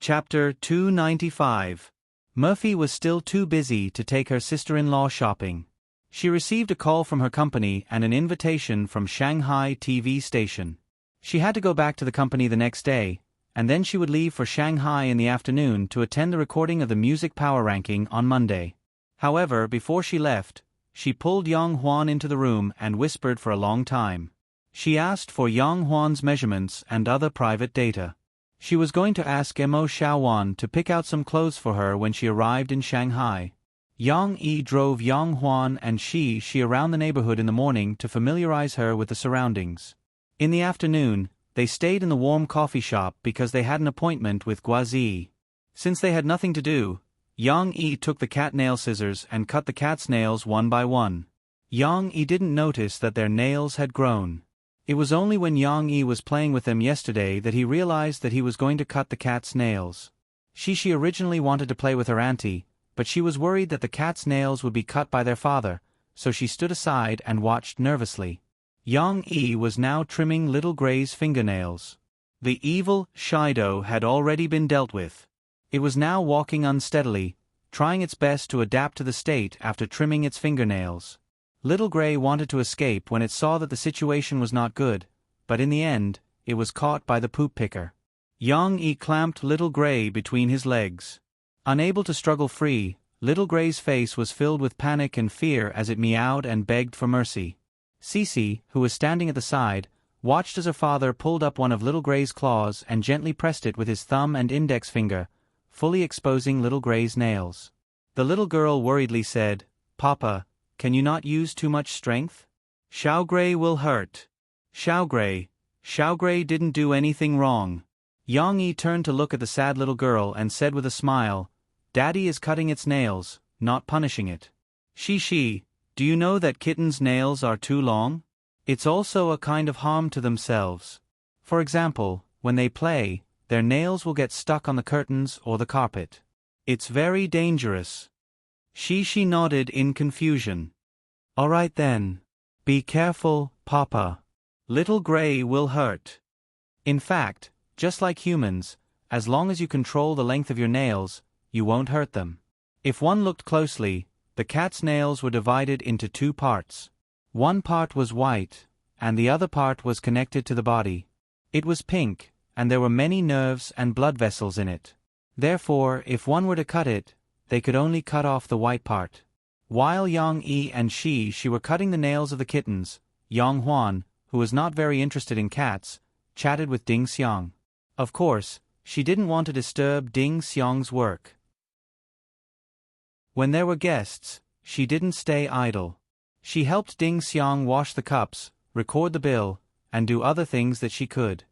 Chapter 295. Murphy was still too busy to take her sister-in-law shopping. She received a call from her company and an invitation from Shanghai TV station. She had to go back to the company the next day, and then she would leave for Shanghai in the afternoon to attend the recording of the Music Power Ranking on Monday. However, before she left, she pulled Yang Huan into the room and whispered for a long time. She asked for Yang Huan's measurements and other private data. She was going to ask Mo Xiaowan to pick out some clothes for her when she arrived in Shanghai. Yang Yi drove Yang Huan and she around the neighborhood in the morning to familiarize her with the surroundings. In the afternoon, they stayed in the warm coffee shop because they had an appointment with Guazi. Since they had nothing to do, Yang Yi took the cat nail scissors and cut the cat's nails one by one. Yang Yi didn't notice that their nails had grown. It was only when Yang Yi was playing with them yesterday that he realized that he was going to cut the cat's nails. She originally wanted to play with her auntie, but she was worried that the cat's nails would be cut by their father, so she stood aside and watched nervously. Yang Yi was now trimming Little Gray's fingernails. The evil Shido had already been dealt with. It was now walking unsteadily, trying its best to adapt to the state after trimming its fingernails. Little Gray wanted to escape when it saw that the situation was not good, but in the end, it was caught by the poop picker. Yang Yi clamped Little Gray between his legs. Unable to struggle free, Little Gray's face was filled with panic and fear as it meowed and begged for mercy. Cece, who was standing at the side, watched as her father pulled up one of Little Gray's claws and gently pressed it with his thumb and index finger, fully exposing Little Gray's nails. The little girl worriedly said, "Papa, can you not use too much strength? Xiao Gray will hurt." Xiao Gray didn't do anything wrong. Yang Yi turned to look at the sad little girl and said with a smile, "Daddy is cutting its nails, not punishing it." She, do you know that kittens' nails are too long? It's also a kind of harm to themselves. For example, when they play, their nails will get stuck on the curtains or the carpet. It's very dangerous. She nodded in confusion. All right then. Be careful, Papa. Little Gray will hurt. In fact, just like humans, as long as you control the length of your nails, you won't hurt them. If one looked closely, the cat's nails were divided into two parts. One part was white, and the other part was connected to the body. It was pink, and there were many nerves and blood vessels in it. Therefore, if one were to cut it, they could only cut off the white part. While Yang Yi and she were cutting the nails of the kittens, Yang Huan, who was not very interested in cats, chatted with Ding Xiang. Of course, she didn't want to disturb Ding Xiang's work. When there were guests, she didn't stay idle. She helped Ding Xiang wash the cups, record the bill, and do other things that she could.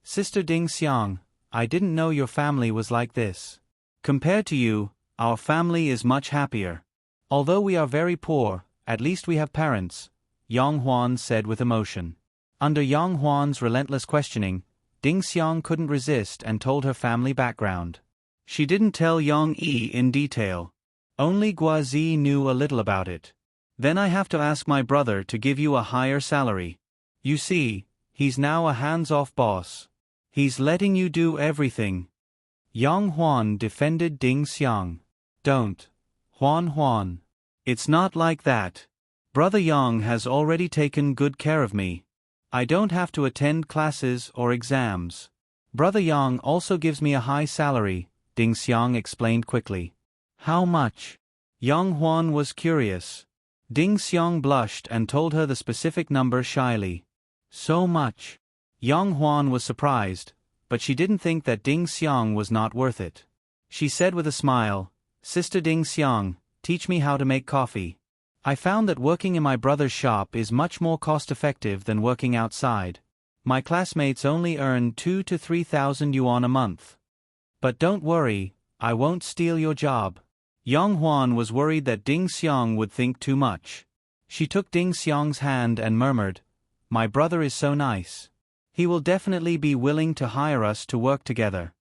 Sister Ding Xiang, I didn't know your family was like this. Compared to you, our family is much happier. Although we are very poor, at least we have parents, Yang Huan said with emotion. Under Yang Huan's relentless questioning, Ding Xiang couldn't resist and told her family background. She didn't tell Yang Yi in detail. Only Guazi knew a little about it. Then I have to ask my brother to give you a higher salary. You see, he's now a hands-off boss. He's letting you do everything. Yang Huan defended Ding Xiang. Don't. Huan. It's not like that. Brother Yang has already taken good care of me. I don't have to attend classes or exams. Brother Yang also gives me a high salary, Ding Xiang explained quickly. How much? Yang Huan was curious. Ding Xiang blushed and told her the specific number shyly. So much. Yang Huan was surprised, but she didn't think that Ding Xiang was not worth it. She said with a smile, Sister Ding Xiang, teach me how to make coffee. I found that working in my brother's shop is much more cost-effective than working outside. My classmates only earn 2,000 to 3,000 yuan a month. But don't worry, I won't steal your job. Yang Huan was worried that Ding Xiang would think too much. She took Ding Xiang's hand and murmured, My brother is so nice. He will definitely be willing to hire us to work together.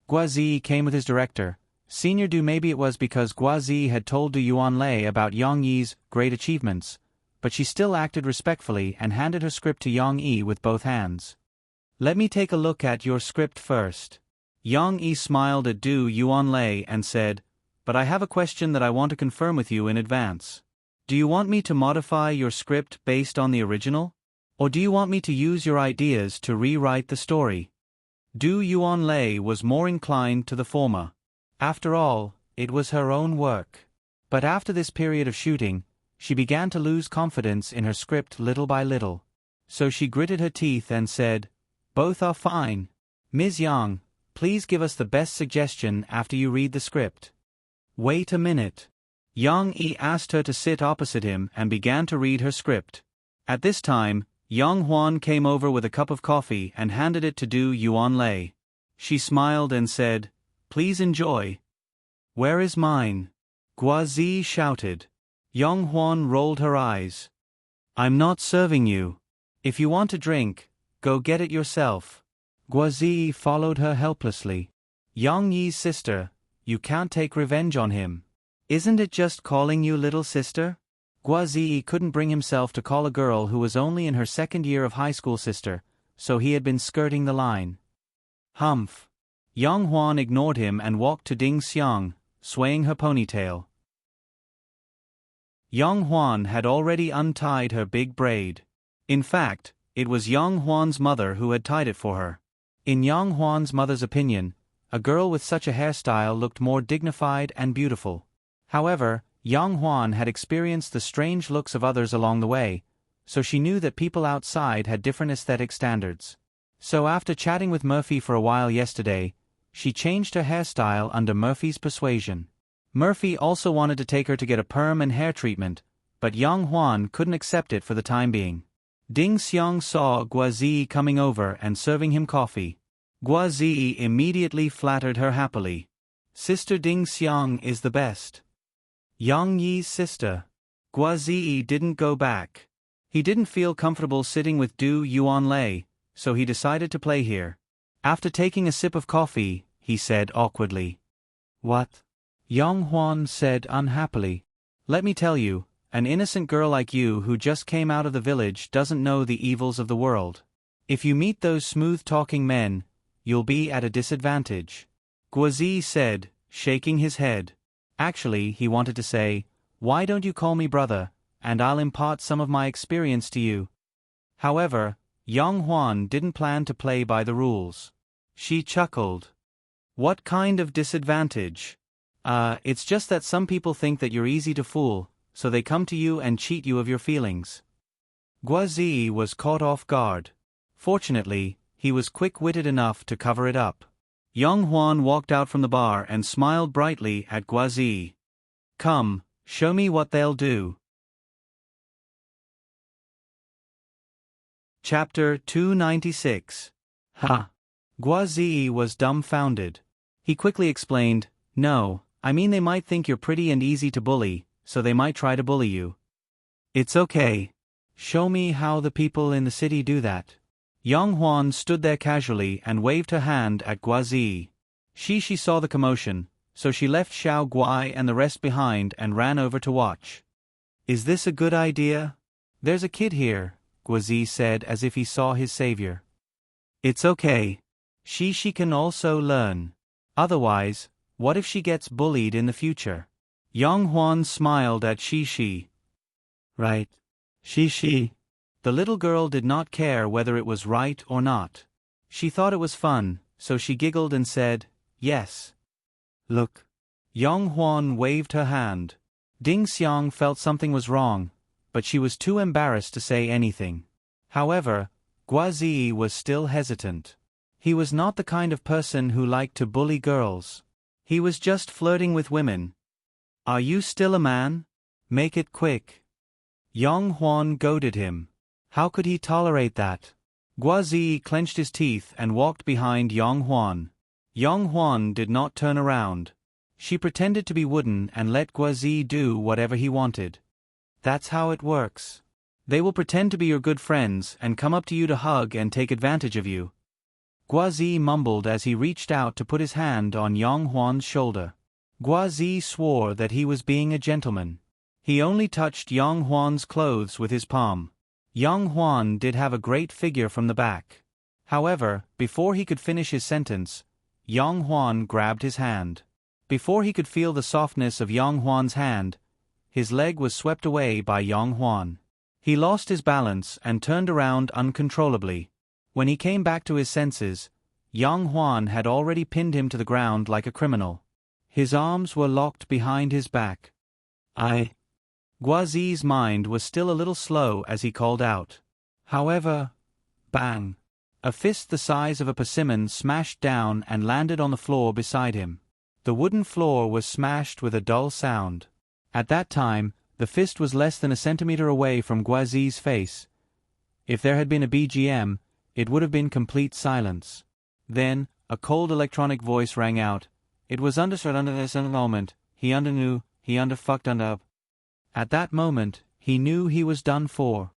Guazi came with his director, Senior Du. Maybe it was because Guazi had told Du Yuanlei about Yang Yi's great achievements, but she still acted respectfully and handed her script to Yang Yi with both hands. Let me take a look at your script first. Yang Yi smiled at Du Yuanlei and said, "But I have a question that I want to confirm with you in advance. Do you want me to modify your script based on the original? Or do you want me to use your ideas to rewrite the story?" Du Yuanlei was more inclined to the former. After all, it was her own work. But after this period of shooting, she began to lose confidence in her script little by little. So she gritted her teeth and said, "Both are fine. Ms. Yang, please give us the best suggestion after you read the script." "Wait a minute." Yang Yi asked her to sit opposite him and began to read her script. At this time, Yang Huan came over with a cup of coffee and handed it to Du Yuanlei. She smiled and said, "Please enjoy." "Where is mine?" Guazi shouted. Yang Huan rolled her eyes. "I'm not serving you. If you want a drink, go get it yourself." Guazi followed her helplessly. "Yang Yi's sister, you can't take revenge on him. Isn't it just calling you little sister?" Guazi couldn't bring himself to call a girl who was only in her second year of high school sister, so he had been skirting the line. "Humph." Yang Huan ignored him and walked to Ding Xiang, swaying her ponytail. Yang Huan had already untied her big braid. In fact, it was Yang Huan's mother who had tied it for her. In Yang Huan's mother's opinion, a girl with such a hairstyle looked more dignified and beautiful. However, Yang Huan had experienced the strange looks of others along the way, so she knew that people outside had different aesthetic standards. So after chatting with Murphy for a while yesterday, she changed her hairstyle under Murphy's persuasion. Murphy also wanted to take her to get a perm and hair treatment, but Yang Huan couldn't accept it for the time being. Ding Xiang saw Guazi coming over and serving him coffee. Guazi immediately flattered her happily. "Sister Ding Xiang is the best." Yang Yi's sister. Guazi didn't go back. He didn't feel comfortable sitting with Du Yuanlei, so he decided to play here. After taking a sip of coffee, he said awkwardly, "What?" Yang Huan said unhappily, "Let me tell you, an innocent girl like you who just came out of the village doesn't know the evils of the world. If you meet those smooth-talking men, you'll be at a disadvantage." Guazi said, shaking his head. Actually, he wanted to say, "Why don't you call me brother, and I'll impart some of my experience to you." However, Yang Huan didn't plan to play by the rules. She chuckled. "What kind of disadvantage?" It's just that some people think that you're easy to fool, so they come to you and cheat you of your feelings." Guazi was caught off guard. Fortunately, he was quick-witted enough to cover it up. Yang Huan walked out from the bar and smiled brightly at Guazi. "Come, show me what they'll do." Chapter 296. Ha! Guazi was dumbfounded. He quickly explained, "No, I mean they might think you're pretty and easy to bully, so they might try to bully you." "It's okay. Show me how the people in the city do that." Yang Huan stood there casually and waved her hand at Guazi. She saw the commotion, so she left Xiao Guai and the rest behind and ran over to watch. "Is this a good idea?" "There's a kid here," Guazi said as if he saw his savior. "It's okay. She can also learn. Otherwise, what if she gets bullied in the future?" Yang Huan smiled at Shi. "Right. Shi." The little girl did not care whether it was right or not. She thought it was fun, so she giggled and said, "Yes." "Look." Yang Huan waved her hand. Ding Xiang felt something was wrong, but she was too embarrassed to say anything. However, Guazi was still hesitant. He was not the kind of person who liked to bully girls. He was just flirting with women. "Are you still a man? Make it quick." Yang Huan goaded him. How could he tolerate that? Guazi clenched his teeth and walked behind Yang Huan. Yang Huan did not turn around. She pretended to be wooden and let Guazi do whatever he wanted. That's how it works. They will pretend to be your good friends and come up to you to hug and take advantage of you. Guazi mumbled as he reached out to put his hand on Yang Huan's shoulder. Guazi swore that he was being a gentleman. He only touched Yang Huan's clothes with his palm. Yang Huan did have a great figure from the back. However, before he could finish his sentence, Yang Huan grabbed his hand. Before he could feel the softness of Yang Huan's hand, his leg was swept away by Yang Huan. He lost his balance and turned around uncontrollably. When he came back to his senses, Yang Huan had already pinned him to the ground like a criminal. His arms were locked behind his back. Guazi's mind was still a little slow as he called out. However, bang! A fist the size of a persimmon smashed down and landed on the floor beside him. The wooden floor was smashed with a dull sound. At that time, the fist was less than a centimeter away from Guazi's face. If there had been a BGM, it would have been complete silence. Then, a cold electronic voice rang out. It was understood under this moment. He underknew, he underfucked under. At that moment, he knew he was done for.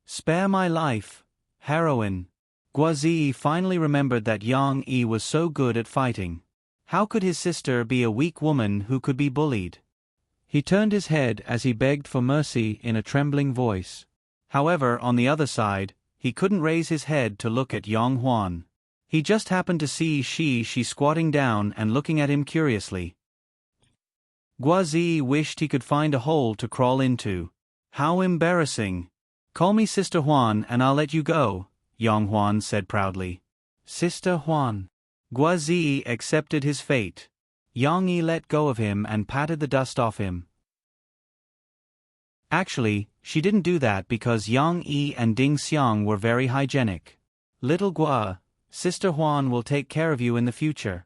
Spare my life, heroine. Guazi finally remembered that Yang Yi was so good at fighting. How could his sister be a weak woman who could be bullied? He turned his head as he begged for mercy in a trembling voice. However, on the other side, he couldn't raise his head to look at Yang Huan. He just happened to see she squatting down and looking at him curiously. Guazi wished he could find a hole to crawl into. How embarrassing. Call me Sister Huan and I'll let you go, Yang Huan said proudly. Sister Huan. Guazi accepted his fate. Yang Yi let go of him and patted the dust off him. Actually, she didn't do that because Yang Yi and Ding Xiang were very hygienic. Little Gua, Sister Huan will take care of you in the future.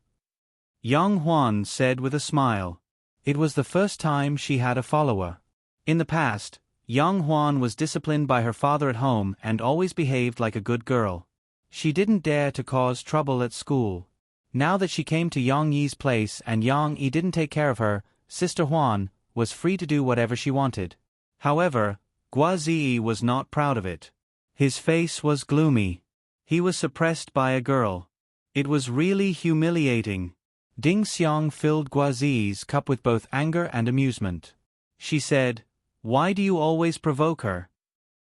Yang Huan said with a smile. It was the first time she had a follower. In the past, Yang Huan was disciplined by her father at home and always behaved like a good girl. She didn't dare to cause trouble at school. Now that she came to Yang Yi's place and Yang Yi didn't take care of her, Sister Huan was free to do whatever she wanted. However, Guazi was not proud of it. His face was gloomy. He was suppressed by a girl. It was really humiliating. Ding Xiang filled Guazi's cup with both anger and amusement. She said, "Why do you always provoke her?"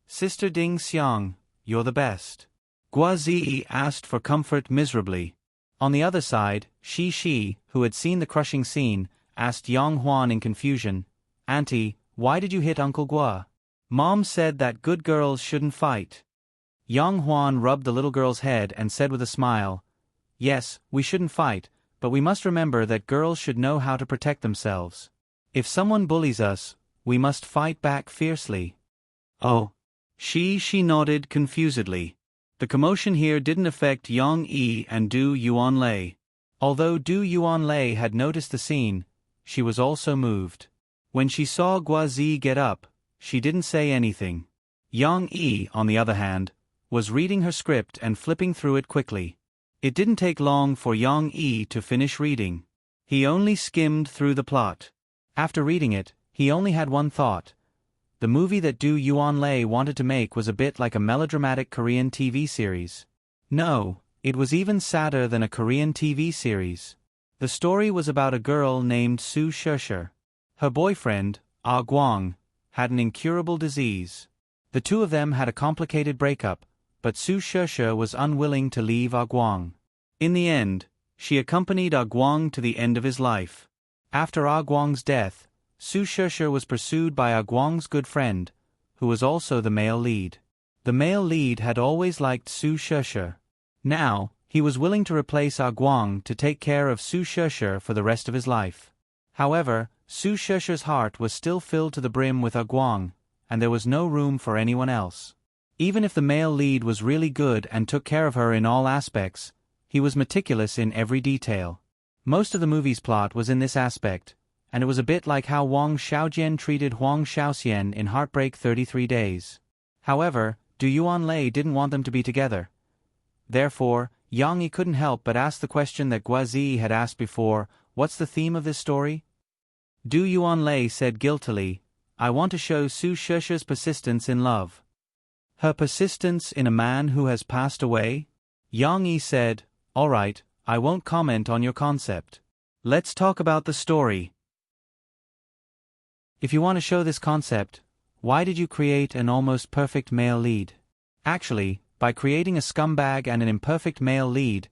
Sister Ding Xiang, you're the best. Guazi asked for comfort miserably. On the other side, Shi, who had seen the crushing scene, asked Yang Huan in confusion, "Auntie, why did you hit Uncle Gua?" "Mom said that good girls shouldn't fight." Yang Huan rubbed the little girl's head and said with a smile, "Yes, we shouldn't fight, but we must remember that girls should know how to protect themselves. If someone bullies us, we must fight back fiercely." "Oh." She nodded confusedly. The commotion here didn't affect Yang Yi and Du Yuanlei. Although Du Yuanlei had noticed the scene, she was also moved. When she saw Guazi get up, she didn't say anything. Yang Yi, on the other hand, was reading her script and flipping through it quickly. It didn't take long for Yang Yi to finish reading. He only skimmed through the plot. After reading it, he only had one thought. The movie that Du Yuanlei wanted to make was a bit like a melodramatic Korean TV series. No, it was even sadder than a Korean TV series. The story was about a girl named Su Sheshe. Her boyfriend, Ah Guang, had an incurable disease. The two of them had a complicated breakup, but Su Sheshe was unwilling to leave Ah Guang. In the end, she accompanied Ah Guang to the end of his life. After Ah Guang's death, Su Sheshe was pursued by Ah Guang's good friend, who was also the male lead. The male lead had always liked Su Sheshe. Now, he was willing to replace Ah Guang to take care of Su Sheshe for the rest of his life. However, Su Sheshe's heart was still filled to the brim with Ah Guang, and there was no room for anyone else. Even if the male lead was really good and took care of her in all aspects, he was meticulous in every detail. Most of the movie's plot was in this aspect, and it was a bit like how Wang Xiaojian treated Huang Xiaoxian in Heartbreak 33 Days. However, Du Yuanlei didn't want them to be together. Therefore, Yang Yi couldn't help but ask the question that Guazi had asked before, "What's the theme of this story?" Du Yuanlei said guiltily, "I want to show Su Sheshe's persistence in love." "Her persistence in a man who has passed away?" Yang Yi said, "All right, I won't comment on your concept. Let's talk about the story. If you want to show this concept, why did you create an almost perfect male lead? Actually, by creating a scumbag and an imperfect male lead,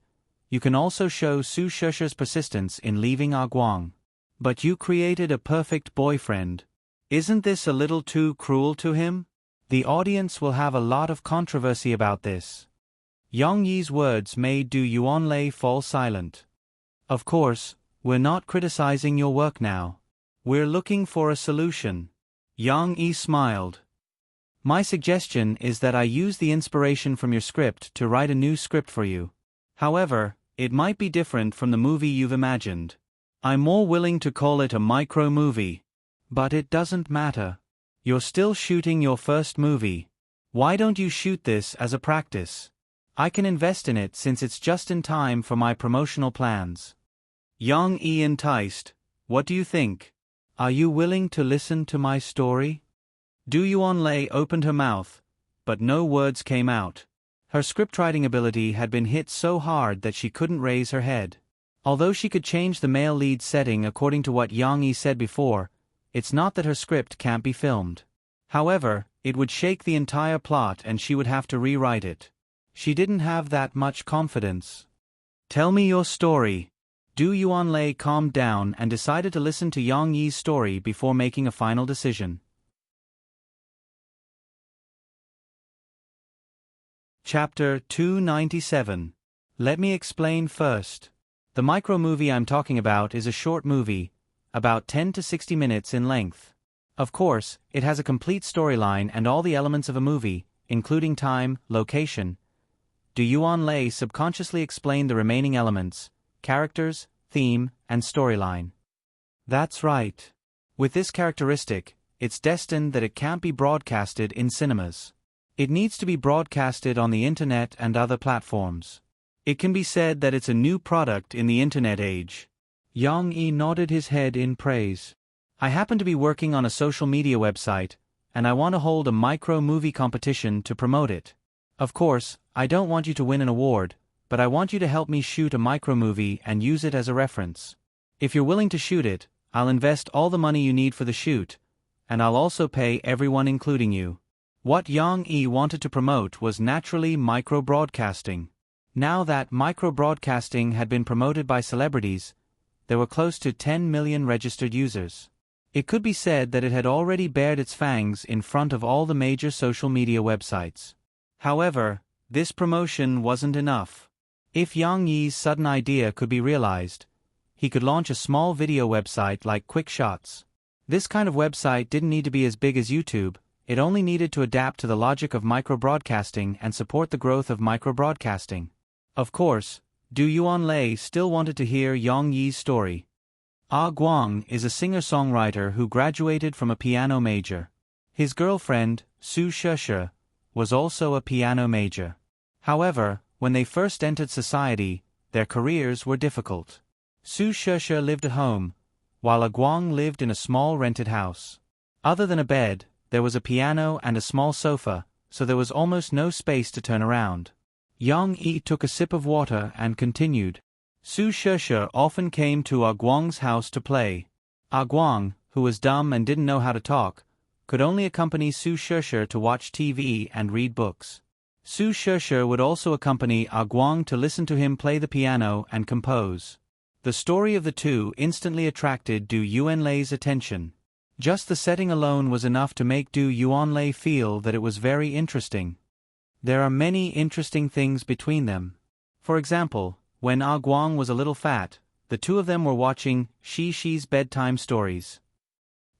You can also show Su Sheshe's persistence in leaving Ah Guang. But you created a perfect boyfriend. Isn't this a little too cruel to him? The audience will have a lot of controversy about this. Yang Yi's words made Du Yuanlei fall silent. Of course, we're not criticizing your work now. We're looking for a solution. Yang Yi smiled. My suggestion is that I use the inspiration from your script to write a new script for you. However, it might be different from the movie you've imagined. I'm more willing to call it a micro-movie. But it doesn't matter. You're still shooting your first movie. Why don't you shoot this as a practice? I can invest in it since it's just in time for my promotional plans. Yang Yi enticed. What do you think? Are you willing to listen to my story? Du Yuanlei opened her mouth, but no words came out. Her scriptwriting ability had been hit so hard that she couldn't raise her head. Although she could change the male lead setting according to what Yang Yi said before, it's not that her script can't be filmed. However, it would shake the entire plot and she would have to rewrite it. She didn't have that much confidence. Tell me your story. Du Yuanlei calmed down and decided to listen to Yang Yi's story before making a final decision. Chapter 297. Let me explain first. The micro-movie I'm talking about is a short movie, about 10 to 60 minutes in length. Of course, it has a complete storyline and all the elements of a movie, including time, location. Du Yuanlei subconsciously explained the remaining elements, characters, theme, and storyline. That's right. With this characteristic, it's destined that it can't be broadcasted in cinemas. It needs to be broadcasted on the internet and other platforms. It can be said that it's a new product in the internet age. Yang Yi nodded his head in praise. I happen to be working on a social media website, and I want to hold a micro-movie competition to promote it. Of course, I don't want you to win an award, but I want you to help me shoot a micro-movie and use it as a reference. If you're willing to shoot it, I'll invest all the money you need for the shoot, and I'll also pay everyone including you. What Yang Yi wanted to promote was naturally micro-broadcasting. Now that micro-broadcasting had been promoted by celebrities, there were close to 10 million registered users. It could be said that it had already bared its fangs in front of all the major social media websites. However, this promotion wasn't enough. If Yang Yi's sudden idea could be realized, he could launch a small video website like Quick Shots. This kind of website didn't need to be as big as YouTube. It only needed to adapt to the logic of micro-broadcasting and support the growth of micro-broadcasting. Of course, Du Yuanlei still wanted to hear Yang Yi's story. Ah Guang is a singer-songwriter who graduated from a piano major. His girlfriend, Su Sheshe, was also a piano major. However, when they first entered society, their careers were difficult. Su Sheshe lived at home, while Ah Guang lived in a small rented house. Other than a bed, there was a piano and a small sofa, so there was almost no space to turn around. Yang Yi took a sip of water and continued. Su Sheshe often came to Ah Guang's house to play. Ah Guang, who was dumb and didn't know how to talk, could only accompany Su Sheshe to watch TV and read books. Su Sheshe would also accompany Ah Guang to listen to him play the piano and compose. The story of the two instantly attracted Du Yuanlei's attention. Just the setting alone was enough to make Du Yuanlei feel that it was very interesting. There are many interesting things between them. For example, when Ah Guang was a little fat, the two of them were watching Shi's bedtime stories.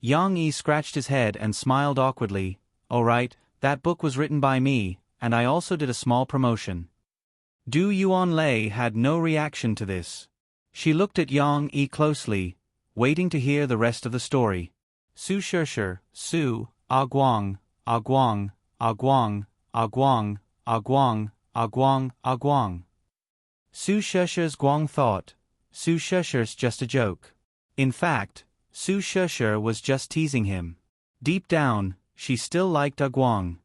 Yang Yi scratched his head and smiled awkwardly. "Oh right, that book was written by me, and I also did a small promotion." Du Yuanlei had no reaction to this. She looked at Yang Yi closely, waiting to hear the rest of the story. Su Sheshe, Su, Ah Guang, Ah Guang, Ah Guang, Ah Guang, Ah Guang, Ah Guang, Ah Guang. Su Sheshe's Guang thought, Su Sheshe's just a joke. In fact, Su Sheshe was just teasing him. Deep down, she still liked Ah Guang.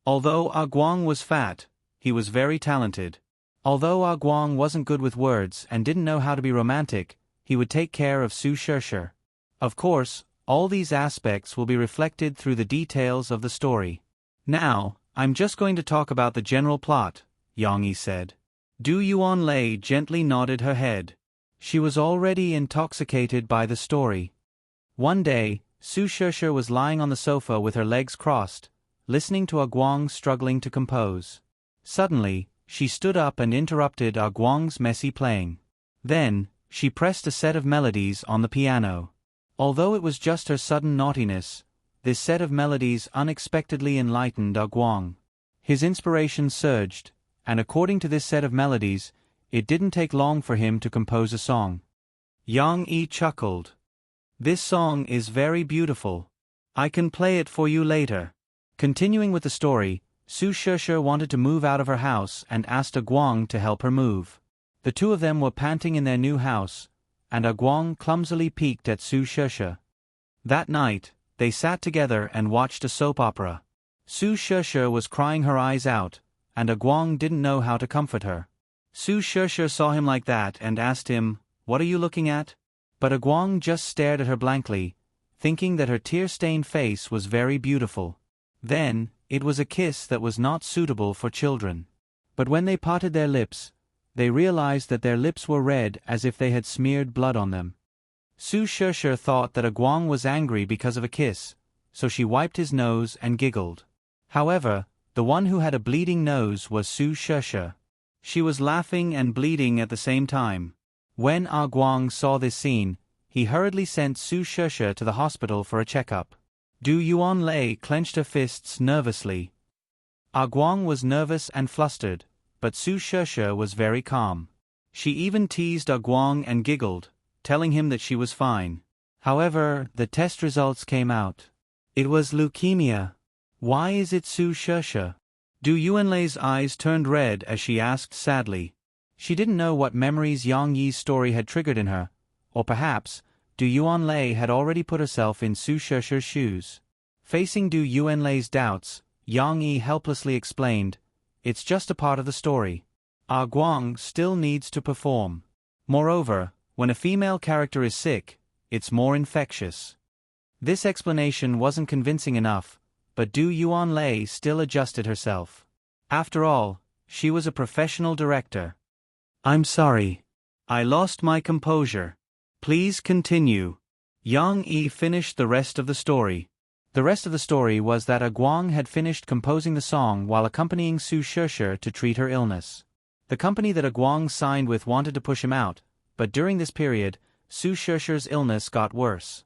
Although Ah Guang was fat, he was very talented. Although Ah Guang wasn't good with words and didn't know how to be romantic, he would take care of Su Sheshe. Of course, all these aspects will be reflected through the details of the story. Now, I'm just going to talk about the general plot. Yang Yi said. Du Yuanlei gently nodded her head. She was already intoxicated by the story. One day, Su Sheshe was lying on the sofa with her legs crossed, listening to Guang struggling to compose. Suddenly, she stood up and interrupted Guang's messy playing. Then, she pressed a set of melodies on the piano. Although it was just her sudden naughtiness, this set of melodies unexpectedly enlightened Guang. His inspiration surged, and according to this set of melodies, it didn't take long for him to compose a song. Yang Yi chuckled. This song is very beautiful. I can play it for you later. Continuing with the story, Su Sheshe wanted to move out of her house and asked Guang to help her move. The two of them were panting in their new house, and Guang clumsily peeked at Su Sheshe. That night, they sat together and watched a soap opera. Su Sheshe was crying her eyes out, and Guang didn't know how to comfort her. Su Sheshe saw him like that and asked him, "What are you looking at?" But Guang just stared at her blankly, thinking that her tear-stained face was very beautiful. Then, it was a kiss that was not suitable for children. But when they parted their lips, they realized that their lips were red as if they had smeared blood on them. Su Sheshe thought that Guang was angry because of a kiss, so she wiped his nose and giggled. However, the one who had a bleeding nose was Su Sheshe. She was laughing and bleeding at the same time. When Guang saw this scene, he hurriedly sent Su Sheshe to the hospital for a checkup. Du Yuanlei clenched her fists nervously. Guang was nervous and flustered, but Su Sheshe was very calm. She even teased Guang and giggled, telling him that she was fine. However, the test results came out. It was leukemia. Why is it Su Sheshe? Du Yuanlei's eyes turned red as she asked sadly. She didn't know what memories Yang Yi's story had triggered in her, or perhaps, Du Yuanlei had already put herself in Su Sheshe's shoes. Facing Du Yuanlei's doubts, Yang Yi helplessly explained, "It's just a part of the story. Guang still needs to perform. Moreover, when a female character is sick, it's more infectious." This explanation wasn't convincing enough, but Du Yuanlei still adjusted herself. After all, she was a professional director. "I'm sorry. I lost my composure. Please continue." Yang Yi finished the rest of the story. The rest of the story was that Guang had finished composing the song while accompanying Su Sheshe to treat her illness. The company that Guang signed with wanted to push him out, but during this period, Su Sheshe's illness got worse.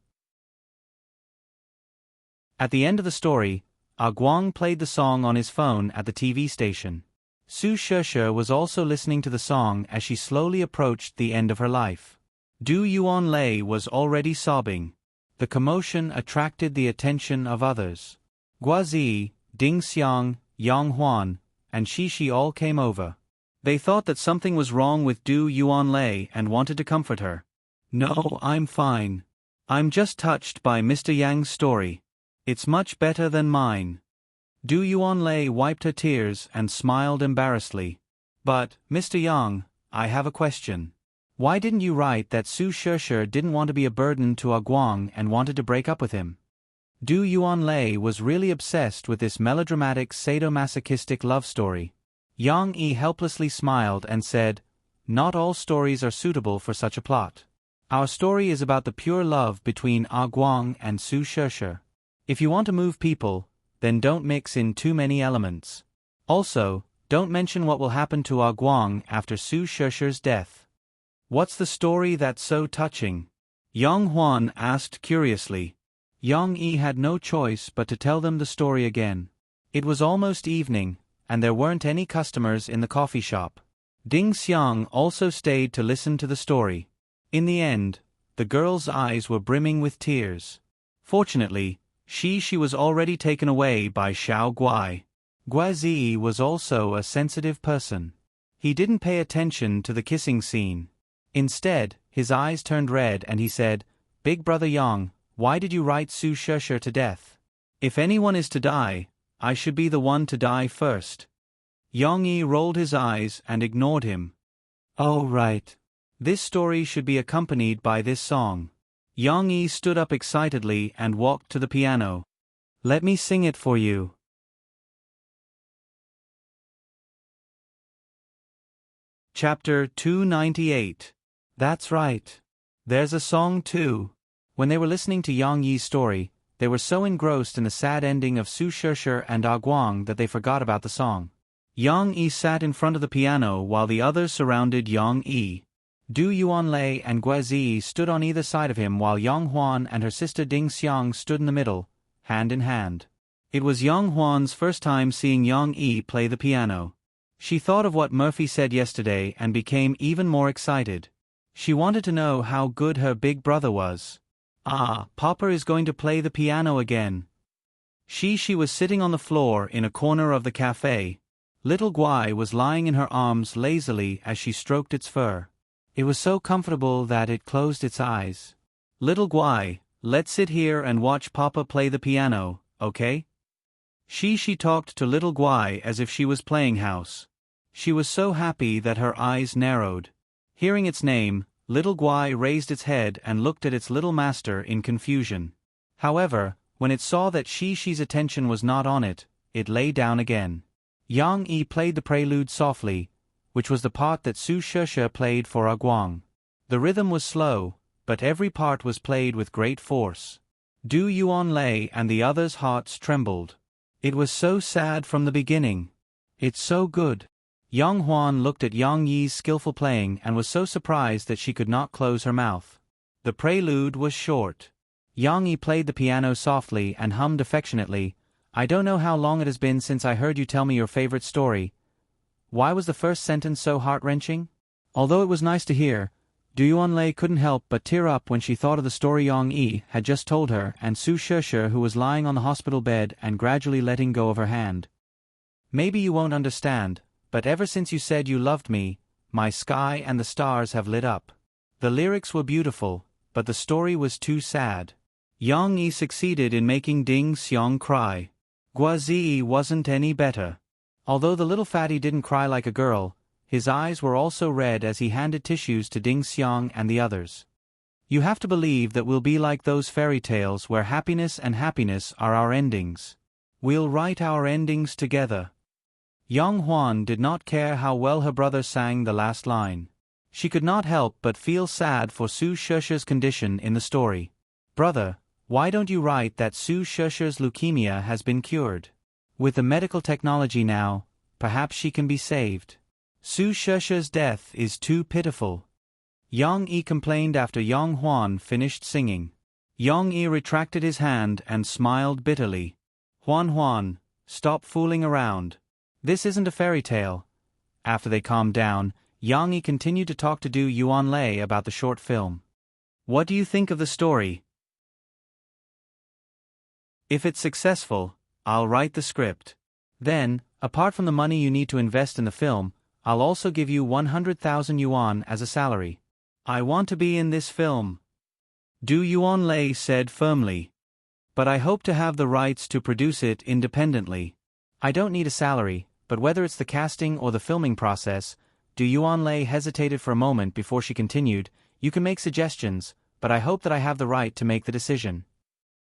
At the end of the story, Guang played the song on his phone at the TV station. Su Sheshe was also listening to the song as she slowly approached the end of her life. Du Yuanlei was already sobbing. The commotion attracted the attention of others. Guazi, Ding Xiang, Yang Huan, and Shishi all came over. They thought that something was wrong with Du Yuanlei and wanted to comfort her. "No, I'm fine. I'm just touched by Mr. Yang's story. It's much better than mine." Du Yuanlei wiped her tears and smiled embarrassedly. "But, Mr. Yang, I have a question. Why didn't you write that Su Sheshe didn't want to be a burden to Guang and wanted to break up with him?" Du Yuanlei was really obsessed with this melodramatic sadomasochistic love story. Yang Yi helplessly smiled and said, "Not all stories are suitable for such a plot. Our story is about the pure love between Guang and Su Sheshe. If you want to move people, then don't mix in too many elements. Also, don't mention what will happen to Guang after Su Sheshe's death." "What's the story that's so touching?" Yang Huan asked curiously. Yang Yi had no choice but to tell them the story again. It was almost evening, and there weren't any customers in the coffee shop. Ding Xiang also stayed to listen to the story. In the end, the girl's eyes were brimming with tears. Fortunately, she was already taken away by Xiao Guai. Guazi was also a sensitive person. He didn't pay attention to the kissing scene. Instead, his eyes turned red and he said, "Big brother Yang, why did you write Su Sheshe to death? If anyone is to die, I should be the one to die first." Yang Yi rolled his eyes and ignored him. "Oh right. This story should be accompanied by this song." Yang Yi stood up excitedly and walked to the piano. "Let me sing it for you." Chapter 298. That's right. There's a song too. When they were listening to Yang Yi's story, they were so engrossed in the sad ending of Su Sheshe and Ah Guang that they forgot about the song. Yang Yi sat in front of the piano while the others surrounded Yang Yi. Du Yuanlei and Guazi stood on either side of him while Yang Huan and her sister Ding Xiang stood in the middle, hand in hand. It was Yang Huan's first time seeing Yang Yi play the piano. She thought of what Murphy said yesterday and became even more excited. She wanted to know how good her big brother was. Ah, Papa is going to play the piano again. She was sitting on the floor in a corner of the cafe. Little Guai was lying in her arms lazily as she stroked its fur. It was so comfortable that it closed its eyes. Little Guai, let's sit here and watch Papa play the piano, okay? She talked to Little Guai as if she was playing house. She was so happy that her eyes narrowed. Hearing its name, Little Guai raised its head and looked at its little master in confusion. However, when it saw that Shi's attention was not on it, it lay down again. Yang Yi played the prelude softly, which was the part that Su Sheshe played for Ah Guang. The rhythm was slow, but every part was played with great force. Du Yuanlei and the others' hearts trembled. It was so sad from the beginning. It's so good. Yang Huan looked at Yang Yi's skillful playing and was so surprised that she could not close her mouth. The prelude was short. Yang Yi played the piano softly and hummed affectionately, "I don't know how long it has been since I heard you tell me your favorite story." Why was the first sentence so heart-wrenching? Although it was nice to hear, Du Yuanlei couldn't help but tear up when she thought of the story Yang Yi had just told her and Su Sheshe who was lying on the hospital bed and gradually letting go of her hand. "Maybe you won't understand, but ever since you said you loved me, my sky and the stars have lit up." The lyrics were beautiful, but the story was too sad. Yang Yi succeeded in making Ding Xiang cry. Guazi wasn't any better. Although the little fatty didn't cry like a girl, his eyes were also red as he handed tissues to Ding Xiang and the others. "You have to believe that we'll be like those fairy tales where happiness and happiness are our endings. We'll write our endings together." Yang Huan did not care how well her brother sang the last line. She could not help but feel sad for Su Sheshe's condition in the story. "Brother, why don't you write that Su Sheshe's leukemia has been cured? With the medical technology now, perhaps she can be saved. Su Sheshe's death is too pitiful." Yang Yi complained after Yang Huan finished singing. Yang Yi retracted his hand and smiled bitterly. Huan, stop fooling around. This isn't a fairy tale." After they calmed down, Yang Yi continued to talk to Du Yuanlei about the short film. "What do you think of the story? If it's successful, I'll write the script. Then, apart from the money you need to invest in the film, I'll also give you 100,000 yuan as a salary. I want to be in this film," Du Yuanlei said firmly. "But I hope to have the rights to produce it independently. I don't need a salary, but whether it's the casting or the filming process," Du Yuanlei hesitated for a moment before she continued, "you can make suggestions, but I hope that I have the right to make the decision."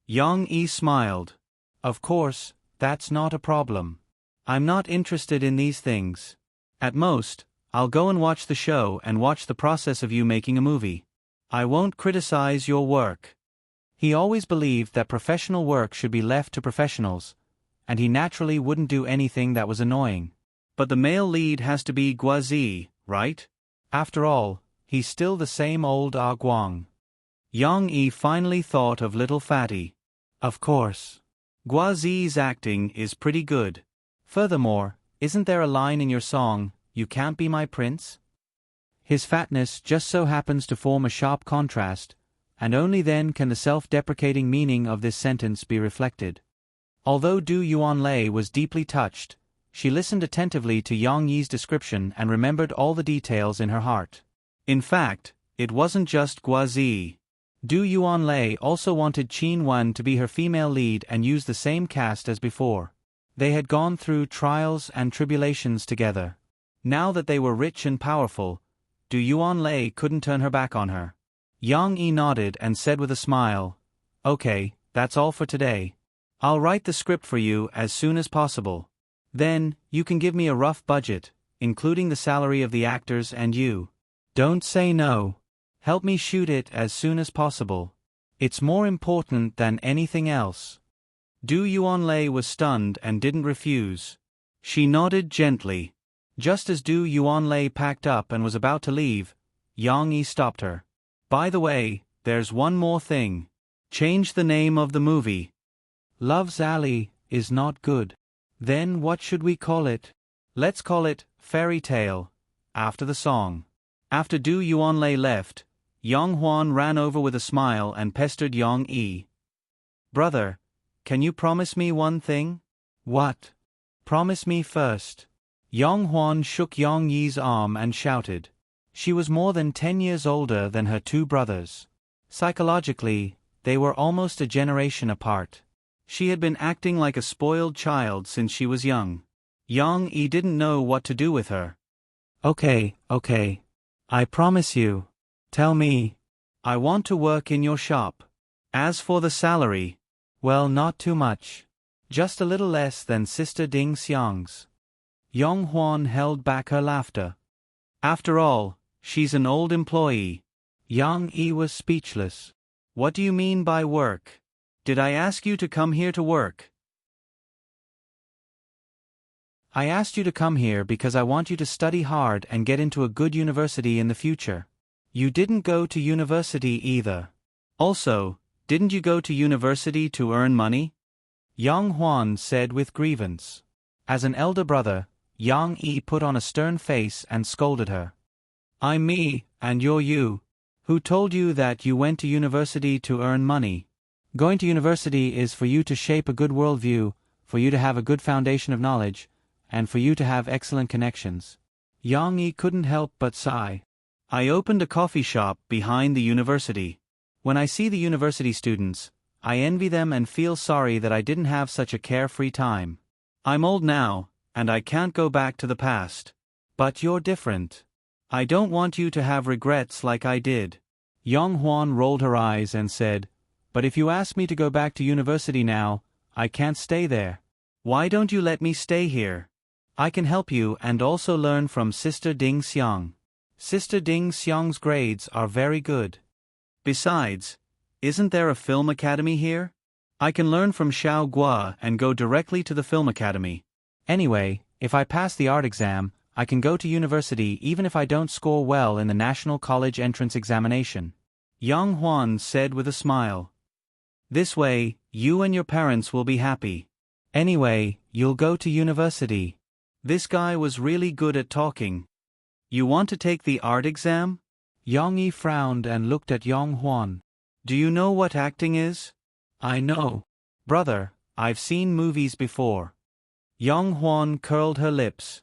Yang Yi smiled. "Of course, that's not a problem. I'm not interested in these things. At most, I'll go and watch the show and watch the process of you making a movie. I won't criticize your work." He always believed that professional work should be left to professionals, and he naturally wouldn't do anything that was annoying. But the male lead has to be Guazi, right? After all, he's still the same old Ah Guang. Yang Yi finally thought of Little Fatty. Of course. Guazi's acting is pretty good. Furthermore, isn't there a line in your song, "You can't be my prince"? His fatness just so happens to form a sharp contrast, and only then can the self-deprecating meaning of this sentence be reflected. Although Du Yuanlei was deeply touched, she listened attentively to Yang Yi's description and remembered all the details in her heart. In fact, it wasn't just Guazi. Du Yuanlei also wanted Qin Wen to be her female lead and use the same cast as before. They had gone through trials and tribulations together. Now that they were rich and powerful, Du Yuanlei couldn't turn her back on her. Yang Yi nodded and said with a smile, "Okay, that's all for today. I'll write the script for you as soon as possible. Then, you can give me a rough budget, including the salary of the actors and you. Don't say no. Help me shoot it as soon as possible. It's more important than anything else. Du Yuanlei was stunned and didn't refuse. She nodded gently. Just as Du Yuanlei packed up and was about to leave, Yang Yi stopped her. By the way, there's one more thing. Change the name of the movie. Love's Alley is not good. Then what should we call it? Let's call it Fairy Tale, after the song. After Du Yuanlei left, Yang Huan ran over with a smile and pestered Yang Yi. Brother, can you promise me one thing? What? Promise me first. Yang Huan shook Yang Yi's arm and shouted. She was more than 10 years older than her two brothers. Psychologically, they were almost a generation apart. She had been acting like a spoiled child since she was young. Yang Yi didn't know what to do with her. Okay. I promise you. Tell me. I want to work in your shop. As for the salary, well, not too much. Just a little less than Sister Ding Xiang's. Yang Huan held back her laughter. After all, she's an old employee. Yang Yi was speechless. What do you mean by work? Did I ask you to come here to work? I asked you to come here because I want you to study hard and get into a good university in the future. You didn't go to university either. Also, didn't you go to university to earn money? Yang Huan said with grievance. As an elder brother, Yang Yi put on a stern face and scolded her. I'm me, and you're you. Who told you that you went to university to earn money? Going to university is for you to shape a good worldview, for you to have a good foundation of knowledge, and for you to have excellent connections. Yang Yi couldn't help but sigh. I opened a coffee shop behind the university. When I see the university students, I envy them and feel sorry that I didn't have such a carefree time. I'm old now, and I can't go back to the past. But you're different. I don't want you to have regrets like I did. Yang Huan rolled her eyes and said, But if you ask me to go back to university now, I can't stay there. Why don't you let me stay here? I can help you and also learn from Sister Ding Xiang. Sister Ding Xiang's grades are very good. Besides, isn't there a film academy here? I can learn from Xiao Gua and go directly to the film academy. Anyway, if I pass the art exam, I can go to university even if I don't score well in the National College Entrance Examination. Yang Huan said with a smile. This way, you and your parents will be happy. Anyway, you'll go to university. This guy was really good at talking. You want to take the art exam? Yang Yi frowned and looked at Yang Huan. Do you know what acting is? I know. Brother, I've seen movies before. Yang Huan curled her lips.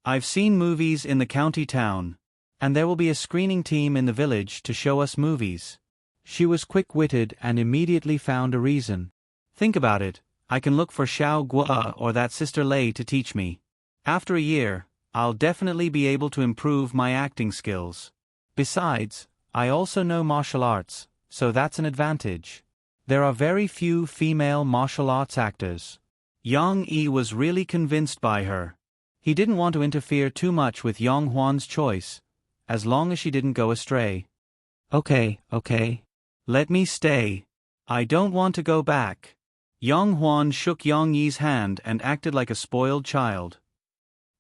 I've seen movies in the county town, and there will be a screening team in the village to show us movies. She was quick-witted and immediately found a reason. Think about it, I can look for Xiao Gua or that Sister Lei to teach me. After a year, I'll definitely be able to improve my acting skills. Besides, I also know martial arts, so that's an advantage. There are very few female martial arts actors. Yang Yi was really convinced by her. He didn't want to interfere too much with Yang Huan's choice, as long as she didn't go astray. Okay. Let me stay. I don't want to go back. Yang Huan shook Yang Yi's hand and acted like a spoiled child.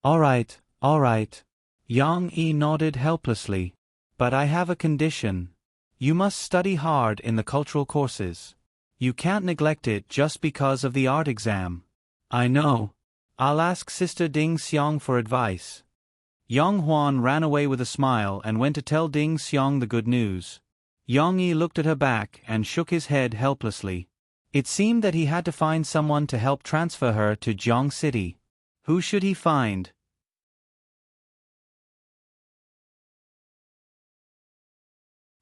All right. Yang Yi nodded helplessly. But I have a condition. You must study hard in the cultural courses. You can't neglect it just because of the art exam. I know. I'll ask Sister Ding Xiang for advice. Yang Huan ran away with a smile and went to tell Ding Xiang the good news. Yang Yi looked at her back and shook his head helplessly. It seemed that he had to find someone to help transfer her to Jiang City. Who should he find?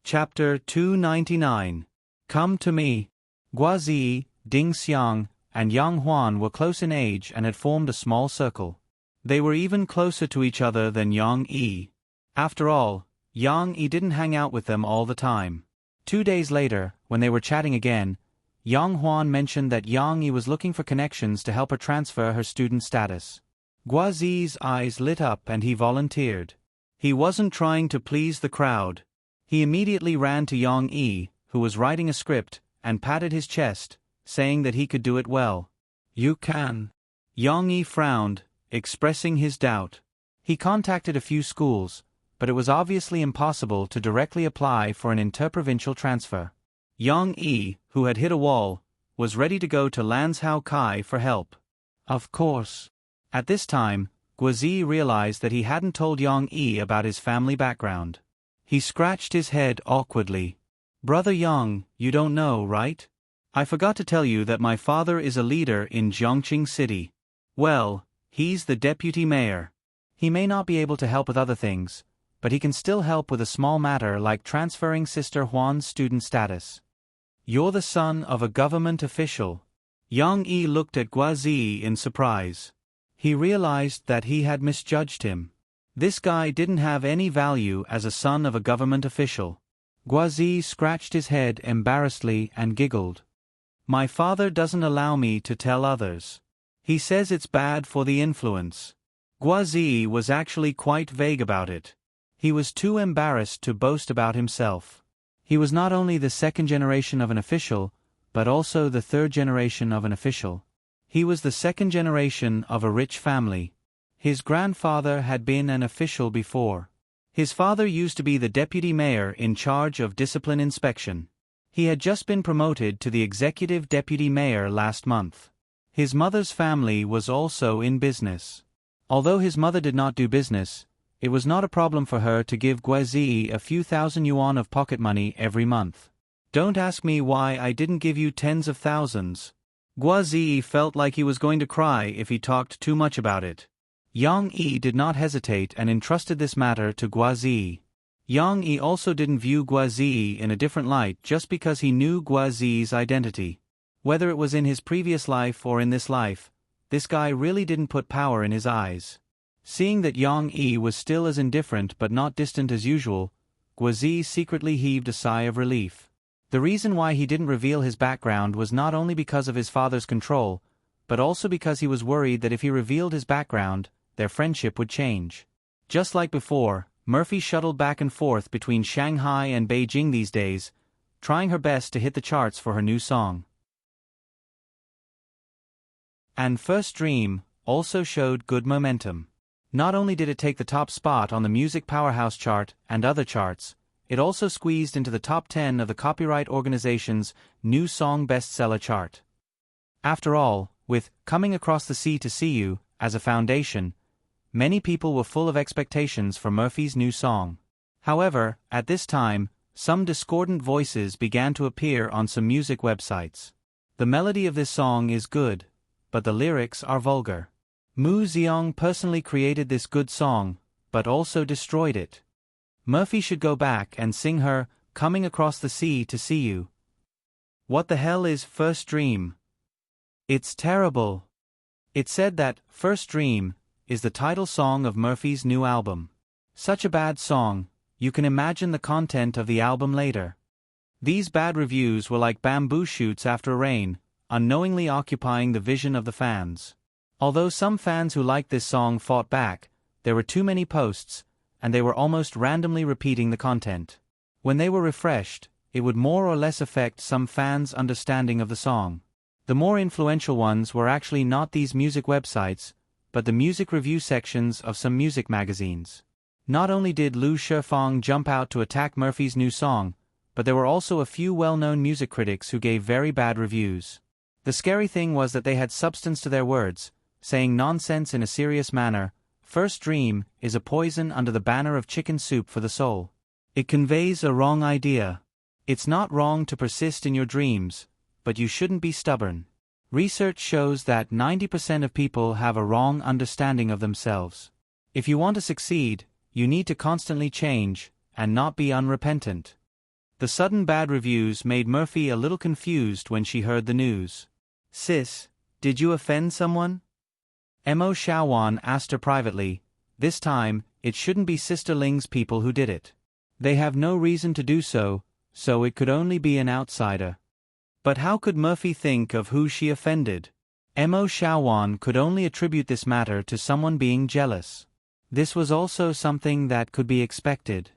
Chapter 299. Come to me. Guazi, Ding Xiang, and Yang Huan were close in age and had formed a small circle. They were even closer to each other than Yang Yi. After all, Yang Yi didn't hang out with them all the time. 2 days later, when they were chatting again, Yang Huan mentioned that Yang Yi was looking for connections to help her transfer her student status. Guazi's eyes lit up and he volunteered. He wasn't trying to please the crowd. He immediately ran to Yang Yi, who was writing a script, and patted his chest, saying that he could do it well. You can. Yang Yi frowned, expressing his doubt. He contacted a few schools, but it was obviously impossible to directly apply for an interprovincial transfer. Yang Yi, who had hit a wall, was ready to go to Lanzhou Kai for help. Of course. At this time, Guazi realized that he hadn't told Yang Yi about his family background. He scratched his head awkwardly. Brother Yang, you don't know, right? I forgot to tell you that my father is a leader in Jiangqing City. Well, he's the deputy mayor. He may not be able to help with other things, but he can still help with a small matter like transferring Sister Huan's student status. You're the son of a government official. Yang Yi looked at Guazi in surprise. He realized that he had misjudged him. This guy didn't have any value as a son of a government official. Guazi scratched his head embarrassedly and giggled. My father doesn't allow me to tell others. He says it's bad for the influence. Guazi was actually quite vague about it. He was too embarrassed to boast about himself. He was not only the second generation of an official, but also the third generation of an official. He was the second generation of a rich family. His grandfather had been an official before. His father used to be the deputy mayor in charge of discipline inspection. He had just been promoted to the executive deputy mayor last month. His mother's family was also in business. Although his mother did not do business, it was not a problem for her to give Guazi a few thousand yuan of pocket money every month. Don't ask me why I didn't give you tens of thousands. Guazi felt like he was going to cry if he talked too much about it. Yang Yi did not hesitate and entrusted this matter to Guazi. Yang Yi also didn't view Guazi in a different light just because he knew Guazi's identity. Whether it was in his previous life or in this life, this guy really didn't put power in his eyes. Seeing that Yang Yi was still as indifferent but not distant as usual, Guazi secretly heaved a sigh of relief. The reason why he didn't reveal his background was not only because of his father's control, but also because he was worried that if he revealed his background, their friendship would change. Just like before, Murphy shuttled back and forth between Shanghai and Beijing these days, trying her best to hit the charts for her new song. And First Dream also showed good momentum. Not only did it take the top spot on the Music Powerhouse chart and other charts, it also squeezed into the top 10 of the Copyright Organization's New Song Bestseller chart. After all, with Coming Across the Sea to See You as a foundation, many people were full of expectations for Murphy's new song. However, at this time, some discordant voices began to appear on some music websites. The melody of this song is good, but the lyrics are vulgar. Mu Xiong personally created this good song, but also destroyed it. Murphy should go back and sing her Coming Across the Sea to See You. What the hell is First Dream? It's terrible. It said that First Dream is the title song of Murphy's new album. Such a bad song, you can imagine the content of the album later. These bad reviews were like bamboo shoots after rain, unknowingly occupying the vision of the fans. Although some fans who liked this song fought back, there were too many posts, and they were almost randomly repeating the content. When they were refreshed, it would more or less affect some fans' understanding of the song. The more influential ones were actually not these music websites, but the music review sections of some music magazines. Not only did Lu Shifeng jump out to attack Murphy's new song, but there were also a few well-known music critics who gave very bad reviews. The scary thing was that they had substance to their words, saying nonsense in a serious manner. First Dream is a poison under the banner of chicken soup for the soul. It conveys a wrong idea. It's not wrong to persist in your dreams, but you shouldn't be stubborn. Research shows that 90% of people have a wrong understanding of themselves. If you want to succeed, you need to constantly change, and not be unrepentant. The sudden bad reviews made Murphy a little confused when she heard the news. Sis, did you offend someone? Mo Shaowan asked her privately. This time, it shouldn't be Sister Ling's people who did it. They have no reason to do so, so it could only be an outsider. But how could Murphy think of who she offended? Mo Xiaowan could only attribute this matter to someone being jealous. This was also something that could be expected.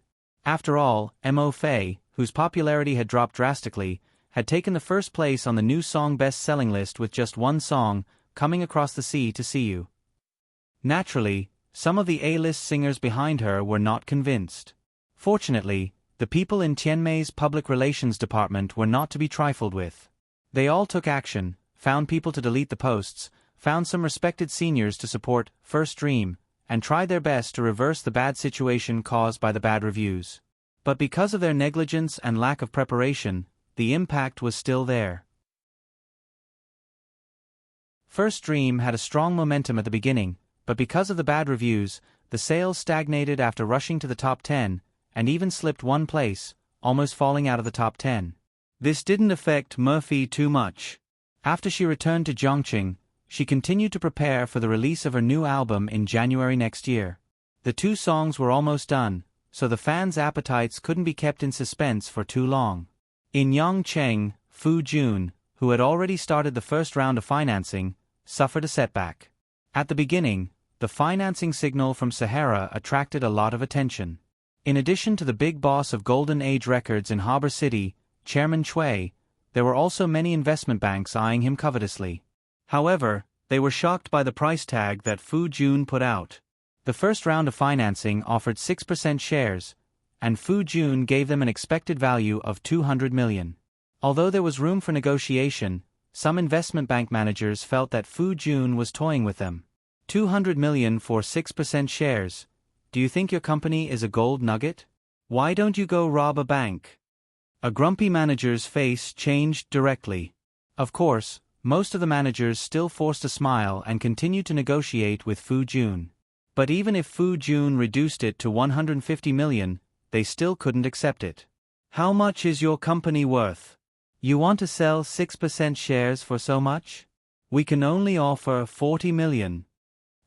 After all, Mo Fei, whose popularity had dropped drastically, had taken the first place on the new song best-selling list with just one song, Coming Across the Sea to See You. Naturally, some of the A-list singers behind her were not convinced. Fortunately, the people in Tianmei's public relations department were not to be trifled with. They all took action, found people to delete the posts, found some respected seniors to support First Dream, and tried their best to reverse the bad situation caused by the bad reviews. But because of their negligence and lack of preparation, the impact was still there. First Dream had a strong momentum at the beginning, but because of the bad reviews, the sales stagnated after rushing to the top 10, and even slipped one place, almost falling out of the top 10. This didn't affect Murphy too much. After she returned to Zhongqing, she continued to prepare for the release of her new album in January next year. The 2 songs were almost done, so the fans' appetites couldn't be kept in suspense for too long. In Yangcheng, Fu Jun, who had already started the first round of financing, suffered a setback. At the beginning, the financing signal from Sahara attracted a lot of attention. In addition to the big boss of Golden Age Records in Harbor City, Chairman Cui, there were also many investment banks eyeing him covetously. However, they were shocked by the price tag that Fu Jun put out. The first round of financing offered 6% shares, and Fu Jun gave them an expected value of 200 million. Although there was room for negotiation, some investment bank managers felt that Fu Jun was toying with them. 200 million for 6% shares. Do you think your company is a gold nugget? Why don't you go rob a bank? A grumpy manager's face changed directly. Of course, most of the managers still forced a smile and continued to negotiate with Fu Jun. But even if Fu Jun reduced it to 150 million, they still couldn't accept it. How much is your company worth? You want to sell 6% shares for so much? We can only offer 40 million.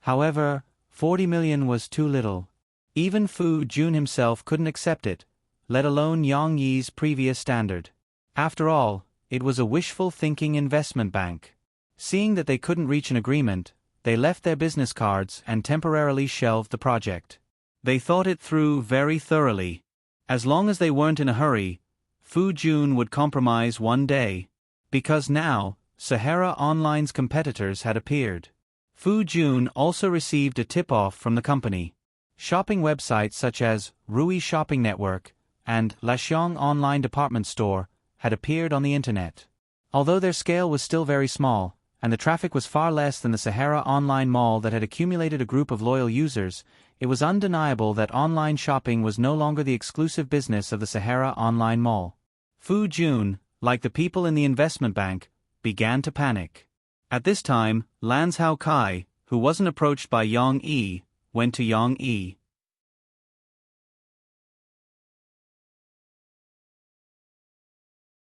However, 40 million was too little. Even Fu Jun himself couldn't accept it, let alone Yang Yi's previous standard. After all, it was a wishful-thinking investment bank. Seeing that they couldn't reach an agreement, they left their business cards and temporarily shelved the project. They thought it through very thoroughly. As long as they weren't in a hurry, Fu Jun would compromise one day. Because now, Sahara Online's competitors had appeared. Fu Jun also received a tip-off from the company. Shopping websites such as Rui Shopping Network and Laxiong Online Department Store had appeared on the internet. Although their scale was still very small, and the traffic was far less than the Sahara Online Mall that had accumulated a group of loyal users, it was undeniable that online shopping was no longer the exclusive business of the Sahara Online Mall. Fu Jun, like the people in the investment bank, began to panic. At this time, Lan Zhao Kai, who wasn't approached by Yang Yi, went to Yang Yi.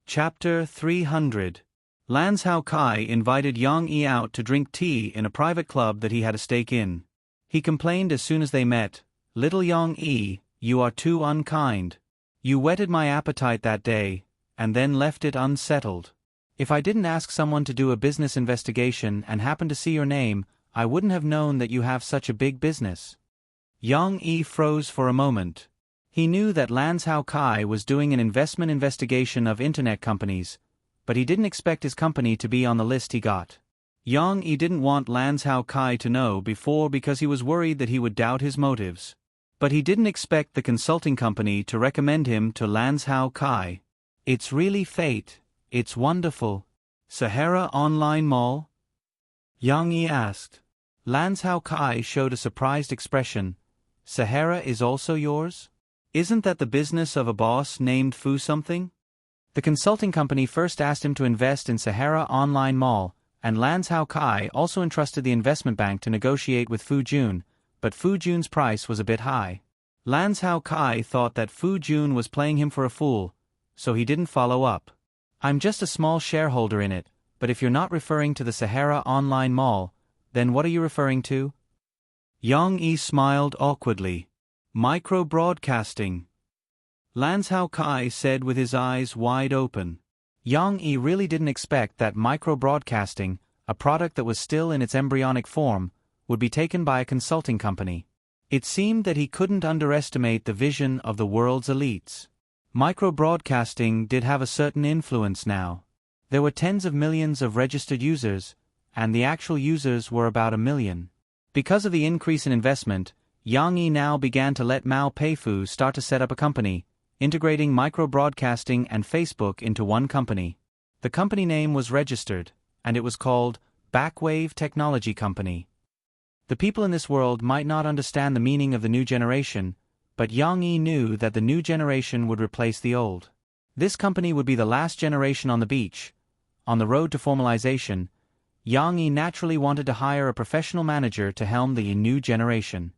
Chapter 300. Lan Zhao Kai invited Yang Yi out to drink tea in a private club that he had a stake in. He complained as soon as they met, "Little Yang Yi, you are too unkind. You whetted my appetite that day, and then left it unsettled. If I didn't ask someone to do a business investigation and happened to see your name, I wouldn't have known that you have such a big business." Yang Yi froze for a moment. He knew that Lan Zhao Kai was doing an investment investigation of internet companies, but he didn't expect his company to be on the list he got. Yang Yi didn't want Lan Zhao Kai to know before because he was worried that he would doubt his motives. But he didn't expect the consulting company to recommend him to Lan Zhao Kai. It's really fate, it's wonderful. Sahara Online Mall? Yang Yi asked. Lan Zhao Kai showed a surprised expression. Sahara is also yours? Isn't that the business of a boss named Fu something? The consulting company first asked him to invest in Sahara Online Mall, and Lan Zhao Kai also entrusted the investment bank to negotiate with Fu Jun, but Fu Jun's price was a bit high. Lan Zhao Kai thought that Fu Jun was playing him for a fool, so he didn't follow up. I'm just a small shareholder in it, but if you're not referring to the Sahara Online Mall, then what are you referring to? Yang Yi smiled awkwardly. Micro-broadcasting. Lan Zhao Kai said with his eyes wide open. Yang Yi really didn't expect that micro-broadcasting, a product that was still in its embryonic form, would be taken by a consulting company. It seemed that he couldn't underestimate the vision of the world's elites. Micro-broadcasting did have a certain influence now. There were tens of millions of registered users, and the actual users were about 1 million. Because of the increase in investment, Yang Yi now began to let Mao Peifu start to set up a company, integrating micro-broadcasting and Facebook into one company. The company name was registered, and it was called Backwave Technology Company. The people in this world might not understand the meaning of the new generation, but Yang Yi knew that the new generation would replace the old. This company would be the last generation on the beach. On the road to formalization, Yang Yi naturally wanted to hire a professional manager to helm the new generation.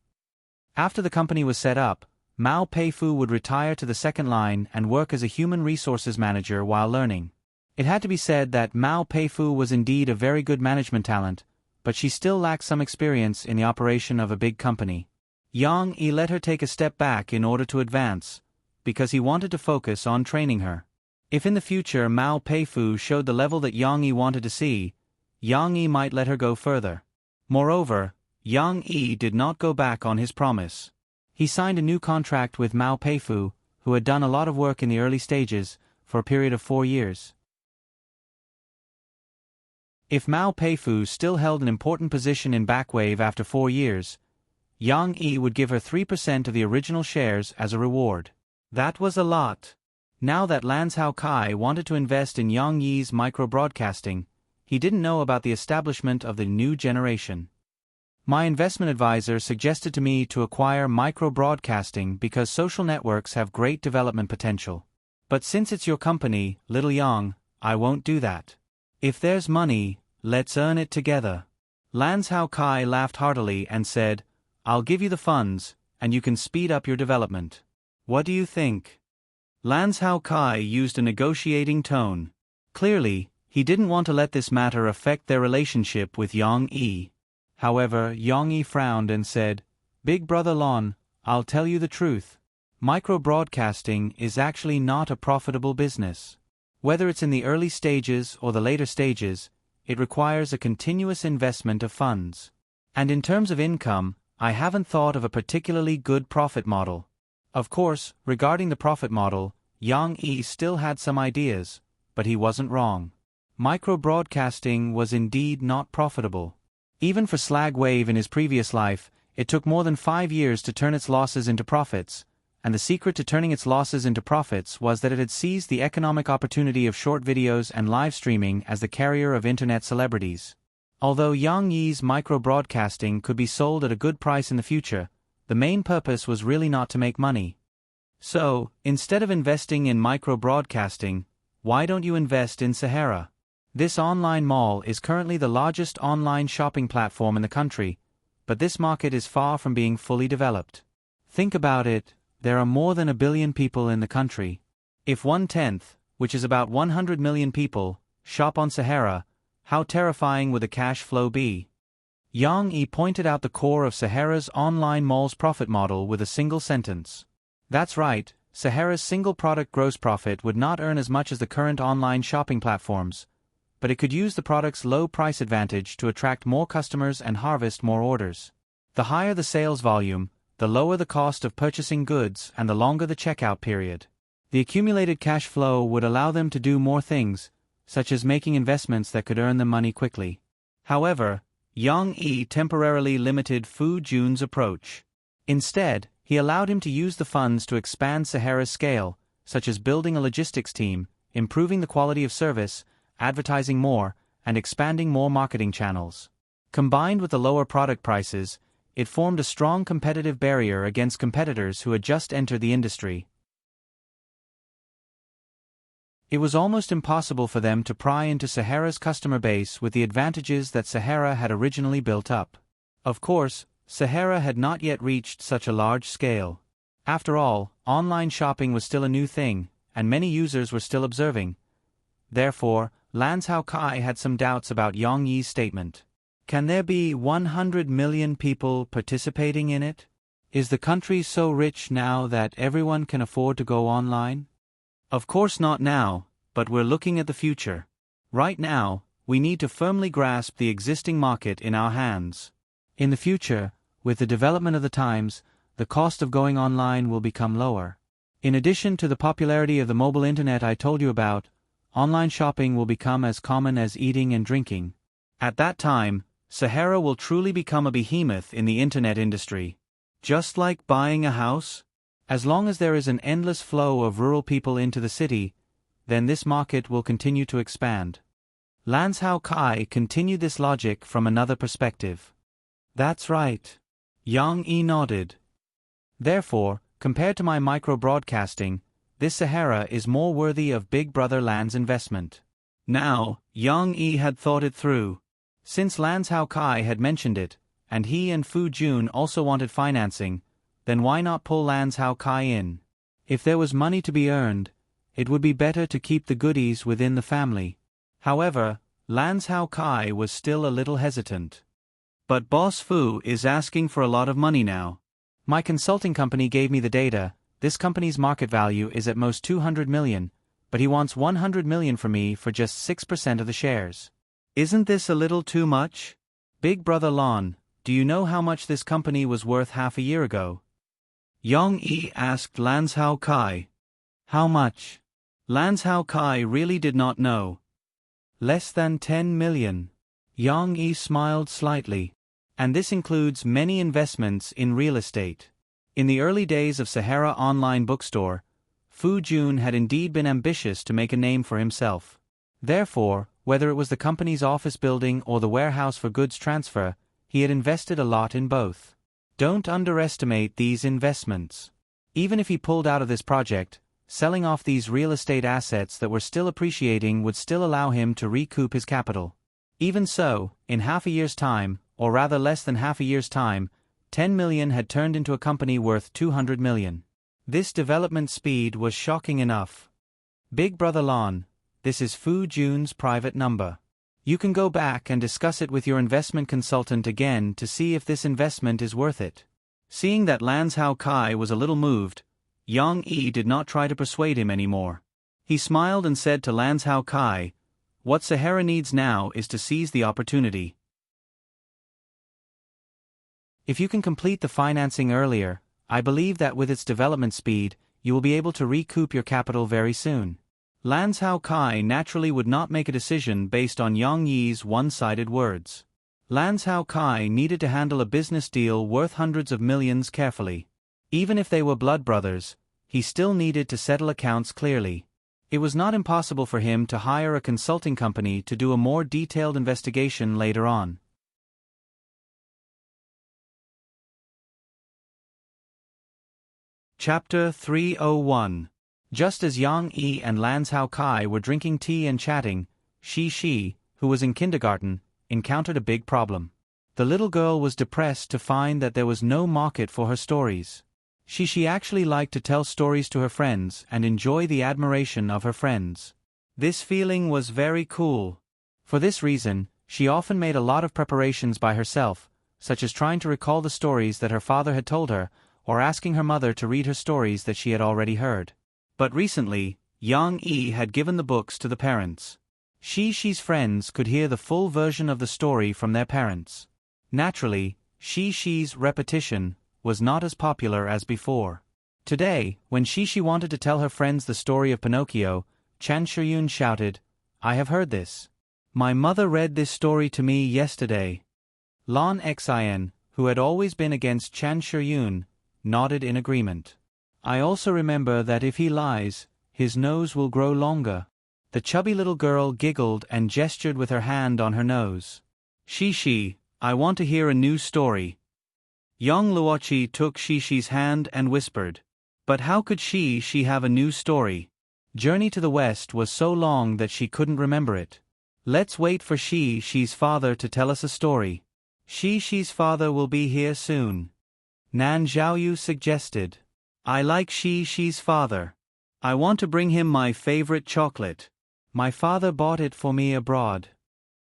After the company was set up, Mao Peifu would retire to the second line and work as a human resources manager while learning. It had to be said that Mao Peifu was indeed a very good management talent, but she still lacked some experience in the operation of a big company. Yang Yi let her take a step back in order to advance, because he wanted to focus on training her. If in the future Mao Peifu showed the level that Yang Yi wanted to see, Yang Yi might let her go further. Moreover, Yang Yi did not go back on his promise. He signed a new contract with Mao Peifu, who had done a lot of work in the early stages, for a period of 4 years. If Mao Peifu still held an important position in Backwave after 4 years, Yang Yi would give her 3% of the original shares as a reward. That was a lot. Now that Lan Cao Kai wanted to invest in Yang Yi's micro-broadcasting, he didn't know about the establishment of the new generation. My investment advisor suggested to me to acquire micro-broadcasting because social networks have great development potential. But since it's your company, Little Yang, I won't do that. If there's money, let's earn it together. Lan Cao Kai laughed heartily and said, I'll give you the funds, and you can speed up your development. What do you think? Lan Cao Kai used a negotiating tone. Clearly, he didn't want to let this matter affect their relationship with Yang Yi. However, Yang Yi frowned and said, Big Brother Lon, I'll tell you the truth. Micro-broadcasting is actually not a profitable business. Whether it's in the early stages or the later stages, it requires a continuous investment of funds. And in terms of income, I haven't thought of a particularly good profit model. Of course, regarding the profit model, Yang Yi still had some ideas, but he wasn't wrong. Micro-broadcasting was indeed not profitable. Even for Slagwave in his previous life, it took more than 5 years to turn its losses into profits, and the secret to turning its losses into profits was that it had seized the economic opportunity of short videos and live streaming as the carrier of internet celebrities. Although Yang Yi's micro-broadcasting could be sold at a good price in the future, the main purpose was really not to make money. So, instead of investing in micro-broadcasting, why don't you invest in Sahara? This online mall is currently the largest online shopping platform in the country, but this market is far from being fully developed. Think about it. There are more than 1 billion people in the country. If 1/10, which is about 100 million people, shop on Sahara, how terrifying would the cash flow be? Yang Yi pointed out the core of Sahara's online mall's profit model with a single sentence. That's right, Sahara's single product gross profit would not earn as much as the current online shopping platforms, but it could use the product's low price advantage to attract more customers and harvest more orders. The higher the sales volume, the lower the cost of purchasing goods and the longer the checkout period. The accumulated cash flow would allow them to do more things, such as making investments that could earn them money quickly. However, Yang Yi temporarily limited Fu Jun's approach. Instead, he allowed him to use the funds to expand Sahara's scale, such as building a logistics team, improving the quality of service, advertising more, and expanding more marketing channels. Combined with the lower product prices, it formed a strong competitive barrier against competitors who had just entered the industry. It was almost impossible for them to pry into Sahara's customer base with the advantages that Sahara had originally built up. Of course, Sahara had not yet reached such a large scale. After all, online shopping was still a new thing, and many users were still observing. Therefore, Lan Cao Kai had some doubts about Yang Yi's statement. Can there be 100 million people participating in it? Is the country so rich now that everyone can afford to go online? Of course not now, but we're looking at the future. Right now, we need to firmly grasp the existing market in our hands. In the future, with the development of the times, the cost of going online will become lower. In addition to the popularity of the mobile internet I told you about, online shopping will become as common as eating and drinking. At that time, Sahara will truly become a behemoth in the internet industry. Just like buying a house? As long as there is an endless flow of rural people into the city, then this market will continue to expand. Lanzhou Kai continued this logic from another perspective. That's right. Yang Yi nodded. Therefore, compared to my micro-broadcasting, this Sahara is more worthy of Big Brother Land's investment. Now, Yang Yi had thought it through. Since Lanzhou Kai had mentioned it, and he and Fu Jun also wanted financing, then why not pull Lanzhou Kai in? If there was money to be earned, it would be better to keep the goodies within the family. However, Lanzhou Kai was still a little hesitant. But Boss Fu is asking for a lot of money now. My consulting company gave me the data. This company's market value is at most 200 million, but he wants 100 million from me for just 6% of the shares. Isn't this a little too much? Big Brother Lon, do you know how much this company was worth half a year ago? Yang Yi asked Lanzhou Kai. How much? Lanzhou Kai really did not know. Less than 10 million. Yang Yi smiled slightly. And this includes many investments in real estate. In the early days of Sahara Online Bookstore, Fu Jun had indeed been ambitious to make a name for himself. Therefore, whether it was the company's office building or the warehouse for goods transfer, he had invested a lot in both. Don't underestimate these investments. Even if he pulled out of this project, selling off these real estate assets that were still appreciating would still allow him to recoup his capital. Even so, in half a year's time, or rather less than half a year's time, 10 million had turned into a company worth 200 million. This development speed was shocking enough. Big Brother Lon, this is Fu Jun's private number. You can go back and discuss it with your investment consultant again to see if this investment is worth it. Seeing that Lanzhou Kai was a little moved, Yang Yi did not try to persuade him anymore. He smiled and said to Lanzhou Kai, "What Sahara needs now is to seize the opportunity. If you can complete the financing earlier, I believe that with its development speed, you will be able to recoup your capital very soon." Lanzhou Kai naturally would not make a decision based on Yang Yi's one-sided words. Lanzhou Kai needed to handle a business deal worth hundreds of millions carefully. Even if they were blood brothers, he still needed to settle accounts clearly. It was not impossible for him to hire a consulting company to do a more detailed investigation later on. Chapter 301. Just as Yang Yi and Lanzhou Kai were drinking tea and chatting, Shi, who was in kindergarten, encountered a big problem. The little girl was depressed to find that there was no market for her stories. She actually liked to tell stories to her friends and enjoy the admiration of her friends. This feeling was very cool. For this reason, she often made a lot of preparations by herself, such as trying to recall the stories that her father had told her, or asking her mother to read her stories that she had already heard. But recently, Yang Yi had given the books to the parents. Shi's friends could hear the full version of the story from their parents. Naturally, Shi's repetition was not as popular as before. Today, when Shi wanted to tell her friends the story of Pinocchio, Chan Shiyun shouted, "I have heard this. My mother read this story to me yesterday." Lon Xin, who had always been against Chan Shiyun, nodded in agreement. "I also remember that if he lies, his nose will grow longer." The chubby little girl giggled and gestured with her hand on her nose. Shi, I want to hear a new story." Young Luochi took Shi's hand and whispered, "But how could she have a new story? Journey to the West was so long that she couldn't remember it. Let's wait for Shi's father to tell us a story. Shi's father will be here soon." Nan Zhaoyu suggested. "I like Shi's father. I want to bring him my favorite chocolate. My father bought it for me abroad."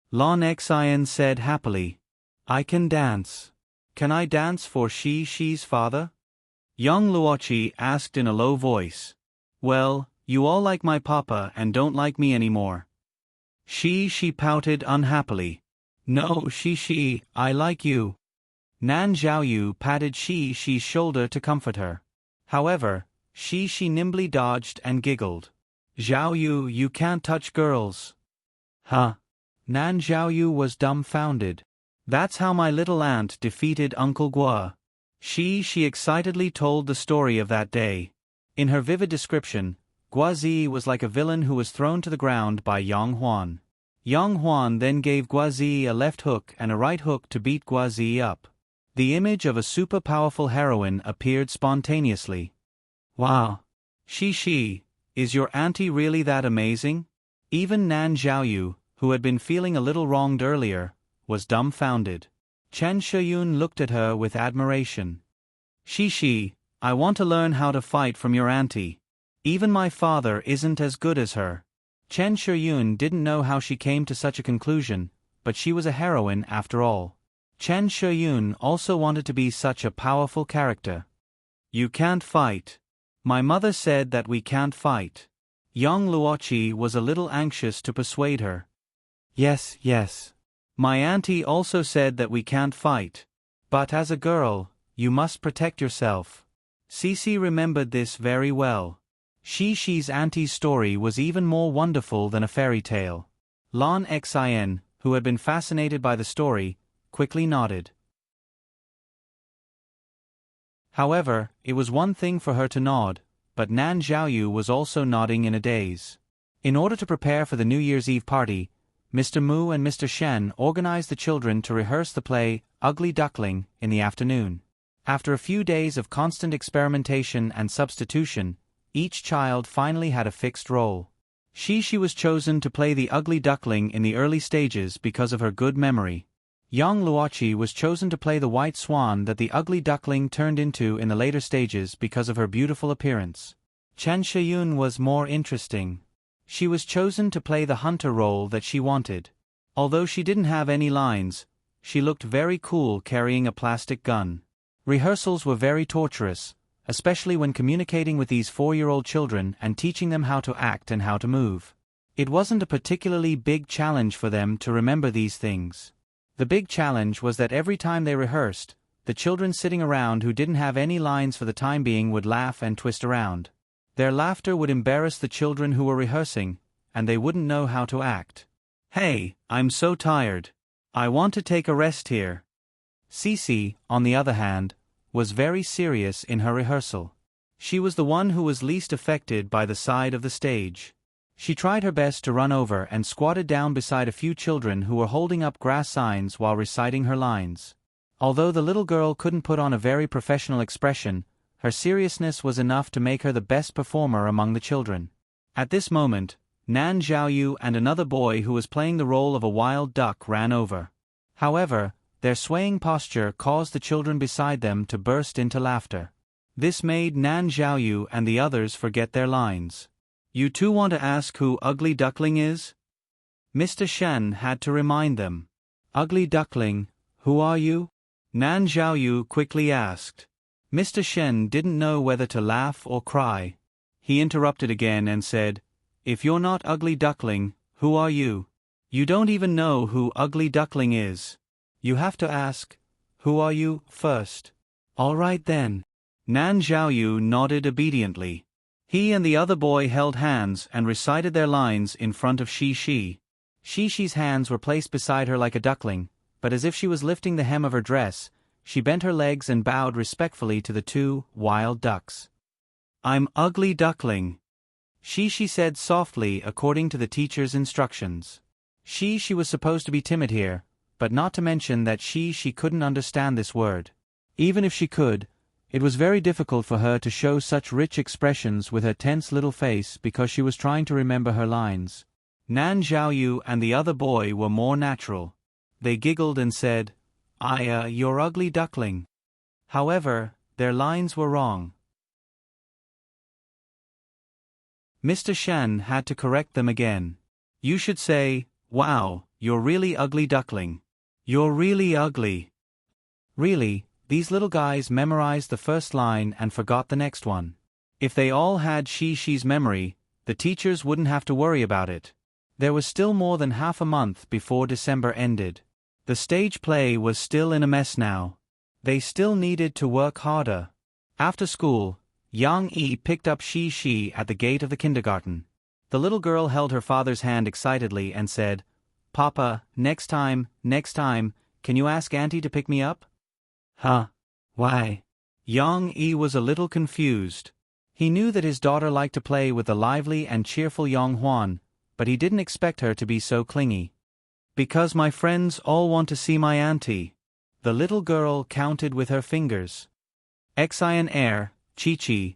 Lon Xin said happily, "I can dance. Can I dance for Shi's father?" Young Luochi asked in a low voice. "Well, you all like my papa and don't like me anymore." She pouted unhappily. No, she, I like you. Nan Xiaoyu patted Shi's shoulder to comfort her. However, she nimbly dodged and giggled. Xiaoyu, you can't touch girls. Huh? Nan Xiaoyu was dumbfounded. That's how my little aunt defeated Uncle Gua. She excitedly told the story of that day. In her vivid description, Guazi was like a villain who was thrown to the ground by Yang Huan. Yang Huan then gave Guazi a left hook and a right hook to beat Guazi up. The image of a super powerful heroine appeared spontaneously. Wow! Shi, is your auntie really that amazing? Even Nan Xiaoyu, who had been feeling a little wronged earlier, was dumbfounded. Chen Shiyun looked at her with admiration. Shi, I want to learn how to fight from your auntie. Even my father isn't as good as her. Chen Shiyun didn't know how she came to such a conclusion, but she was a heroine after all. Chen Shiyun also wanted to be such a powerful character. You can't fight. My mother said that we can't fight. Young Luoqi was a little anxious to persuade her. Yes. My auntie also said that we can't fight. But as a girl, you must protect yourself. Cici remembered this very well. Shi's auntie's story was even more wonderful than a fairy tale. Lan Xin, who had been fascinated by the story, quickly nodded. However, it was one thing for her to nod, but Nan Xiaoyu was also nodding in a daze. In order to prepare for the New Year's Eve party, Mr. Mu and Mr. Shen organized the children to rehearse the play Ugly Duckling in the afternoon. After a few days of constant experimentation and substitution, each child finally had a fixed role. Shi was chosen to play the ugly duckling in the early stages because of her good memory. Yang Luoqi was chosen to play the white swan that the ugly duckling turned into in the later stages because of her beautiful appearance. Chen Shiyun was more interesting. She was chosen to play the hunter role that she wanted. Although she didn't have any lines, she looked very cool carrying a plastic gun. Rehearsals were very torturous, especially when communicating with these 4-year-old children and teaching them how to act and how to move. It wasn't a particularly big challenge for them to remember these things. The big challenge was that every time they rehearsed, the children sitting around who didn't have any lines for the time being would laugh and twist around. Their laughter would embarrass the children who were rehearsing, and they wouldn't know how to act. Hey, I'm so tired. I want to take a rest here. Cici, on the other hand, was very serious in her rehearsal. She was the one who was least affected by the side of the stage. She tried her best to run over and squatted down beside a few children who were holding up grass signs while reciting her lines. Although the little girl couldn't put on a very professional expression, her seriousness was enough to make her the best performer among the children. At this moment, Nan Xiaoyu and another boy who was playing the role of a wild duck ran over. However, their swaying posture caused the children beside them to burst into laughter. This made Nan Xiaoyu and the others forget their lines. You two want to ask who Ugly Duckling is? Mr. Shen had to remind them. Ugly Duckling, who are you? Nan Xiaoyu quickly asked. Mr. Shen didn't know whether to laugh or cry. He interrupted again and said, If you're not Ugly Duckling, who are you? You don't even know who Ugly Duckling is. You have to ask, who are you, first. All right then. Nan Xiaoyu nodded obediently. He and the other boy held hands and recited their lines in front of Shi. Shi's hands were placed beside her like a duckling, but as if she was lifting the hem of her dress, she bent her legs and bowed respectfully to the two wild ducks. I'm Ugly Duckling. She said softly according to the teacher's instructions. She was supposed to be timid here, but not to mention that she couldn't understand this word. Even if she could, it was very difficult for her to show such rich expressions with her tense little face because she was trying to remember her lines. Nan Xiaoyu and the other boy were more natural. They giggled and said, you're Ugly Duckling. However, their lines were wrong. Mr. Shen had to correct them again. You should say, wow, you're really Ugly Duckling. You're really ugly. Really, these little guys memorized the first line and forgot the next one. If they all had Shi's memory, the teachers wouldn't have to worry about it. There was still more than half a month before December ended. The stage play was still in a mess now. They still needed to work harder. After school, Yang Yi picked up Shi at the gate of the kindergarten. The little girl held her father's hand excitedly and said, "Papa, next time, can you ask Auntie to pick me up?" "Huh? Why?" Yang Yi was a little confused. He knew that his daughter liked to play with the lively and cheerful Yang Huan, but he didn't expect her to be so clingy. "Because my friends all want to see my auntie." The little girl counted with her fingers. Xian Er, Chi,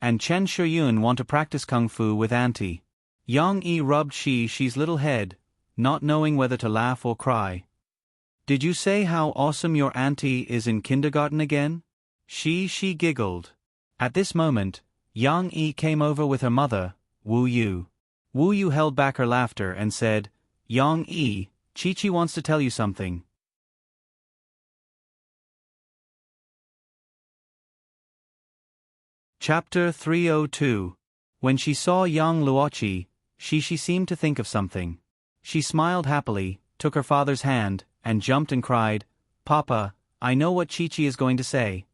and Chen Shiyun want to practice kung fu with auntie. Yang Yi rubbed Shi's little head, not knowing whether to laugh or cry. "Did you say how awesome your auntie is in kindergarten again?" Shi giggled. At this moment, Yang Yi came over with her mother, Wu Yu. Wu Yu held back her laughter and said, "Yang Yi, Chi wants to tell you something." Chapter 302. When she saw young Luoqi, she seemed to think of something. She smiled happily, took her father's hand, and jumped and cried, "Papa, I know what Chi is going to say."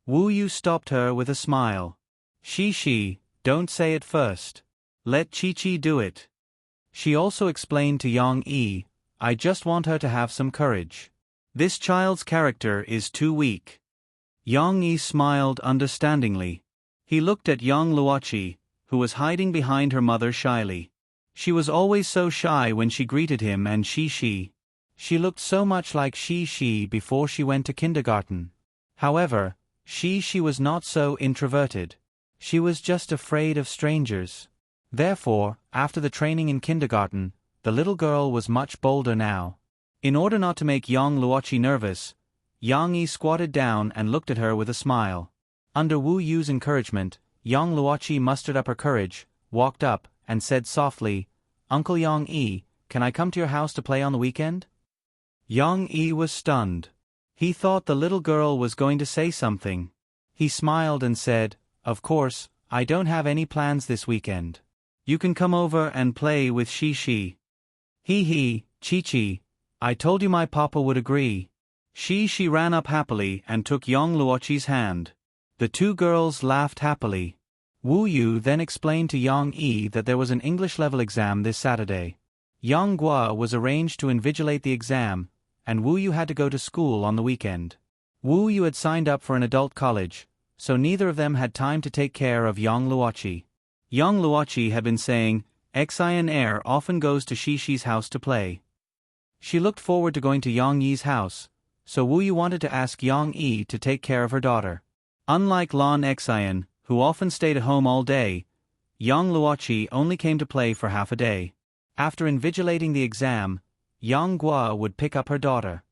Wu Yu stopped her with a smile. Shi, don't say it first. Let Chi do it." She also explained to Yang Yi, "I just want her to have some courage. This child's character is too weak." Yang Yi smiled understandingly. He looked at young Luoqi, who was hiding behind her mother shyly. She was always so shy when she greeted him and Shi. She looked so much like Shi before she went to kindergarten. However, Shi was not so introverted. She was just afraid of strangers. Therefore, after the training in kindergarten, the little girl was much bolder now. In order not to make young Luoqi nervous, Yang Yi squatted down and looked at her with a smile. Under Wu Yu's encouragement, young Luoqi mustered up her courage, walked up, and said softly, "Uncle Yang Yi, can I come to your house to play on the weekend?" Yang Yi was stunned. He thought the little girl was going to say something. He smiled and said, "Of course, I don't have any plans this weekend. You can come over and play with Shi. He, Chi, I told you my papa would agree." Shi ran up happily and took young Luoqi's hand. The two girls laughed happily. Wu Yu then explained to Yang Yi that there was an English level exam this Saturday. Yang Gua was arranged to invigilate the exam, and Wu Yu had to go to school on the weekend. Wu Yu had signed up for an adult college, so neither of them had time to take care of young Luoqi. Young Luoqi had been saying, "Xian Er often goes to Shi's house to play." She looked forward to going to Yang Yi's house, so Wu Yu wanted to ask Yang Yi to take care of her daughter. Unlike Lan Xian, who often stayed at home all day, young Luoqi only came to play for half a day. After invigilating the exam, Yang Gua would pick up her daughter.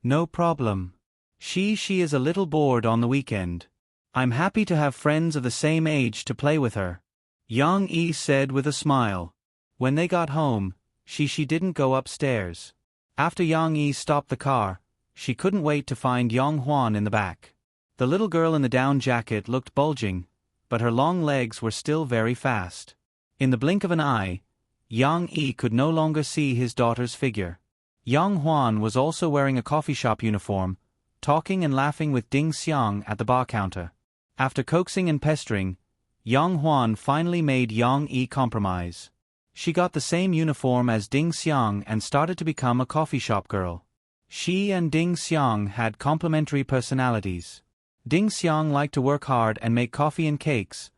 "No problem. She is a little bored on the weekend. I'm happy to have friends of the same age to play with her," Yang Yi said with a smile. When they got home, she didn't go upstairs. After Yang Yi stopped the car, she couldn't wait to find Yang Huan in the back. The little girl in the down jacket looked bulging, but her long legs were still very fast. In the blink of an eye, Yang Yi could no longer see his daughter's figure. Yang Huan was also wearing a coffee shop uniform, talking and laughing with Ding Xiang at the bar counter. After coaxing and pestering, Yang Huan finally made Yang Yi compromise. She got the same uniform as Ding Xiang and started to become a coffee shop girl. She and Ding Xiang had complementary personalities. Ding Xiang liked to work hard and make coffee and cakes,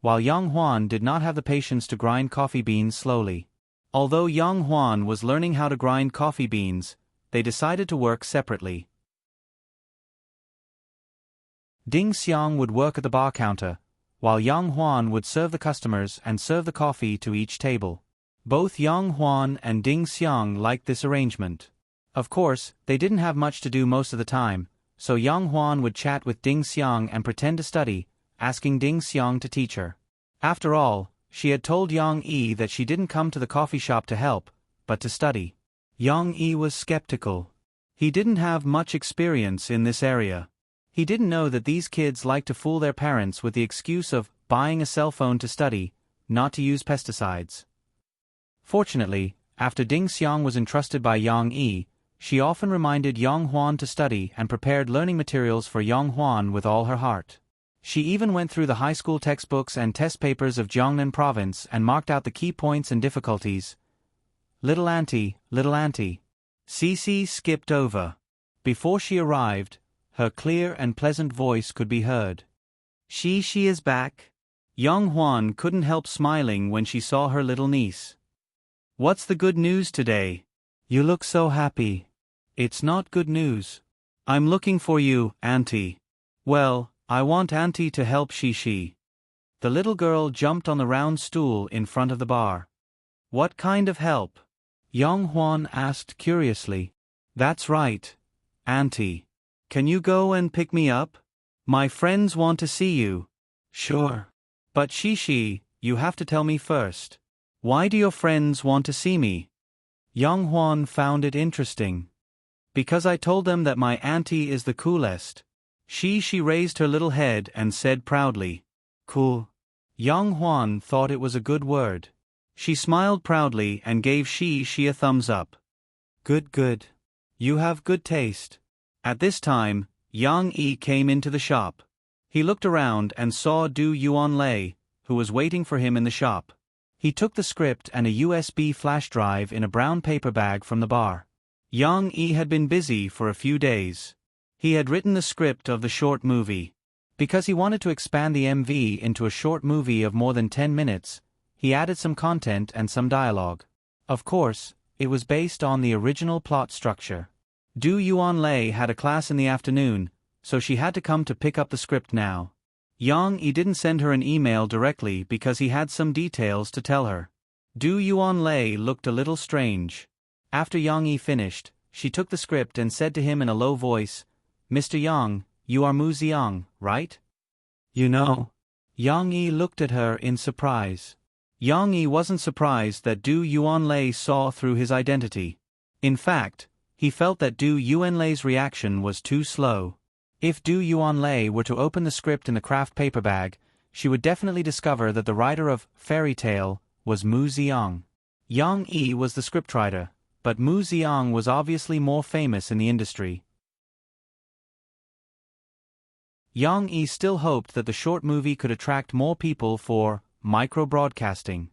while Yang Huan did not have the patience to grind coffee beans slowly. Although Yang Huan was learning how to grind coffee beans, they decided to work separately. Ding Xiang would work at the bar counter, while Yang Huan would serve the customers and serve the coffee to each table. Both Yang Huan and Ding Xiang liked this arrangement. Of course, they didn't have much to do most of the time, so Yang Huan would chat with Ding Xiang and pretend to study, asking Ding Xiang to teach her. After all, she had told Yang Yi that she didn't come to the coffee shop to help, but to study. Yang Yi was skeptical. He didn't have much experience in this area. He didn't know that these kids like to fool their parents with the excuse of buying a cell phone to study, not to use pesticides. Fortunately, after Ding Xiang was entrusted by Yang Yi, she often reminded Yang Huan to study and prepared learning materials for Yang Huan with all her heart. She even went through the high school textbooks and test papers of Jiangnan province and marked out the key points and difficulties. Little auntie, little auntie. Cici skipped over. Before she arrived, her clear and pleasant voice could be heard. She is back. Yang Huan couldn't help smiling when she saw her little niece. What's the good news today? You look so happy. It's not good news. I'm looking for you, auntie. Well, I want auntie to help Shishi. The little girl jumped on the round stool in front of the bar. What kind of help? Yang Huan asked curiously. That's right, auntie. Can you go and pick me up? My friends want to see you. Sure. But Shishi, you have to tell me first. Why do your friends want to see me? Yang Huan found it interesting. Because I told them that my auntie is the coolest. She raised her little head and said proudly. Cool. Yang Huan thought it was a good word. She smiled proudly and gave Shi a thumbs up. Good. You have good taste. At this time, Yang Yi came into the shop. He looked around and saw Du Yuanlei, who was waiting for him in the shop. He took the script and a USB flash drive in a brown paper bag from the bar. Yang Yi had been busy for a few days. He had written the script of the short movie. Because he wanted to expand the MV into a short movie of more than 10 minutes, he added some content and some dialogue. Of course, it was based on the original plot structure. Du Yuanlei had a class in the afternoon, so she had to come to pick up the script now. Yang Yi didn't send her an email directly because he had some details to tell her. Du Yuanlei looked a little strange. After Yang Yi finished, she took the script and said to him in a low voice, Mr. Yang, you are Mu Ziang, right? You know. Yang Yi looked at her in surprise. Yang Yi wasn't surprised that Du Yuanlei saw through his identity. In fact, he felt that Du Yuanlei's reaction was too slow. If Du Yuanlei were to open the script in the craft paper bag, she would definitely discover that the writer of Fairy Tale was Mu Ziang. Yang Yi was the scriptwriter, but Mu Ziang was obviously more famous in the industry. Yang Yi still hoped that the short movie could attract more people for micro-broadcasting.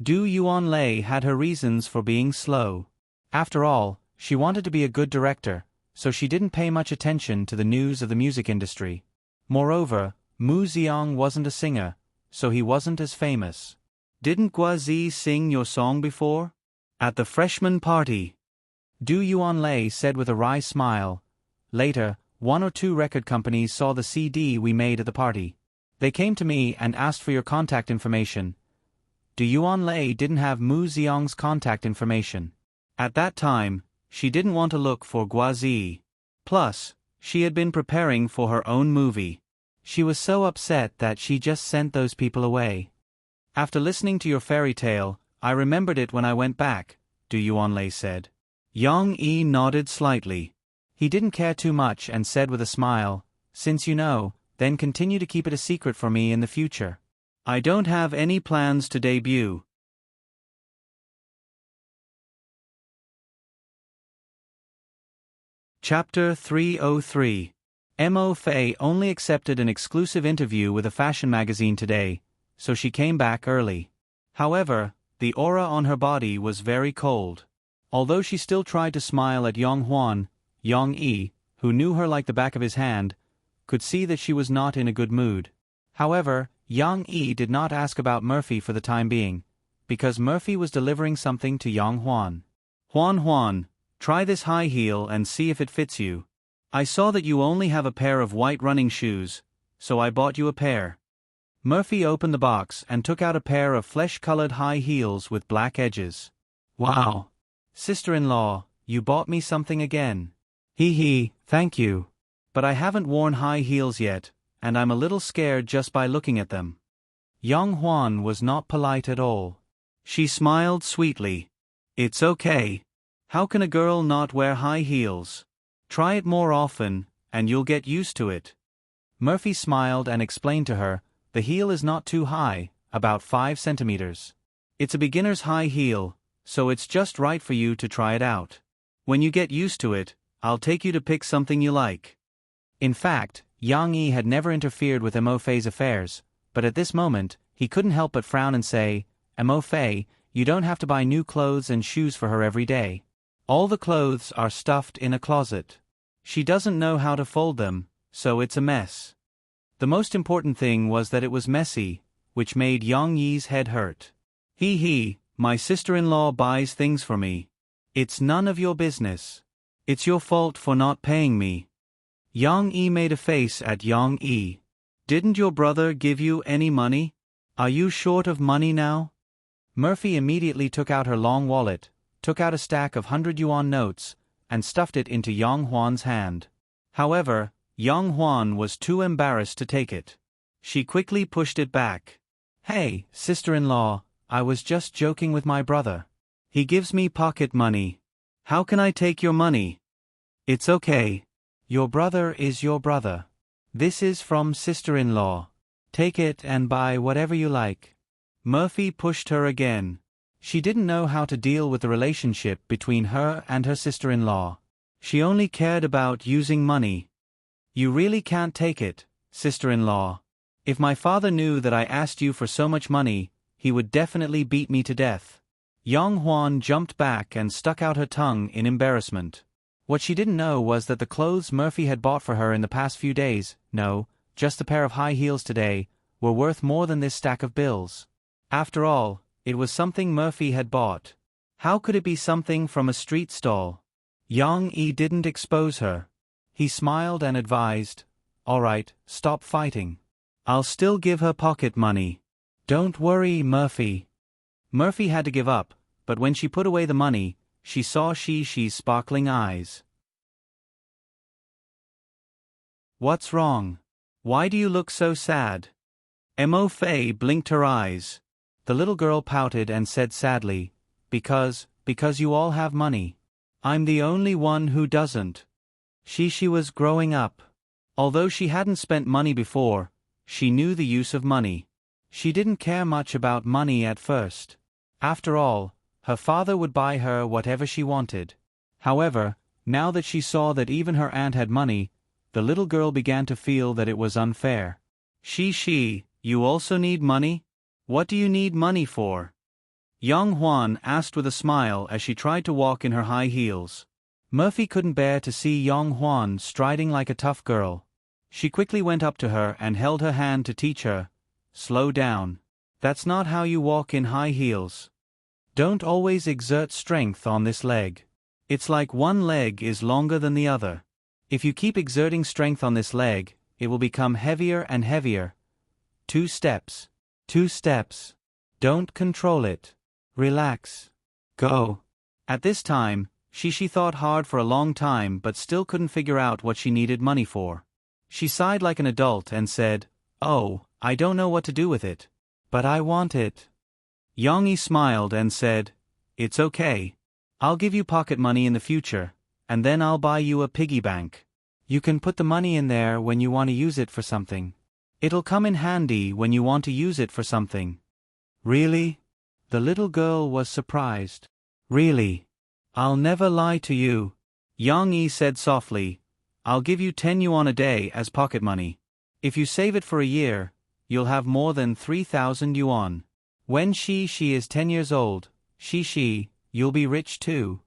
Du Yuanlei had her reasons for being slow. After all, she wanted to be a good director, so she didn't pay much attention to the news of the music industry. Moreover, Mu Ziang wasn't a singer, so he wasn't as famous. Didn't Guazi sing your song before? At the freshman party. Du Yuanlei said with a wry smile. Later, 1 or 2 record companies saw the CD we made at the party. They came to me and asked for your contact information. Du Yuanlei didn't have Mu Ziang's contact information. At that time, she didn't want to look for Guazi. Plus, she had been preparing for her own movie. She was so upset that she just sent those people away. After listening to your fairy tale, I remembered it when I went back, Du Yuanlei said. Yang Yi nodded slightly. He didn't care too much and said with a smile, since you know, then continue to keep it a secret for me in the future. I don't have any plans to debut. Chapter 303. Mo Fei only accepted an exclusive interview with a fashion magazine today, so she came back early. However, the aura on her body was very cold. Although she still tried to smile at Yang Huan, Yang Yi, who knew her like the back of his hand, could see that she was not in a good mood. However, Yang Yi did not ask about Murphy for the time being, because Murphy was delivering something to Yang Huan. Huan, try this high heel and see if it fits you. I saw that you only have a pair of white running shoes, so I bought you a pair. Murphy opened the box and took out a pair of flesh-colored high heels with black edges. Wow! Sister-in-law, you bought me something again. Hee, thank you. But I haven't worn high heels yet, and I'm a little scared just by looking at them. Yang Huan was not polite at all. She smiled sweetly. It's okay. How can a girl not wear high heels? Try it more often, and you'll get used to it. Murphy smiled and explained to her, the heel is not too high, about 5 centimeters. It's a beginner's high heel, so it's just right for you to try it out. When you get used to it, I'll take you to pick something you like. In fact, Yang Yi had never interfered with Mo Fei's affairs, but at this moment, he couldn't help but frown and say, Mo Fei, you don't have to buy new clothes and shoes for her every day. All the clothes are stuffed in a closet. She doesn't know how to fold them, so it's a mess. The most important thing was that it was messy, which made Yang Yi's head hurt. My sister-in-law buys things for me. It's none of your business. It's your fault for not paying me. Yang Yi made a face at Yang Yi. Didn't your brother give you any money? Are you short of money now? Murphy immediately took out her long wallet, took out a stack of 100 yuan notes, and stuffed it into Yang Huan's hand. However, Yang Huan was too embarrassed to take it. She quickly pushed it back. Hey, sister-in-law, I was just joking with my brother. He gives me pocket money. How can I take your money? It's okay. Your brother is your brother. This is from sister-in-law. Take it and buy whatever you like. Murphy pushed her again. She didn't know how to deal with the relationship between her and her sister-in-law. She only cared about using money. You really can't take it, sister-in-law. If my father knew that I asked you for so much money, he would definitely beat me to death. Yang Huan jumped back and stuck out her tongue in embarrassment. What she didn't know was that the clothes Murphy had bought for her in the past few days, no, just a pair of high heels today, were worth more than this stack of bills. After all, it was something Murphy had bought. How could it be something from a street stall? Yang Yi didn't expose her. He smiled and advised, All right, stop fighting. I'll still give her pocket money. Don't worry, Murphy. Murphy had to give up, but when she put away the money, she saw Shi's sparkling eyes. What's wrong? Why do you look so sad? Mo Fei blinked her eyes. The little girl pouted and said sadly, Because you all have money. I'm the only one who doesn't. She was growing up. Although she hadn't spent money before, she knew the use of money. She didn't care much about money at first. After all, her father would buy her whatever she wanted. However, now that she saw that even her aunt had money, the little girl began to feel that it was unfair. She, you also need money? What do you need money for? Yang Huan asked with a smile as she tried to walk in her high heels. Murphy couldn't bear to see Yang Huan striding like a tough girl. She quickly went up to her and held her hand to teach her, Slow down. That's not how you walk in high heels. Don't always exert strength on this leg. It's like one leg is longer than the other. If you keep exerting strength on this leg, it will become heavier and heavier. 2 steps. 2 steps. Don't control it. Relax. Go. At this time, She thought hard for a long time but still couldn't figure out what she needed money for. She sighed like an adult and said, Oh, I don't know what to do with it. But I want it. Yang Yi smiled and said, It's okay. I'll give you pocket money in the future, and then I'll buy you a piggy bank. You can put the money in there when you want to use it for something. It'll come in handy when you want to use it for something. Really? The little girl was surprised. Really? I'll never lie to you. Yang Yi said softly, I'll give you 10 yuan a day as pocket money. If you save it for a year, you'll have more than 3,000 yuan. When she is 10 years old, you'll be rich too.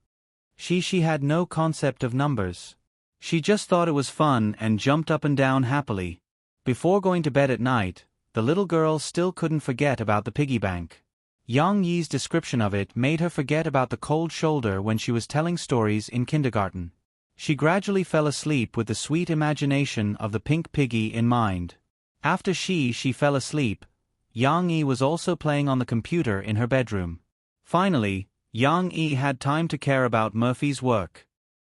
She had no concept of numbers. She just thought it was fun and jumped up and down happily. Before going to bed at night, the little girl still couldn't forget about the piggy bank. Yang Yi's description of it made her forget about the cold shoulder when she was telling stories in kindergarten. She gradually fell asleep with the sweet imagination of the pink piggy in mind. After she fell asleep, Yang Yi was also playing on the computer in her bedroom. Finally, Yang Yi had time to care about Murphy's work.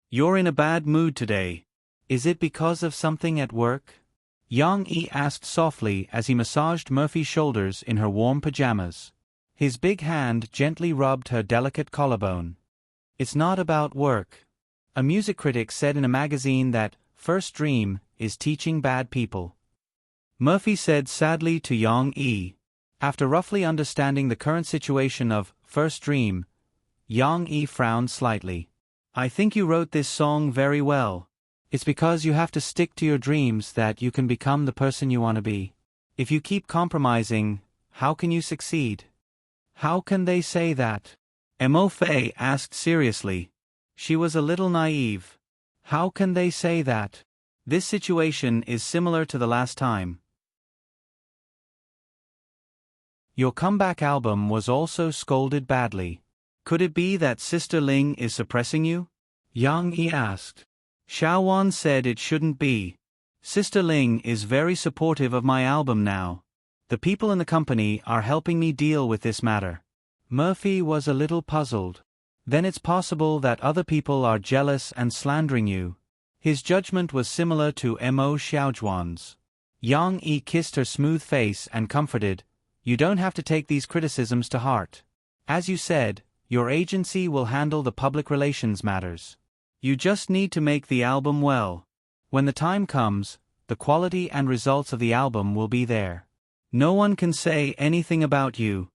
You're in a bad mood today. Is it because of something at work? Yang Yi asked softly as he massaged Murphy's shoulders in her warm pajamas. His big hand gently rubbed her delicate collarbone. It's not about work. A music critic said in a magazine that First Dream is teaching bad people. Murphy said sadly to Yang Yi. After roughly understanding the current situation of First Dream, Yang Yi frowned slightly. I think you wrote this song very well. It's because you have to stick to your dreams that you can become the person you want to be. If you keep compromising, how can you succeed? How can they say that? Mo Fei asked seriously. She was a little naive. How can they say that? This situation is similar to the last time. Your comeback album was also scolded badly. Could it be that Sister Ling is suppressing you? Yang Yi asked. Xiaowan said it shouldn't be. Sister Ling is very supportive of my album now. The people in the company are helping me deal with this matter. Murphy was a little puzzled. Then it's possible that other people are jealous and slandering you. His judgment was similar to Mo Xiaojuan's. Yang Yi kissed her smooth face and comforted, You don't have to take these criticisms to heart. As you said, your agency will handle the public relations matters. You just need to make the album well. When the time comes, the quality and results of the album will be there. No one can say anything about you.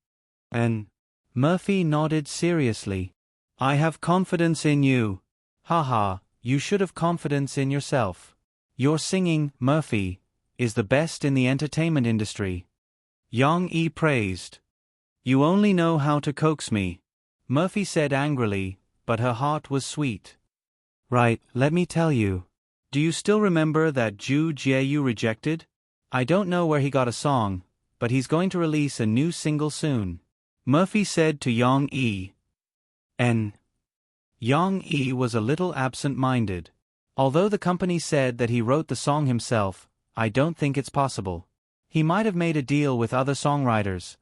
And Murphy nodded seriously. I have confidence in you. Haha, you should have confidence in yourself. Your singing, Murphy, is the best in the entertainment industry. Yang Yi praised. You only know how to coax me, Murphy said angrily, but her heart was sweet. Right, let me tell you. Do you still remember that Zhu Jie you rejected? I don't know where he got a song, but he's going to release a new single soon. Murphy said to Yang Yi. Yang Yi was a little absent-minded. Although the company said that he wrote the song himself, I don't think it's possible. He might have made a deal with other songwriters.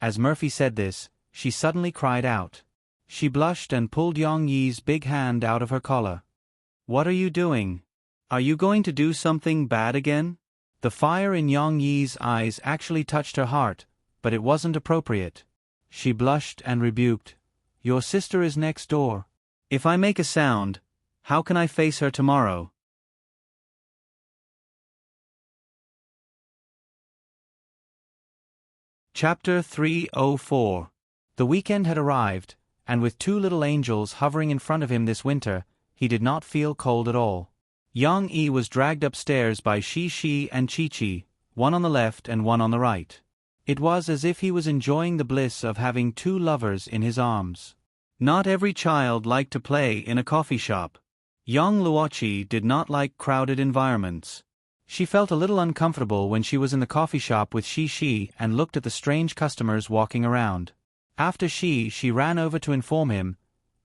As Murphy said this, she suddenly cried out. She blushed and pulled Yang Yi's big hand out of her collar. What are you doing? Are you going to do something bad again? The fire in Yang Yi's eyes actually touched her heart, but it wasn't appropriate. She blushed and rebuked. Your sister is next door. If I make a sound, how can I face her tomorrow? Chapter 304. The weekend had arrived, and with two little angels hovering in front of him this winter, he did not feel cold at all. Yang Yi was dragged upstairs by Shi Shi and Chi Chi, one on the left and one on the right. It was as if he was enjoying the bliss of having two lovers in his arms. Not every child liked to play in a coffee shop. Young Luoqi did not like crowded environments. She felt a little uncomfortable when she was in the coffee shop with Shi Shi and looked at the strange customers walking around. After she ran over to inform him.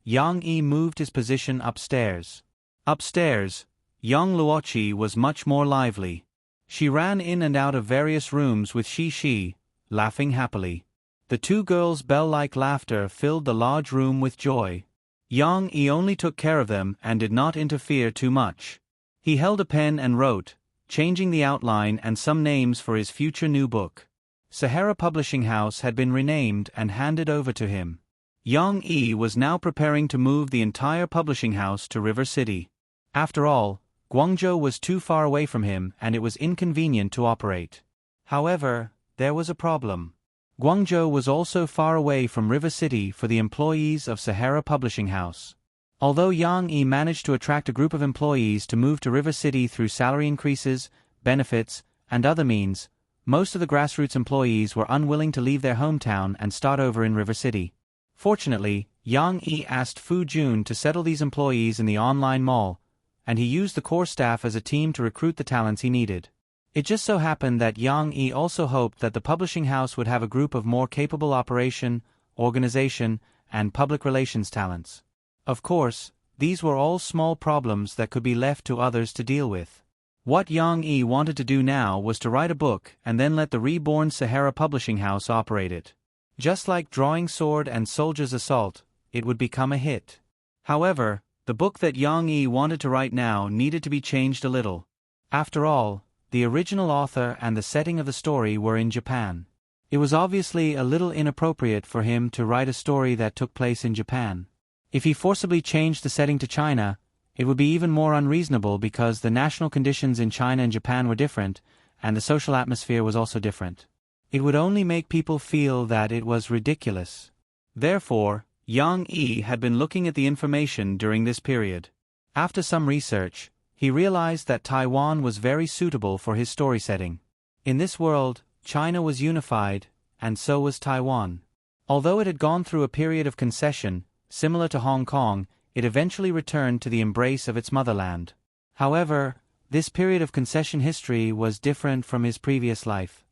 Yang Yi moved his position upstairs. Upstairs, young Luoqi was much more lively. She ran in and out of various rooms with Shi Shi, laughing happily. The two girls' bell-like laughter filled the large room with joy. Yang Yi only took care of them and did not interfere too much. He held a pen and wrote, changing the outline and some names for his future new book. Sahara Publishing House had been renamed and handed over to him. Yang Yi was now preparing to move the entire publishing house to River City. After all, Guangzhou was too far away from him and it was inconvenient to operate. However, there was a problem. Guangzhou was also far away from River City for the employees of Sahara Publishing House. Although Yang Yi managed to attract a group of employees to move to River City through salary increases, benefits, and other means, most of the grassroots employees were unwilling to leave their hometown and start over in River City. Fortunately, Yang Yi asked Fu Jun to settle these employees in the online mall, and he used the core staff as a team to recruit the talents he needed. It just so happened that Yang Yi also hoped that the publishing house would have a group of more capable operation, organization, and public relations talents. Of course, these were all small problems that could be left to others to deal with. What Yang Yi wanted to do now was to write a book and then let the reborn Sahara Publishing House operate it. Just like Drawing Sword and Soldier's Assault, it would become a hit. However, the book that Yang Yi wanted to write now needed to be changed a little. After all, the original author and the setting of the story were in Japan. It was obviously a little inappropriate for him to write a story that took place in Japan. If he forcibly changed the setting to China, it would be even more unreasonable because the national conditions in China and Japan were different, and the social atmosphere was also different. It would only make people feel that it was ridiculous. Therefore, Yang Yi had been looking at the information during this period. After some research, he realized that Taiwan was very suitable for his story setting. In this world, China was unified, and so was Taiwan. Although it had gone through a period of concession, similar to Hong Kong, it eventually returned to the embrace of its motherland. However, this period of concession history was different from his previous life.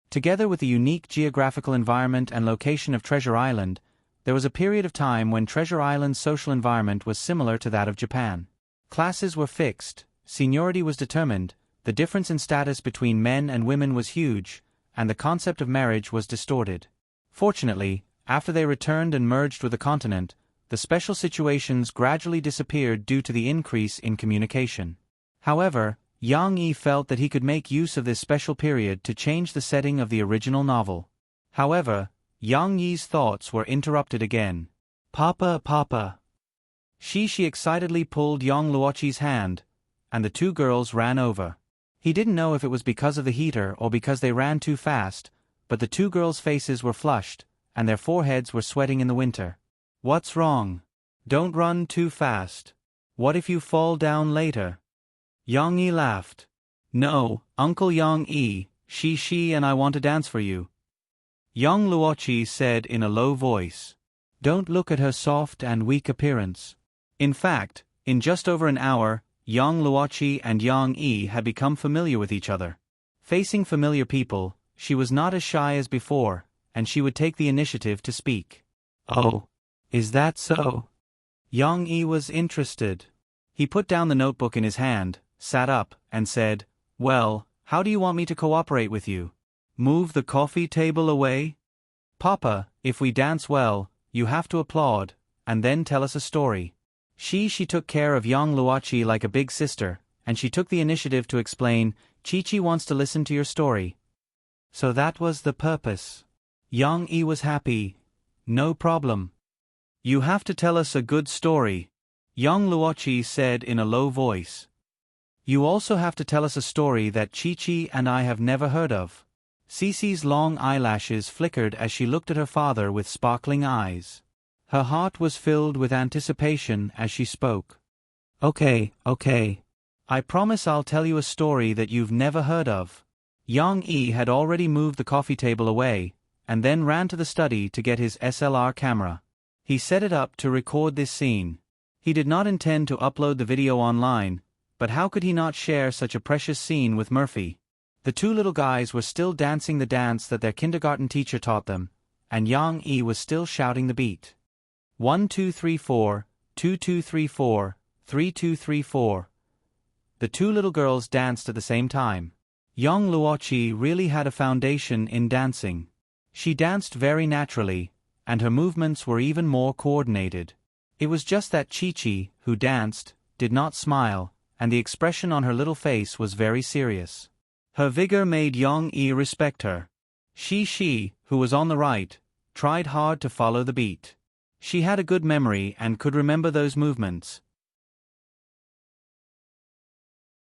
Together with the unique geographical environment and location of Treasure Island, there was a period of time when Treasure Island's social environment was similar to that of Japan. Classes were fixed, seniority was determined, the difference in status between men and women was huge, and the concept of marriage was distorted. Fortunately, after they returned and merged with the continent, the special situations gradually disappeared due to the increase in communication. However, Yang Yi felt that he could make use of this special period to change the setting of the original novel. However, Yang Yi's thoughts were interrupted again. "Papa, Papa." She excitedly pulled Yang Luoqi's hand, and the two girls ran over. He didn't know if it was because of the heater or because they ran too fast, but the two girls' faces were flushed, and their foreheads were sweating in the winter. "What's wrong? Don't run too fast. What if you fall down later?" Yang Yi laughed. "No, Uncle Yang Yi, she and I want to dance for you," Yang Luoqi said in a low voice. "Don't look at her soft and weak appearance." In fact, in just over an hour, Yang Luoqi and Yang Yi had become familiar with each other. Facing familiar people, she was not as shy as before, and she would take the initiative to speak. "Oh, is that so?" Yang Yi was interested. He put down the notebook in his hand, sat up, and said, "Well, how do you want me to cooperate with you? Move the coffee table away?" "Papa, if we dance well, you have to applaud, and then tell us a story." She took care of Yang Luoqi like a big sister, and she took the initiative to explain, "Chi wants to listen to your story." So that was the purpose. Yang Yi was happy. "No problem. You have to tell us a good story," Yang Luoqi said in a low voice. "You also have to tell us a story that Chi and I have never heard of." Cece's long eyelashes flickered as she looked at her father with sparkling eyes. Her heart was filled with anticipation as she spoke. Okay. I promise I'll tell you a story that you've never heard of." Yang Yi had already moved the coffee table away, and then ran to the study to get his SLR camera. He set it up to record this scene. He did not intend to upload the video online, but how could he not share such a precious scene with Murphy? The two little guys were still dancing the dance that their kindergarten teacher taught them, and Yang Yi was still shouting the beat. 1 2 3 4, 2 2 3 4, 3 2 3 4. The two little girls danced at the same time. Yang Luoqi really had a foundation in dancing. She danced very naturally, and her movements were even more coordinated. It was just that Chi, who danced, did not smile, and the expression on her little face was very serious. Her vigor made Yang Yi respect her. She, who was on the right, tried hard to follow the beat. She had a good memory and could remember those movements.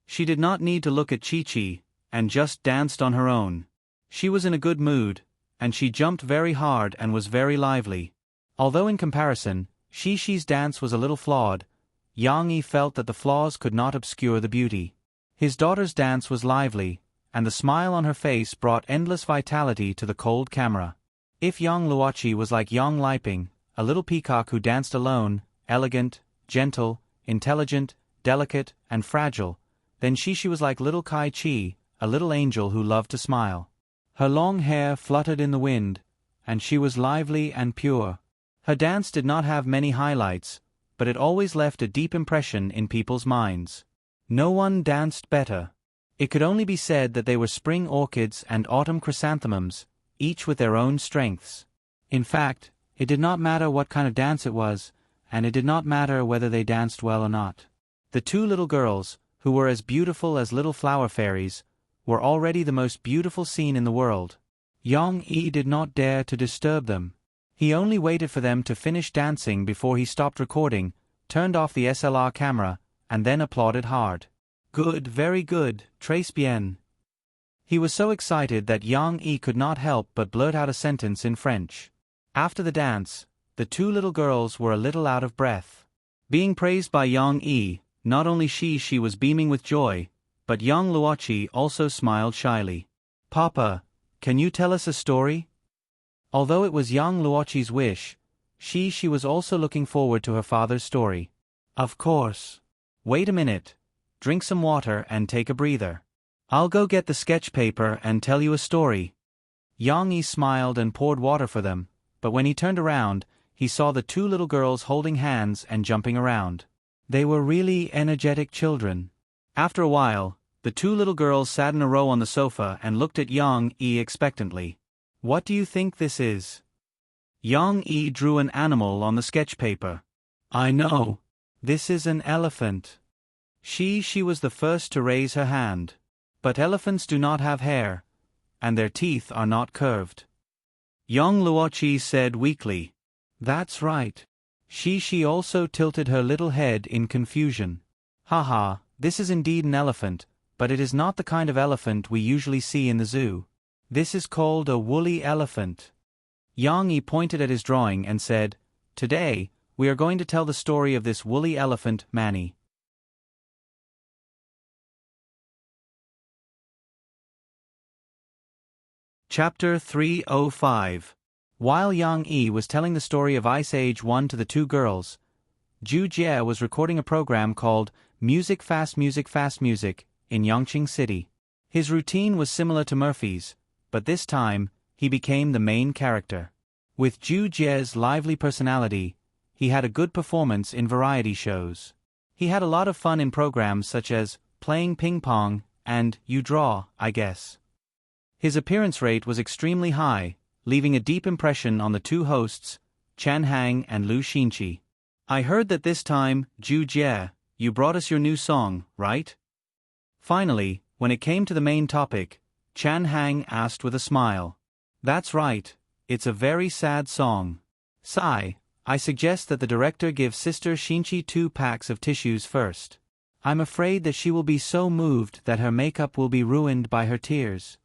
She did not need to look at Chi, and just danced on her own. She was in a good mood, and she jumped very hard and was very lively. Although in comparison, Chi's dance was a little flawed, Yang Yi felt that the flaws could not obscure the beauty. His daughter's dance was lively, and the smile on her face brought endless vitality to the cold camera. If Yang Luoqi was like Yang Liping, a little peacock who danced alone, elegant, gentle, intelligent, delicate, and fragile, then Chi was like little Kai Chi, a little angel who loved to smile. Her long hair fluttered in the wind, and she was lively and pure. Her dance did not have many highlights, but it always left a deep impression in people's minds. No one danced better. It could only be said that they were spring orchids and autumn chrysanthemums, each with their own strengths. In fact, it did not matter what kind of dance it was, and it did not matter whether they danced well or not. The two little girls, who were as beautiful as little flower fairies, were already the most beautiful scene in the world. Yang Yi did not dare to disturb them. He only waited for them to finish dancing before he stopped recording, turned off the SLR camera, and then applauded hard. "Good, very good, très bien. He was so excited that Yang Yi could not help but blurt out a sentence in French. After the dance, the two little girls were a little out of breath. Being praised by Yang Yi, not only she was beaming with joy, but young Luochi also smiled shyly. "Papa, can you tell us a story?" Although it was young Luochi's wish, she was also looking forward to her father's story. "Of course. Wait a minute. Drink some water and take a breather. I'll go get the sketch paper and tell you a story." Yang Yi smiled and poured water for them, but when he turned around, he saw the two little girls holding hands and jumping around. They were really energetic children. After a while, the two little girls sat in a row on the sofa and looked at Yang Yi expectantly. "What do you think this is?" Yang Yi drew an animal on the sketch paper. "I know. This is an elephant." She was the first to raise her hand. "But elephants do not have hair, and their teeth are not curved." Young Luochi said weakly. "That's right." She also tilted her little head in confusion. "Haha, this is indeed an elephant, but it is not the kind of elephant we usually see in the zoo. This is called a woolly elephant." Yang Yi pointed at his drawing and said, "Today, we are going to tell the story of this woolly elephant, Manny." Chapter 305. While Yang Yi was telling the story of Ice Age 1 to the two girls, Zhu Jie was recording a program called Music Fast Music Fast Music in Yongqing City. His routine was similar to Murphy's, but this time, he became the main character. With Zhu Jie's lively personality, he had a good performance in variety shows. He had a lot of fun in programs such as Playing Ping Pong and You Draw, I Guess. His appearance rate was extremely high, leaving a deep impression on the two hosts, Chan Hang and Lu Xinqi. "I heard that this time, Zhu Jie, you brought us your new song, right?" Finally, when it came to the main topic, Chan Hang asked with a smile. "That's right, it's a very sad song. Sai, I suggest that the director give Sister Xinqi 2 packs of tissues first. I'm afraid that she will be so moved that her makeup will be ruined by her tears."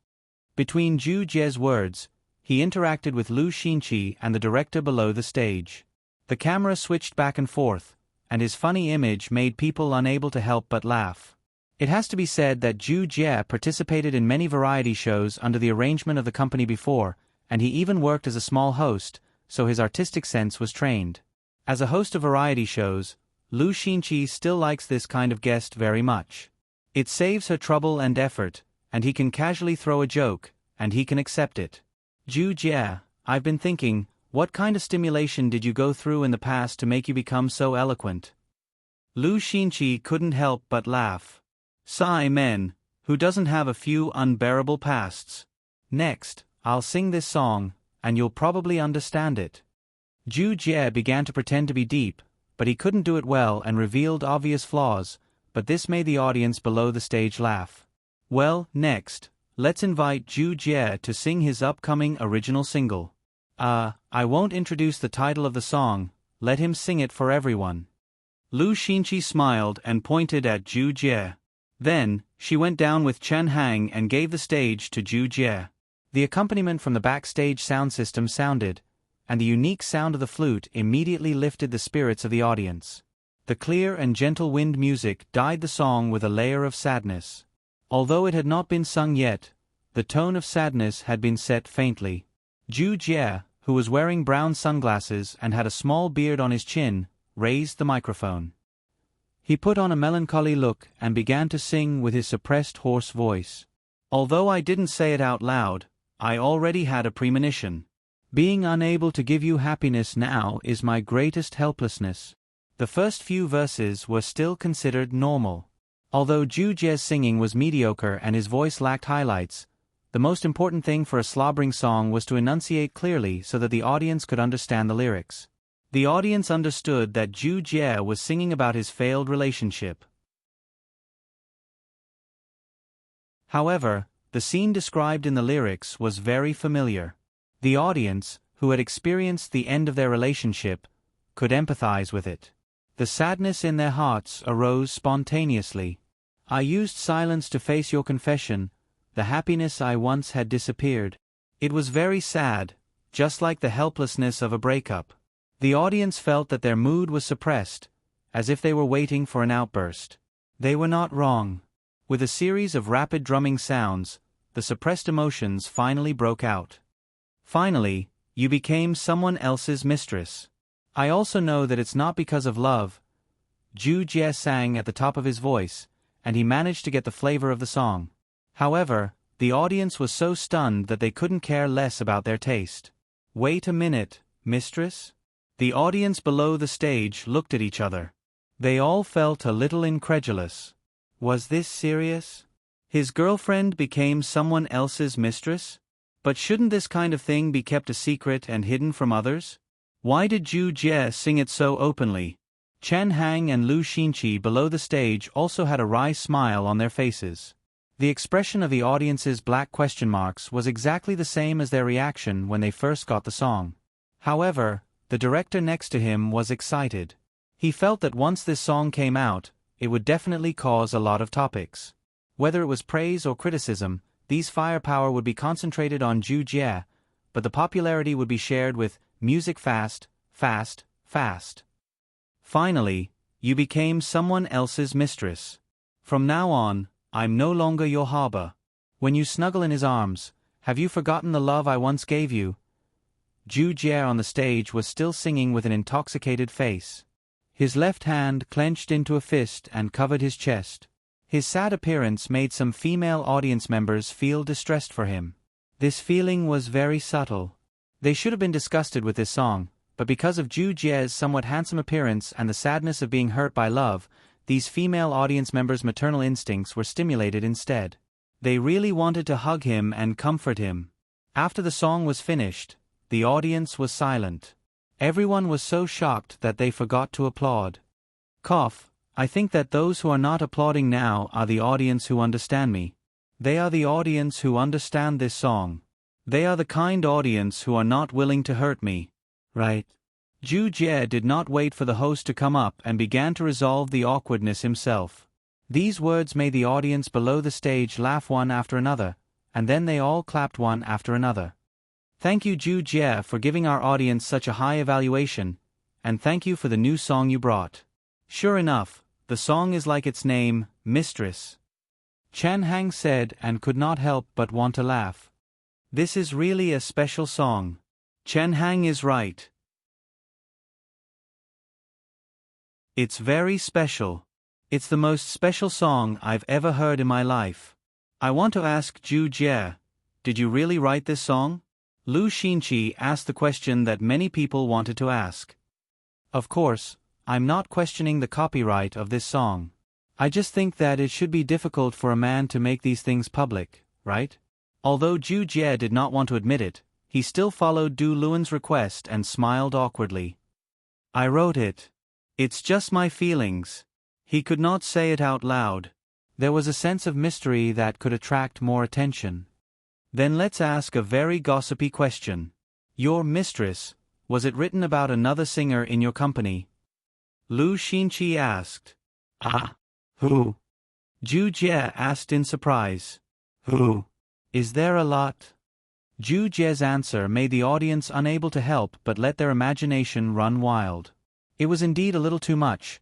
Between Zhu Jie's words, he interacted with Lu Xinqi and the director below the stage. The camera switched back and forth, and his funny image made people unable to help but laugh. It has to be said that Zhu Jie participated in many variety shows under the arrangement of the company before, and he even worked as a small host, so his artistic sense was trained. As a host of variety shows, Lu Xinqi still likes this kind of guest very much. It saves her trouble and effort, and he can casually throw a joke, and he can accept it. "Zhu Jie, I've been thinking, what kind of stimulation did you go through in the past to make you become so eloquent?" Lu Xinqi couldn't help but laugh. "Sigh, men, who doesn't have a few unbearable pasts? Next, I'll sing this song, and you'll probably understand it." Zhu Jie began to pretend to be deep, but he couldn't do it well and revealed obvious flaws, but this made the audience below the stage laugh. Well, next, let's invite Zhu Jie to sing his upcoming original single. I won't introduce the title of the song, let him sing it for everyone." Lu Xinqi smiled and pointed at Zhu Jie. Then, she went down with Chen Hang and gave the stage to Zhu Jie. The accompaniment from the backstage sound system sounded, and the unique sound of the flute immediately lifted the spirits of the audience. The clear and gentle wind music dyed the song with a layer of sadness. Although it had not been sung yet, the tone of sadness had been set faintly. Zhu Jie, who was wearing brown sunglasses and had a small beard on his chin, raised the microphone. He put on a melancholy look and began to sing with his suppressed hoarse voice. "Although I didn't say it out loud, I already had a premonition. Being unable to give you happiness now is my greatest helplessness." The first few verses were still considered normal. Although Zhu Jie's singing was mediocre and his voice lacked highlights, the most important thing for a slobbering song was to enunciate clearly so that the audience could understand the lyrics. The audience understood that Zhu Jie was singing about his failed relationship. However, the scene described in the lyrics was very familiar. The audience, who had experienced the end of their relationship, could empathize with it. The sadness in their hearts arose spontaneously. "I used silence to face your confession, the happiness I once had disappeared. It was very sad, just like the helplessness of a breakup. The audience felt that their mood was suppressed, as if they were waiting for an outburst. They were not wrong. With a series of rapid drumming sounds, the suppressed emotions finally broke out. Finally, you became someone else's mistress. I also know that it's not because of love. Ju Jie sang at the top of his voice, and he managed to get the flavor of the song. However, the audience was so stunned that they couldn't care less about their taste. Wait a minute, mistress? The audience below the stage looked at each other. They all felt a little incredulous. Was this serious? His girlfriend became someone else's mistress? But shouldn't this kind of thing be kept a secret and hidden from others? Why did Ju Jie sing it so openly? Chen Hang and Lu Xinqi below the stage also had a wry smile on their faces. The expression of the audience's black question marks was exactly the same as their reaction when they first got the song. However, the director next to him was excited. He felt that once this song came out, it would definitely cause a lot of topics. Whether it was praise or criticism, these firepower would be concentrated on Ju Jie, but the popularity would be shared with music fast, fast, fast. Finally, you became someone else's mistress. From now on, I'm no longer your harbor. When you snuggle in his arms, have you forgotten the love I once gave you? Ju Jie on the stage was still singing with an intoxicated face. His left hand clenched into a fist and covered his chest. His sad appearance made some female audience members feel distressed for him. This feeling was very subtle. They should have been disgusted with this song, but because of Ju Jie's somewhat handsome appearance and the sadness of being hurt by love, these female audience members' maternal instincts were stimulated instead. They really wanted to hug him and comfort him. After the song was finished, the audience was silent. Everyone was so shocked that they forgot to applaud. Cough, I think that those who are not applauding now are the audience who understand me. They are the audience who understand this song. They are the kind audience who are not willing to hurt me. Right? Ju Jie did not wait for the host to come up and began to resolve the awkwardness himself. These words made the audience below the stage laugh one after another, and then they all clapped one after another. Thank you Ju Jie for giving our audience such a high evaluation, and thank you for the new song you brought. Sure enough, the song is like its name, Mistress. Chen Hang said and could not help but want to laugh. This is really a special song. Chen Hang is right. It's very special. It's the most special song I've ever heard in my life. I want to ask Ju Jie, did you really write this song? Lu Xinqi asked the question that many people wanted to ask. Of course, I'm not questioning the copyright of this song. I just think that it should be difficult for a man to make these things public, right? Although Ju Jie did not want to admit it, he still followed Du Luan's request and smiled awkwardly. I wrote it. It's just my feelings. He could not say it out loud. There was a sense of mystery that could attract more attention. Then let's ask a very gossipy question. Your mistress, was it written about another singer in your company? Lu Xinqi asked. Ah, who? Ju Jie asked in surprise. Who? Is there a lot? Ju Jie's answer made the audience unable to help but let their imagination run wild. It was indeed a little too much.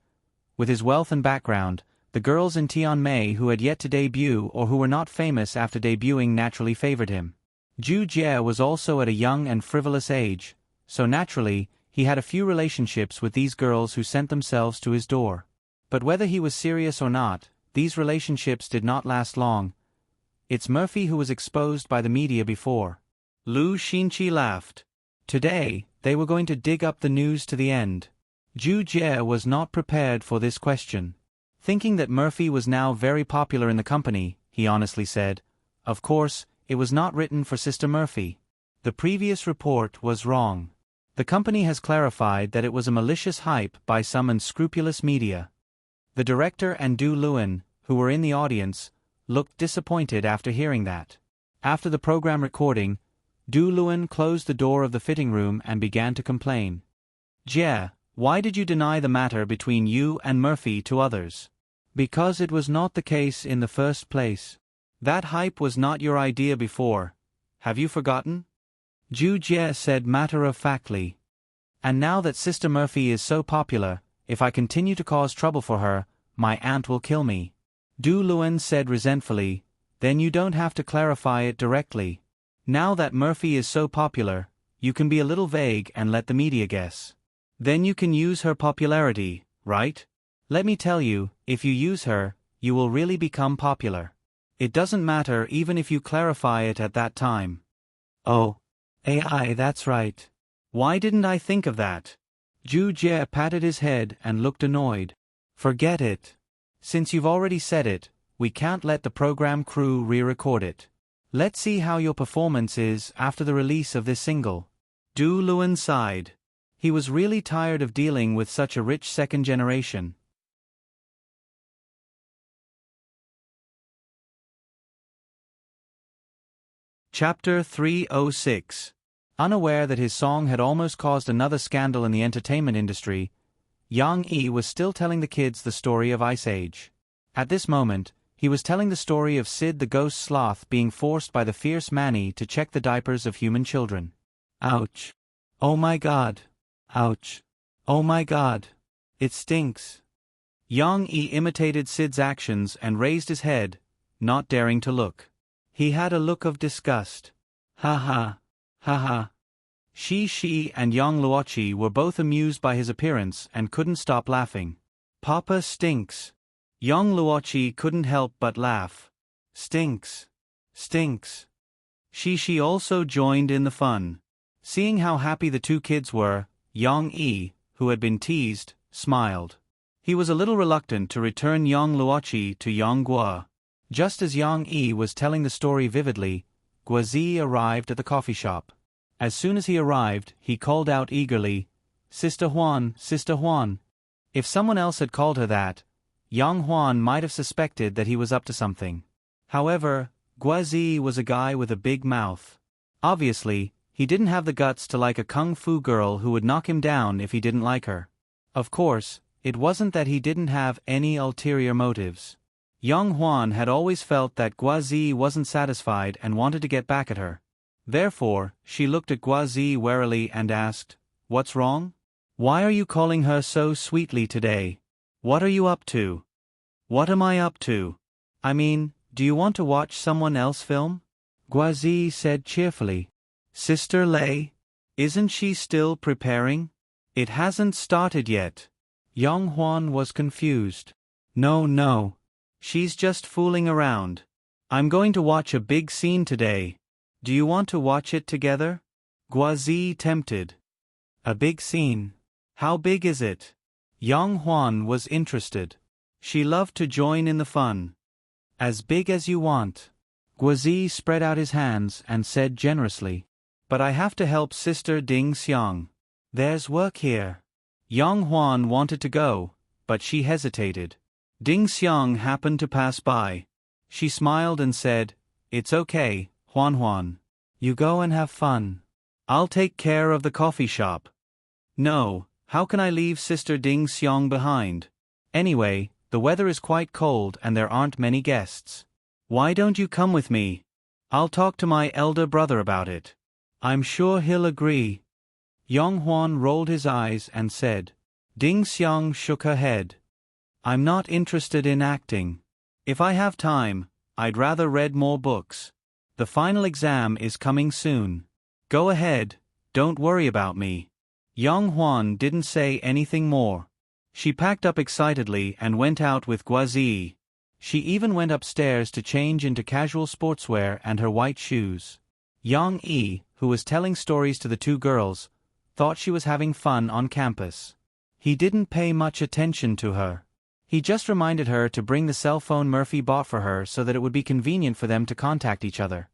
With his wealth and background, the girls in Tianmei who had yet to debut or who were not famous after debuting naturally favored him. Ju Jie was also at a young and frivolous age, so naturally, he had a few relationships with these girls who sent themselves to his door. But whether he was serious or not, these relationships did not last long. It's Murphy who was exposed by the media before. Lu Xinqi laughed. Today, they were going to dig up the news to the end. Ju Jie was not prepared for this question. Thinking that Murphy was now very popular in the company, he honestly said, of course, it was not written for Sister Murphy. The previous report was wrong. The company has clarified that it was a malicious hype by some unscrupulous media. The director and Du Luan, who were in the audience, looked disappointed after hearing that. After the program recording, Du Luan closed the door of the fitting room and began to complain. Jie, why did you deny the matter between you and Murphy to others? Because it was not the case in the first place. That hype was not your idea before. Have you forgotten? Ju Jie said matter-of-factly. And now that Sister Murphy is so popular, if I continue to cause trouble for her, my aunt will kill me. Du Luen said resentfully, then you don't have to clarify it directly. Now that Murphy is so popular, you can be a little vague and let the media guess. Then you can use her popularity, right? Let me tell you, if you use her, you will really become popular. It doesn't matter even if you clarify it at that time. Oh. AI, that's right. Why didn't I think of that? Ju Jie patted his head and looked annoyed. Forget it. Since you've already said it, we can't let the program crew re-record it. Let's see how your performance is after the release of this single. Du Luen sighed. He was really tired of dealing with such a rich second generation. Chapter 306. Unaware that his song had almost caused another scandal in the entertainment industry, Yang Yi was still telling the kids the story of Ice Age. At this moment, he was telling the story of Sid the ghost sloth being forced by the fierce Manny to check the diapers of human children. Ouch. Oh my god. Ouch. Oh my god. It stinks. Yang Yi imitated Sid's actions and raised his head, not daring to look. He had a look of disgust. Ha ha. Ha ha. Shi and Yang Luoqi were both amused by his appearance and couldn't stop laughing. Papa stinks. Yang Luoqi couldn't help but laugh. Stinks. Stinks. Shi also joined in the fun. Seeing how happy the two kids were, Yang Yi, who had been teased, smiled. He was a little reluctant to return Yang Luoqi to Yang Guo. Just as Yang Yi was telling the story vividly, Guozi arrived at the coffee shop. As soon as he arrived, he called out eagerly, Sister Huan, Sister Huan. If someone else had called her that, Yang Huan might have suspected that he was up to something. However, Guozi was a guy with a big mouth. Obviously, he didn't have the guts to like a kung fu girl who would knock him down if he didn't like her. Of course, it wasn't that he didn't have any ulterior motives. Yang Huan had always felt that Guozi wasn't satisfied and wanted to get back at her. Therefore, she looked at Guozi warily and asked, What's wrong? Why are you calling her so sweetly today? What are you up to? What am I up to? I mean, do you want to watch someone else film? Guozi said cheerfully. Sister Lei? Isn't she still preparing? It hasn't started yet. Yang Huan was confused. No. She's just fooling around. I'm going to watch a big scene today. Do you want to watch it together? Guozi tempted. A big scene. How big is it? Yang Huan was interested. She loved to join in the fun. As big as you want. Guozi spread out his hands and said generously. But I have to help Sister Ding Xiang. There's work here. Yang Huan wanted to go, but she hesitated. Ding Xiang happened to pass by. She smiled and said, It's okay, Huan. You go and have fun. I'll take care of the coffee shop. No, how can I leave Sister Ding Xiang behind? Anyway, the weather is quite cold and there aren't many guests. Why don't you come with me? I'll talk to my elder brother about it. I'm sure he'll agree. Yang Huan rolled his eyes and said. Ding Xiang shook her head. I'm not interested in acting. If I have time, I'd rather read more books. The final exam is coming soon. Go ahead, don't worry about me. Yang Huan didn't say anything more. She packed up excitedly and went out with Guozi. She even went upstairs to change into casual sportswear and her white shoes. Yang Yi, who was telling stories to the two girls, thought she was having fun on campus. He didn't pay much attention to her. He just reminded her to bring the cell phone Murphy bought for her so that it would be convenient for them to contact each other.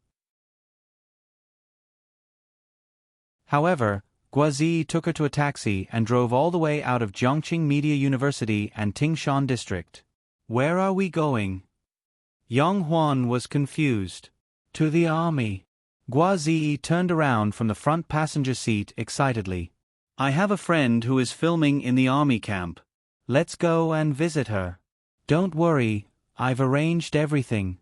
However, Guozi took her to a taxi and drove all the way out of Zhongqing Media University and Tingshan District. Where are we going? Yang Huan was confused. To the army. Guozi turned around from the front passenger seat excitedly. I have a friend who is filming in the army camp. Let's go and visit her. Don't worry, I've arranged everything.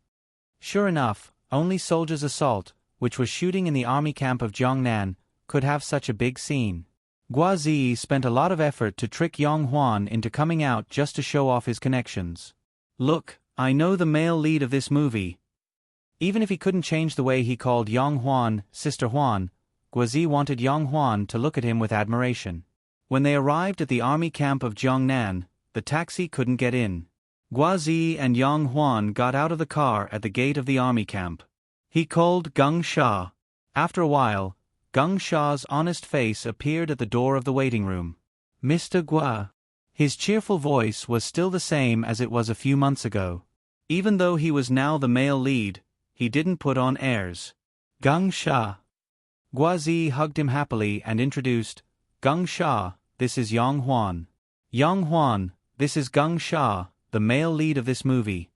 Sure enough, only Soldiers Assault, which was shooting in the army camp of Jiangnan, could have such a big scene. Guazi spent a lot of effort to trick Yang Huan into coming out just to show off his connections. Look, I know the male lead of this movie. Even if he couldn't change the way he called Yang Huan Sister Huan, Guazi wanted Yang Huan to look at him with admiration. When they arrived at the army camp of Jiangnan, the taxi couldn't get in. Guazi and Yang Huan got out of the car at the gate of the army camp. He called Geng Sha. After a while, Geng Sha's honest face appeared at the door of the waiting room. Mr. Gua. His cheerful voice was still the same as it was a few months ago. Even though he was now the male lead, he didn't put on airs. Geng Sha. Guazi hugged him happily and introduced, Geng Sha, this is Yang Huan. Yang Huan, this is Geng Sha, the male lead of this movie.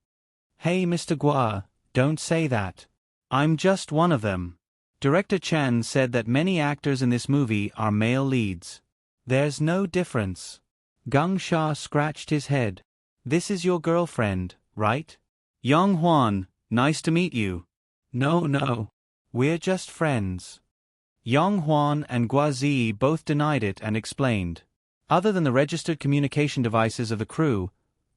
Hey Mr. Gua, don't say that. I'm just one of them. Director Chen said that many actors in this movie are male leads. There's no difference. Geng Sha scratched his head. This is your girlfriend, right? Yang Huan, nice to meet you. No. We're just friends. Yang Huan and Guazi both denied it and explained. Other than the registered communication devices of the crew,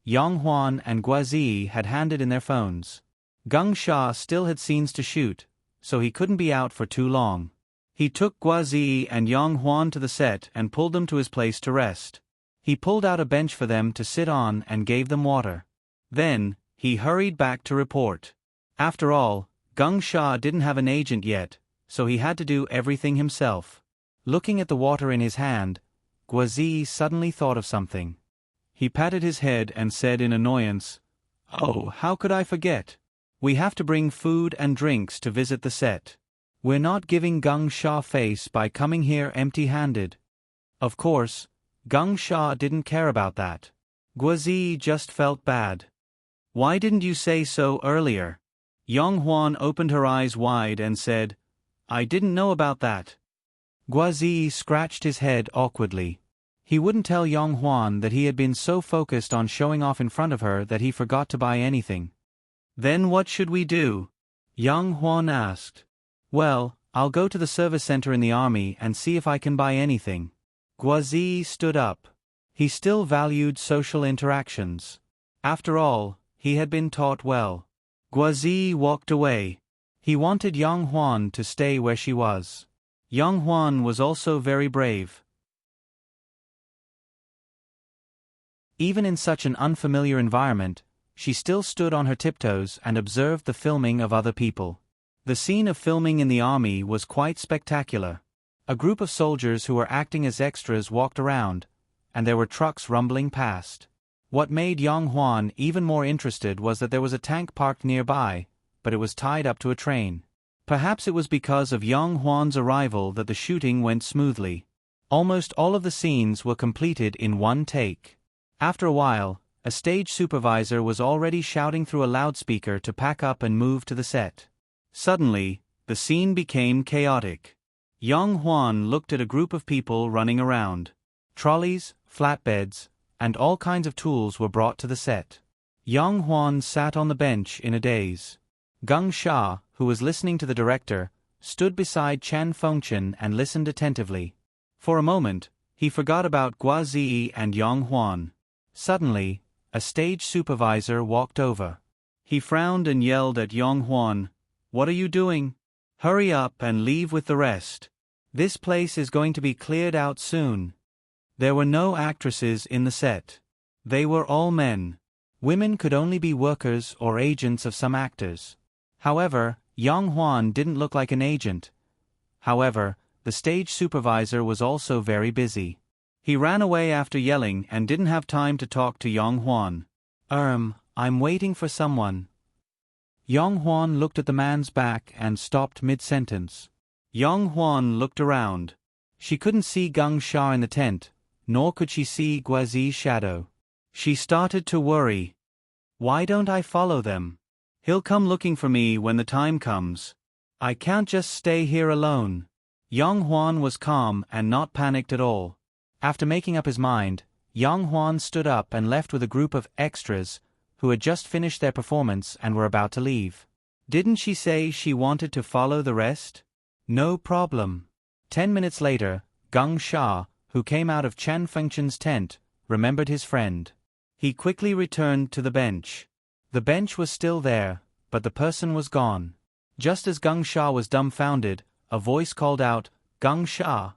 Yang Huan and Guazi had handed in their phones. Geng Sha still had scenes to shoot, so he couldn't be out for too long. He took Guazi and Yang Huan to the set and pulled them to his place to rest. He pulled out a bench for them to sit on and gave them water. Then, he hurried back to report. After all, Geng Sha didn't have an agent yet, so he had to do everything himself. Looking at the water in his hand, Guazi suddenly thought of something. He patted his head and said in annoyance, Oh, how could I forget? We have to bring food and drinks to visit the set. We're not giving Geng Sha face by coming here empty-handed. Of course, Geng Sha didn't care about that. Guazi just felt bad. Why didn't you say so earlier? Yang Huan opened her eyes wide and said, I didn't know about that. Guazi scratched his head awkwardly. He wouldn't tell Yang Huan that he had been so focused on showing off in front of her that he forgot to buy anything. Then what should we do? Yang Huan asked. Well, I'll go to the service center in the army and see if I can buy anything. Guazi stood up. He still valued social interactions. After all, he had been taught well. Guazi walked away. He wanted Yang Huan to stay where she was. Yang Huan was also very brave. Even in such an unfamiliar environment, she still stood on her tiptoes and observed the filming of other people. The scene of filming in the army was quite spectacular. A group of soldiers who were acting as extras walked around, and there were trucks rumbling past. What made Yang Huan even more interested was that there was a tank parked nearby, but it was tied up to a train. Perhaps it was because of Yang Huan's arrival that the shooting went smoothly. Almost all of the scenes were completed in one take. After a while, a stage supervisor was already shouting through a loudspeaker to pack up and move to the set. Suddenly, the scene became chaotic. Yang Huan looked at a group of people running around. Trolleys, flatbeds, and all kinds of tools were brought to the set. Yang Huan sat on the bench in a daze. Geng Sha, who was listening to the director, stood beside Chen Fengchen and listened attentively. For a moment, he forgot about Guazi and Yang Huan. Suddenly, a stage supervisor walked over. He frowned and yelled at Yang Huan, What are you doing? Hurry up and leave with the rest. This place is going to be cleared out soon. There were no actresses in the set. They were all men. Women could only be workers or agents of some actors. However, Yang Huan didn't look like an agent. However, the stage supervisor was also very busy. He ran away after yelling and didn't have time to talk to Yang Huan. I'm waiting for someone. Yang Huan looked at the man's back and stopped mid-sentence. Yang Huan looked around. She couldn't see Geng Sha in the tent, nor could she see Guazi's shadow. She started to worry. Why don't I follow them? He'll come looking for me when the time comes. I can't just stay here alone. Yang Huan was calm and not panicked at all. After making up his mind, Yang Huan stood up and left with a group of extras who had just finished their performance and were about to leave. Didn't she say she wanted to follow the rest? No problem. 10 minutes later, Gung Sha, who came out of Chan Fengchen's tent, remembered his friend. He quickly returned to the bench. The bench was still there, but the person was gone. Just as Gung Sha was dumbfounded, a voice called out, "Gung Sha!"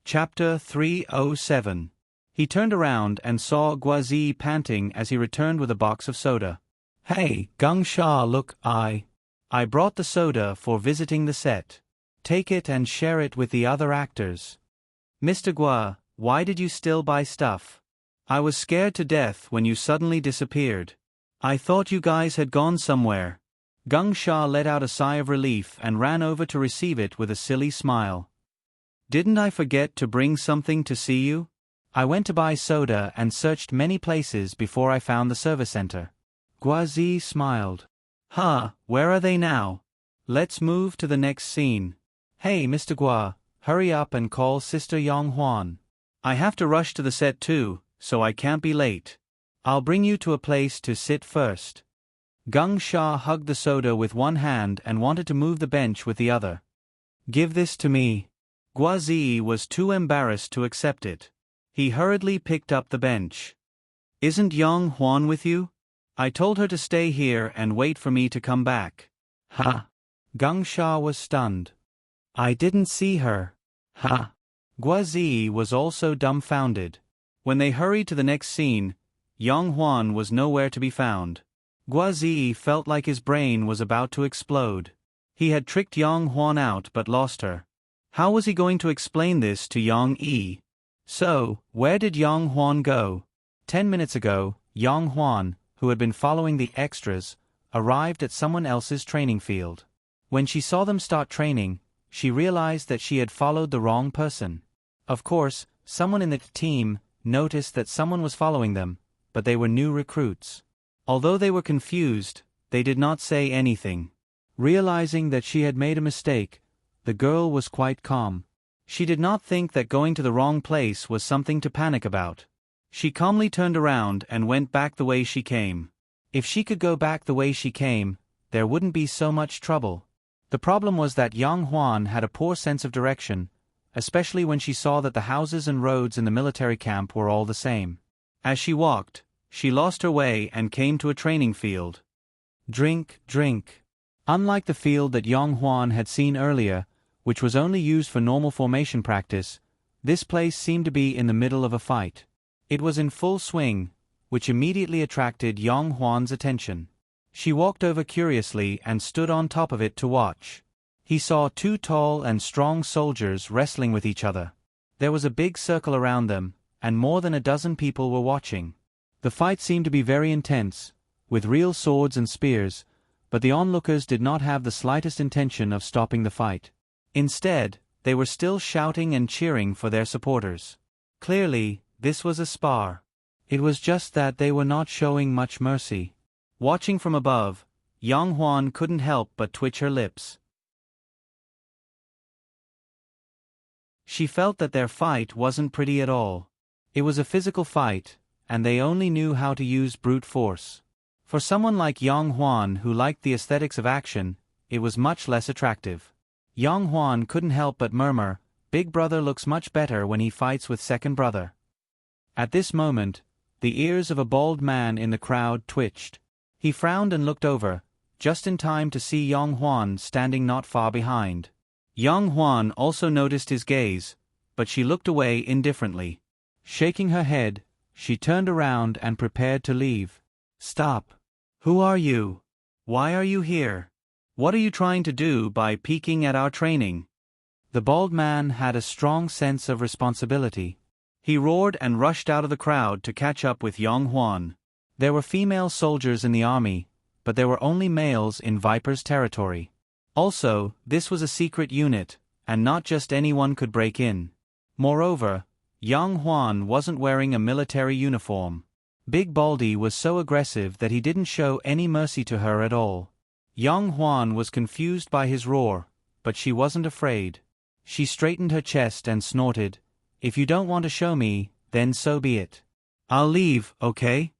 Chapter 307. He turned around and saw Guazi panting as he returned with a box of soda. "Hey, Gung Sha, look, I brought the soda for visiting the set. Take it and share it with the other actors." "Mr. Gua, why did you still buy stuff? I was scared to death when you suddenly disappeared. I thought you guys had gone somewhere." Gung Sha let out a sigh of relief and ran over to receive it with a silly smile. "Didn't I forget to bring something to see you? I went to buy soda and searched many places before I found the service center." Guazi smiled. Where are they now? Let's move to the next scene. Hey, Mr. Gua, hurry up and call Sister Yang Huan. I have to rush to the set too, so I can't be late. I'll bring you to a place to sit first." Gung Sha hugged the soda with one hand and wanted to move the bench with the other. "Give this to me." Guazi was too embarrassed to accept it. He hurriedly picked up the bench. "Isn't Yang Huan with you? I told her to stay here and wait for me to come back." Gung Sha was stunned. "I didn't see her." Guazi was also dumbfounded. When they hurried to the next scene, Yang Huan was nowhere to be found. Guazi felt like his brain was about to explode. He had tricked Yang Huan out but lost her. How was he going to explain this to Yang Yi? So, where did Yang Huan go? 10 minutes ago, Yang Huan, who had been following the extras, arrived at someone else's training field. When she saw them start training, she realized that she had followed the wrong person. Of course, someone in the team noticed that someone was following them, but they were new recruits. Although they were confused, they did not say anything. Realizing that she had made a mistake, the girl was quite calm. She did not think that going to the wrong place was something to panic about. She calmly turned around and went back the way she came. If she could go back the way she came, there wouldn't be so much trouble. The problem was that Yang Huan had a poor sense of direction, especially when she saw that the houses and roads in the military camp were all the same. As she walked, she lost her way and came to a training field. Drink. Unlike the field that Yang Huan had seen earlier, which was only used for normal formation practice, this place seemed to be in the middle of a fight. It was in full swing, which immediately attracted Yang Huan's attention. She walked over curiously and stood on top of it to watch. He saw two tall and strong soldiers wrestling with each other. There was a big circle around them, and more than a dozen people were watching. The fight seemed to be very intense, with real swords and spears, but the onlookers did not have the slightest intention of stopping the fight. Instead, they were still shouting and cheering for their supporters. Clearly, this was a spar. It was just that they were not showing much mercy. Watching from above, Yang Huan couldn't help but twitch her lips. She felt that their fight wasn't pretty at all. It was a physical fight, and they only knew how to use brute force. For someone like Yang Huan who liked the aesthetics of action, it was much less attractive. Yang Huan couldn't help but murmur, "Big brother looks much better when he fights with second brother." At this moment, the ears of a bald man in the crowd twitched. He frowned and looked over, just in time to see Yang Huan standing not far behind. Yang Huan also noticed his gaze, but she looked away indifferently. Shaking her head, she turned around and prepared to leave. "Stop. Who are you? Why are you here? What are you trying to do by peeking at our training?" The bald man had a strong sense of responsibility. He roared and rushed out of the crowd to catch up with Yang Huan. There were female soldiers in the army, but there were only males in Viper's territory. Also, this was a secret unit, and not just anyone could break in. Moreover, Yang Huan wasn't wearing a military uniform. Big Baldy was so aggressive that he didn't show any mercy to her at all. Yang Huan was confused by his roar, but she wasn't afraid. She straightened her chest and snorted, "If you don't want to show me, Then so be it. I'll leave, okay?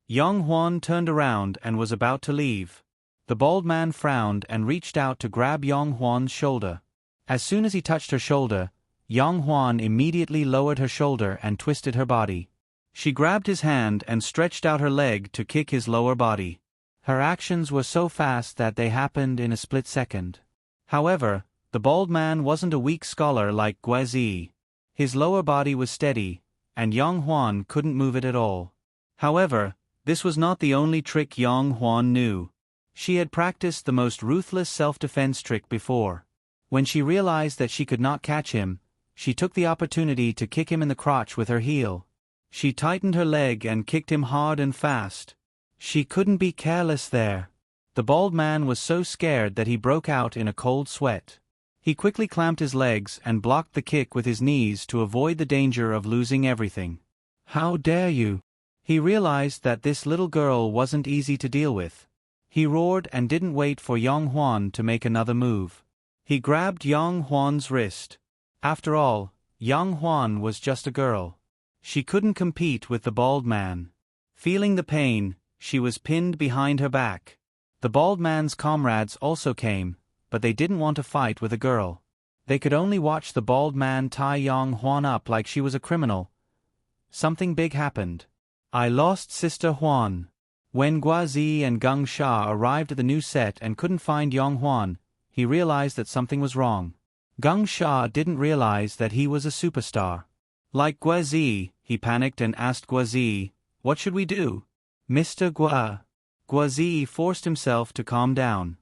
Yang Huan turned around and was about to leave. The bald man frowned and reached out to grab Yang Huan's shoulder. As soon as he touched her shoulder, Yang Huan immediately lowered her shoulder and twisted her body. She grabbed his hand and stretched out her leg to kick his lower body. Her actions were so fast that they happened in a split second. However, the bald man wasn't a weak scholar like Guazi. His lower body was steady, and Yang Huan couldn't move it at all. However, this was not the only trick Yang Huan knew. She had practiced the most ruthless self-defense trick before. When she realized that she could not catch him, she took the opportunity to kick him in the crotch with her heel. She tightened her leg and kicked him hard and fast. She couldn't be careless there. The bald man was so scared that he broke out in a cold sweat. He quickly clamped his legs and blocked the kick with his knees to avoid the danger of losing everything. How dare you? He realized that this little girl wasn't easy to deal with. He roared and didn't wait for Yang Huan to make another move. He grabbed Yang Huan's wrist. After all, Yang Huan was just a girl. She couldn't compete with the bald man. Feeling the pain, she was pinned behind her back. The bald man's comrades also came, but they didn't want to fight with a girl. They could only watch the bald man tie Yang Huan up like she was a criminal. Something big happened. I lost Sister Huan. When Guazi and Geng Sha arrived at the new set and couldn't find Yang Huan, he realized that something was wrong. Geng Sha didn't realize that he was a superstar. Like Guazi, he panicked and asked Guazi, "What should we do?" Mr. Gua. Guazi forced himself to calm down.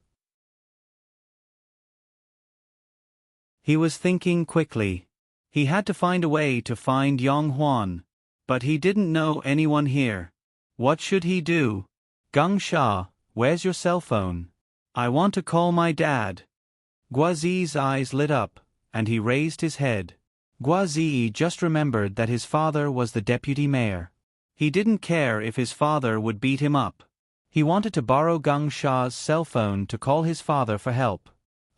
He was thinking quickly. He had to find a way to find Yang Huan. But he didn't know anyone here. What should he do? Geng Sha, where's your cell phone? I want to call my dad. Guazi's eyes lit up, and he raised his head. Guazi just remembered that his father was the deputy mayor. He didn't care if his father would beat him up. He wanted to borrow Geng Sha's cell phone to call his father for help.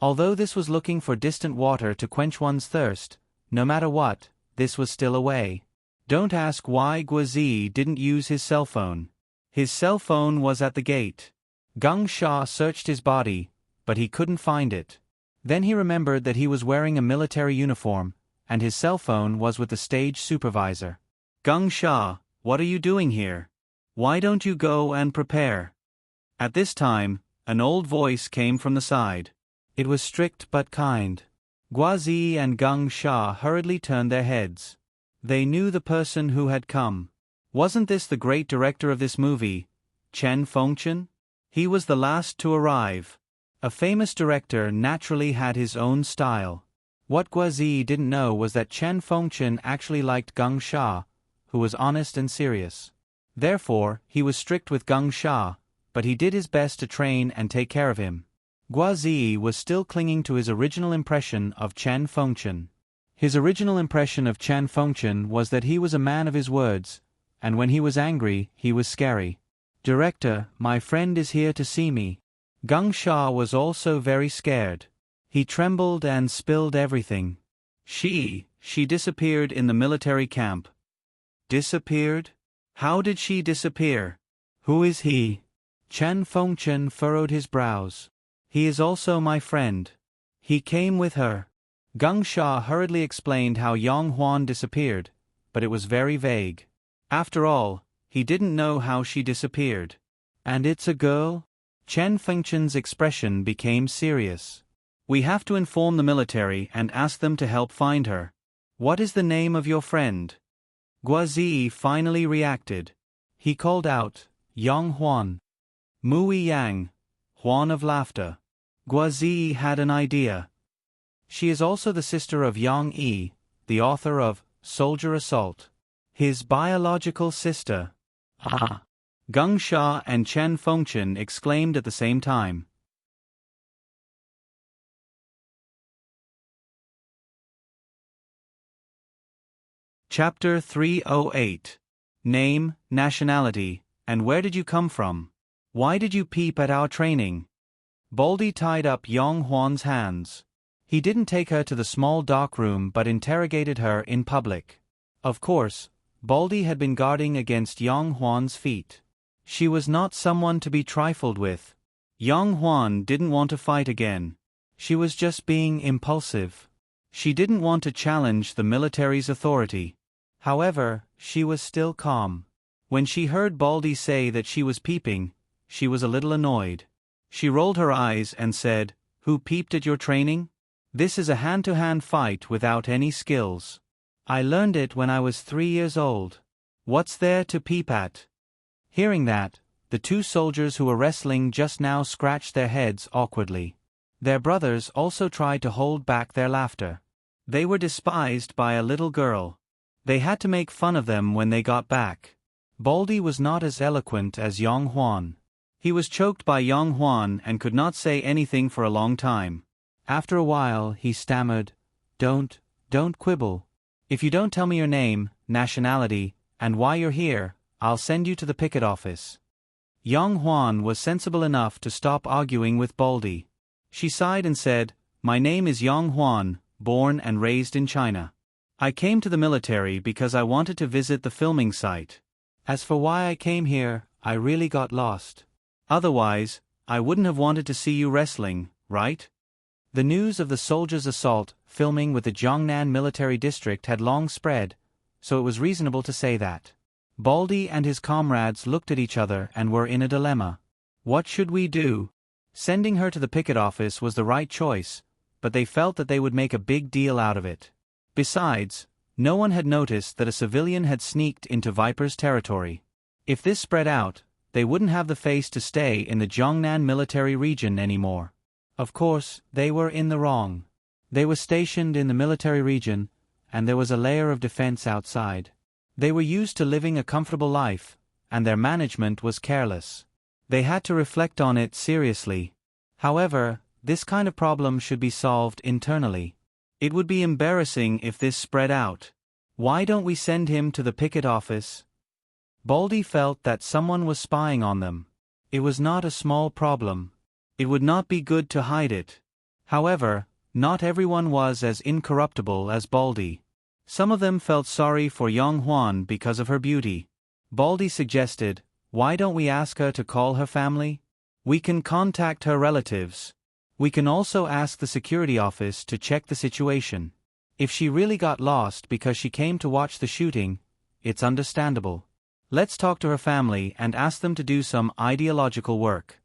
Although this was looking for distant water to quench one's thirst, no matter what, this was still a way. Don't ask why Guazi didn't use his cell phone. His cell phone was at the gate. Geng Sha searched his body, but he couldn't find it. Then he remembered that he was wearing a military uniform, and his cell phone was with the stage supervisor. Geng Sha, what are you doing here? Why don't you go and prepare? At this time, an old voice came from the side. It was strict but kind. Guazi and Geng Sha hurriedly turned their heads. They knew the person who had come. Wasn't this the great director of this movie, Chen Fengchen? He was the last to arrive. A famous director naturally had his own style. What Guazi didn't know was that Chen Fengchen actually liked Geng Sha, who was honest and serious. Therefore, he was strict with Geng Sha, but he did his best to train and take care of him. Guazi was still clinging to his original impression of Chen Fengchen. His original impression of Chen Fengchen was that he was a man of his words, and when he was angry, he was scary. Director, my friend is here to see me. Geng Sha was also very scared. He trembled and spilled everything. She disappeared in the military camp. Disappeared? How did she disappear? Who is he? Chen Fengchen furrowed his brows. He is also my friend. He came with her. Geng Sha hurriedly explained how Yang Huan disappeared, but it was very vague. After all, he didn't know how she disappeared. And it's a girl? Chen Fengchen's expression became serious. We have to inform the military and ask them to help find her. What is the name of your friend? Guazi finally reacted. He called out, Yang Huan. Mui Yang, Huan of Laughter. Guazi had an idea. She is also the sister of Yang Yi, the author of Soldier Assault. His biological sister. Ah! Geng Sha and Chen Fengchen exclaimed at the same time. Chapter 308. Name, nationality, and where did you come from? Why did you peep at our training? Baldy tied up Yang Huan's hands. He didn't take her to the small dark room but interrogated her in public. Of course, Baldy had been guarding against Yang Huan's feat. She was not someone to be trifled with. Yang Huan didn't want to fight again. She was just being impulsive. She didn't want to challenge the military's authority. However, she was still calm. When she heard Baldy say that she was peeping, she was a little annoyed. She rolled her eyes and said, "Who peeped at your training? This is a hand-to-hand fight without any skills. I learned it when I was 3 years old. What's there to peep at?" Hearing that, the two soldiers who were wrestling just now scratched their heads awkwardly. Their brothers also tried to hold back their laughter. They were despised by a little girl. They had to make fun of them when they got back. Baldy was not as eloquent as Yang Huan. He was choked by Yang Huan and could not say anything for a long time. After a while, he stammered, Don't quibble. If you don't tell me your name, nationality, and why you're here, I'll send you to the picket office." Yang Huan was sensible enough to stop arguing with Baldy. She sighed and said, "My name is Yang Huan, born and raised in China. I came to the military because I wanted to visit the filming site. As for why I came here, I really got lost. Otherwise, I wouldn't have wanted to see you wrestling, right?" The news of the soldiers' assault, filming with the Jiangnan military district had long spread, so it was reasonable to say that. Baldy and his comrades looked at each other and were in a dilemma. What should we do? Sending her to the picket office was the right choice, but they felt that they would make a big deal out of it. Besides, no one had noticed that a civilian had sneaked into Viper's territory. If this spread out, they wouldn't have the face to stay in the Jiangnan military region anymore. Of course, they were in the wrong. They were stationed in the military region, and there was a layer of defense outside. They were used to living a comfortable life, and their management was careless. They had to reflect on it seriously. However, this kind of problem should be solved internally. It would be embarrassing if this spread out. Why don't we send him to the picket office? Baldy felt that someone was spying on them. It was not a small problem. It would not be good to hide it. However, not everyone was as incorruptible as Baldy. Some of them felt sorry for Yang Huan because of her beauty. Baldy suggested, "Why don't we ask her to call her family? We can contact her relatives. We can also ask the security office to check the situation. If she really got lost because she came to watch the shooting, it's understandable. Let's talk to her family and ask them to do some ideological work."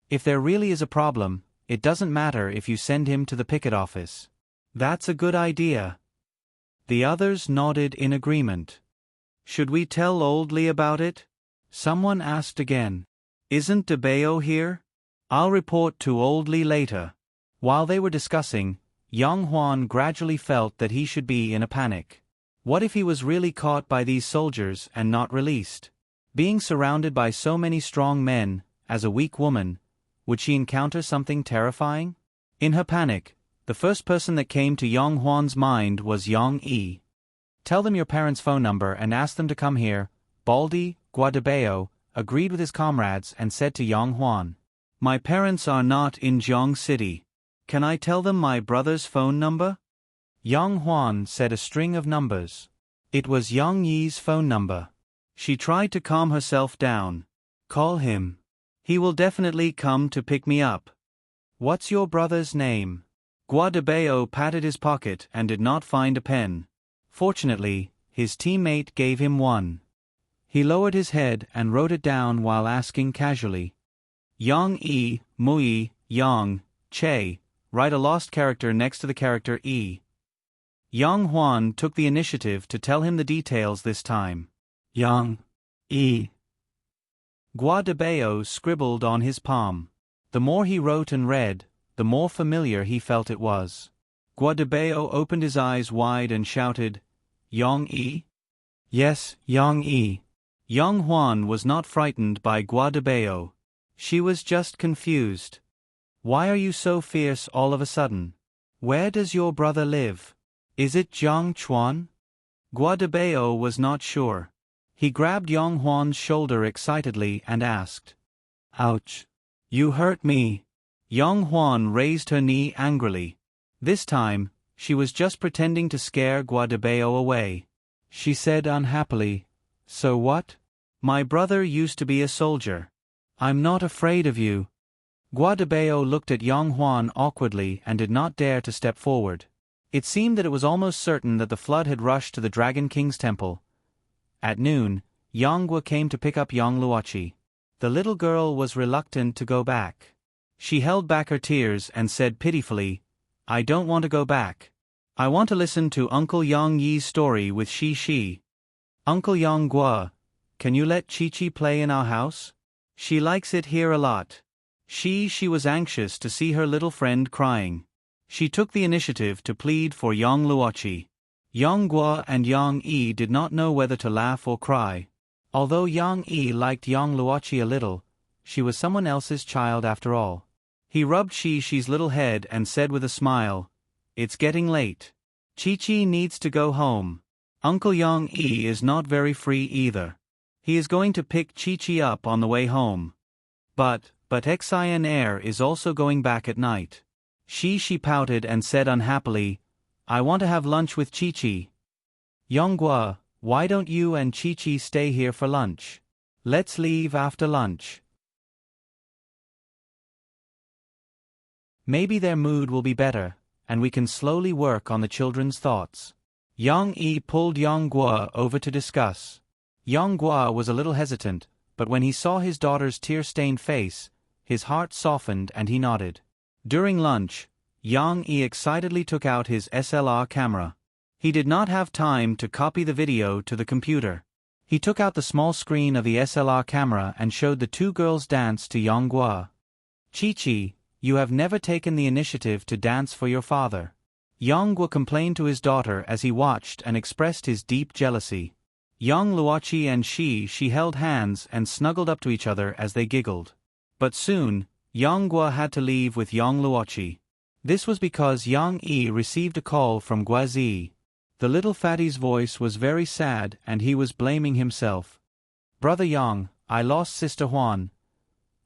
If there really is a problem, it doesn't matter if you send him to the picket office. That's a good idea. The others nodded in agreement. Should we tell Old Li about it? Someone asked again. Isn't DeBeo here? I'll report to Old Li later. While they were discussing, Yang Huan gradually felt that he should be in a panic. What if he was really caught by these soldiers and not released? Being surrounded by so many strong men, as a weak woman, would she encounter something terrifying? In her panic, the first person that came to Yang Huan's mind was Yang Yi. "Tell them your parents' phone number and ask them to come here." Baldy, Guadabeo, agreed with his comrades and said to Yang Huan, "My parents are not in Jiang City. Can I tell them my brother's phone number?" Yang Huan said a string of numbers. It was Yang Yi's phone number. She tried to calm herself down. "Call him. He will definitely come to pick me up." "What's your brother's name?" Guadabeo patted his pocket and did not find a pen. Fortunately, his teammate gave him one. He lowered his head and wrote it down while asking casually. "Yang E, Mui, Yang, Che." Write a lost character next to the character E. Yang Huan took the initiative to tell him the details this time. "Yang E." Guadabeo scribbled on his palm. The more he wrote and read, the more familiar he felt it was. Guadabeo opened his eyes wide and shouted, "Yang E?" "Yes, Yang E." Yang Huan was not frightened by Guadabeo. She was just confused. "Why are you so fierce all of a sudden? Where does your brother live? Is it Jiang Chuan?" Guadabeo was not sure. He grabbed Yang Huan's shoulder excitedly and asked, "Ouch! You hurt me." Yang Huan raised her knee angrily. This time, She was just pretending to scare Guadabeo away. She said unhappily, "So what? My brother used to be a soldier. I'm not afraid of you." Guadabeo looked at Yang Huan awkwardly and did not dare to step forward. It seemed that it was almost certain that the flood had rushed to the Dragon King's temple. At noon, Yang Gua came to pick up Yang Luochi. The little girl was reluctant to go back. She held back her tears and said pitifully, "I don't want to go back. I want to listen to Uncle Yang Yi's story with Shi. Uncle Yang Gua, can you let Chi play in our house? She likes it here a lot." She was anxious to see her little friend crying. She took the initiative to plead for Yang Luochi. Yang Gua and Yang Yi did not know whether to laugh or cry. Although Yang Yi liked Yang Luochi a little, she was someone else's child after all. He rubbed Shi's little head and said with a smile, "It's getting late. Chi needs to go home. Uncle Yang Yi is not very free either. He is going to pick Chi up on the way home. But Xian Air is also going back at night." She pouted and said unhappily, "I want to have lunch with Chi. Yang Gua, why don't you and Chi stay here for lunch? Let's leave after lunch. Maybe their mood will be better, and we can slowly work on the children's thoughts." Yang Yi pulled Yang Gua over to discuss. Yang Gua was a little hesitant, but when he saw his daughter's tear-stained face, his heart softened and he nodded. During lunch, Yang Yi excitedly took out his SLR camera. He did not have time to copy the video to the computer. He took out the small screen of the SLR camera and showed the two girls dance to Yang Gua. "Chi, you have never taken the initiative to dance for your father." Yang Gua complained to his daughter as he watched and expressed his deep jealousy. Yang Luochi and she held hands and snuggled up to each other as they giggled. But soon, Yang Gua had to leave with Yang Luochi. This was because Yang Yi received a call from Guazi. The little fatty's voice was very sad and he was blaming himself. "Brother Yang, I lost Sister Huan."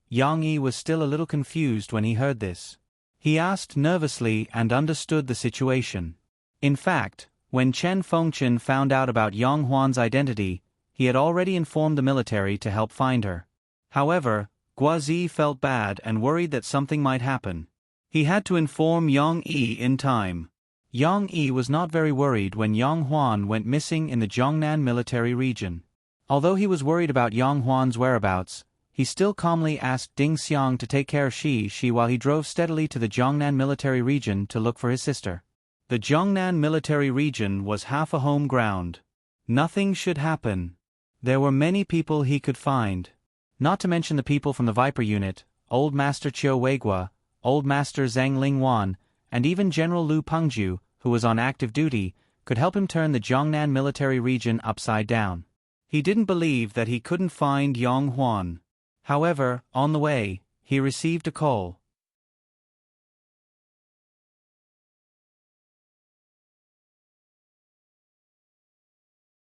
Yang Yi was still a little confused when he heard this. He asked nervously and understood the situation. In fact, when Chen Fengchen found out about Yang Huan's identity, he had already informed the military to help find her. However, Guazi felt bad and worried that something might happen. He had to inform Yang Yi in time. Yang Yi was not very worried when Yang Huan went missing in the Jiangnan military region. Although he was worried about Yang Huan's whereabouts, he still calmly asked Ding Xiang to take care of Shi while he drove steadily to the Jiangnan military region to look for his sister. The Jiangnan military region was half a home ground. Nothing should happen. There were many people he could find. Not to mention the people from the Viper unit, Old Master Qiu Weigua, Old Master Zhang Lingwan, and even General Lu Pengju, who was on active duty, could help him turn the Jiangnan military region upside down. He didn't believe that he couldn't find Yang Huan. However, on the way, he received a call.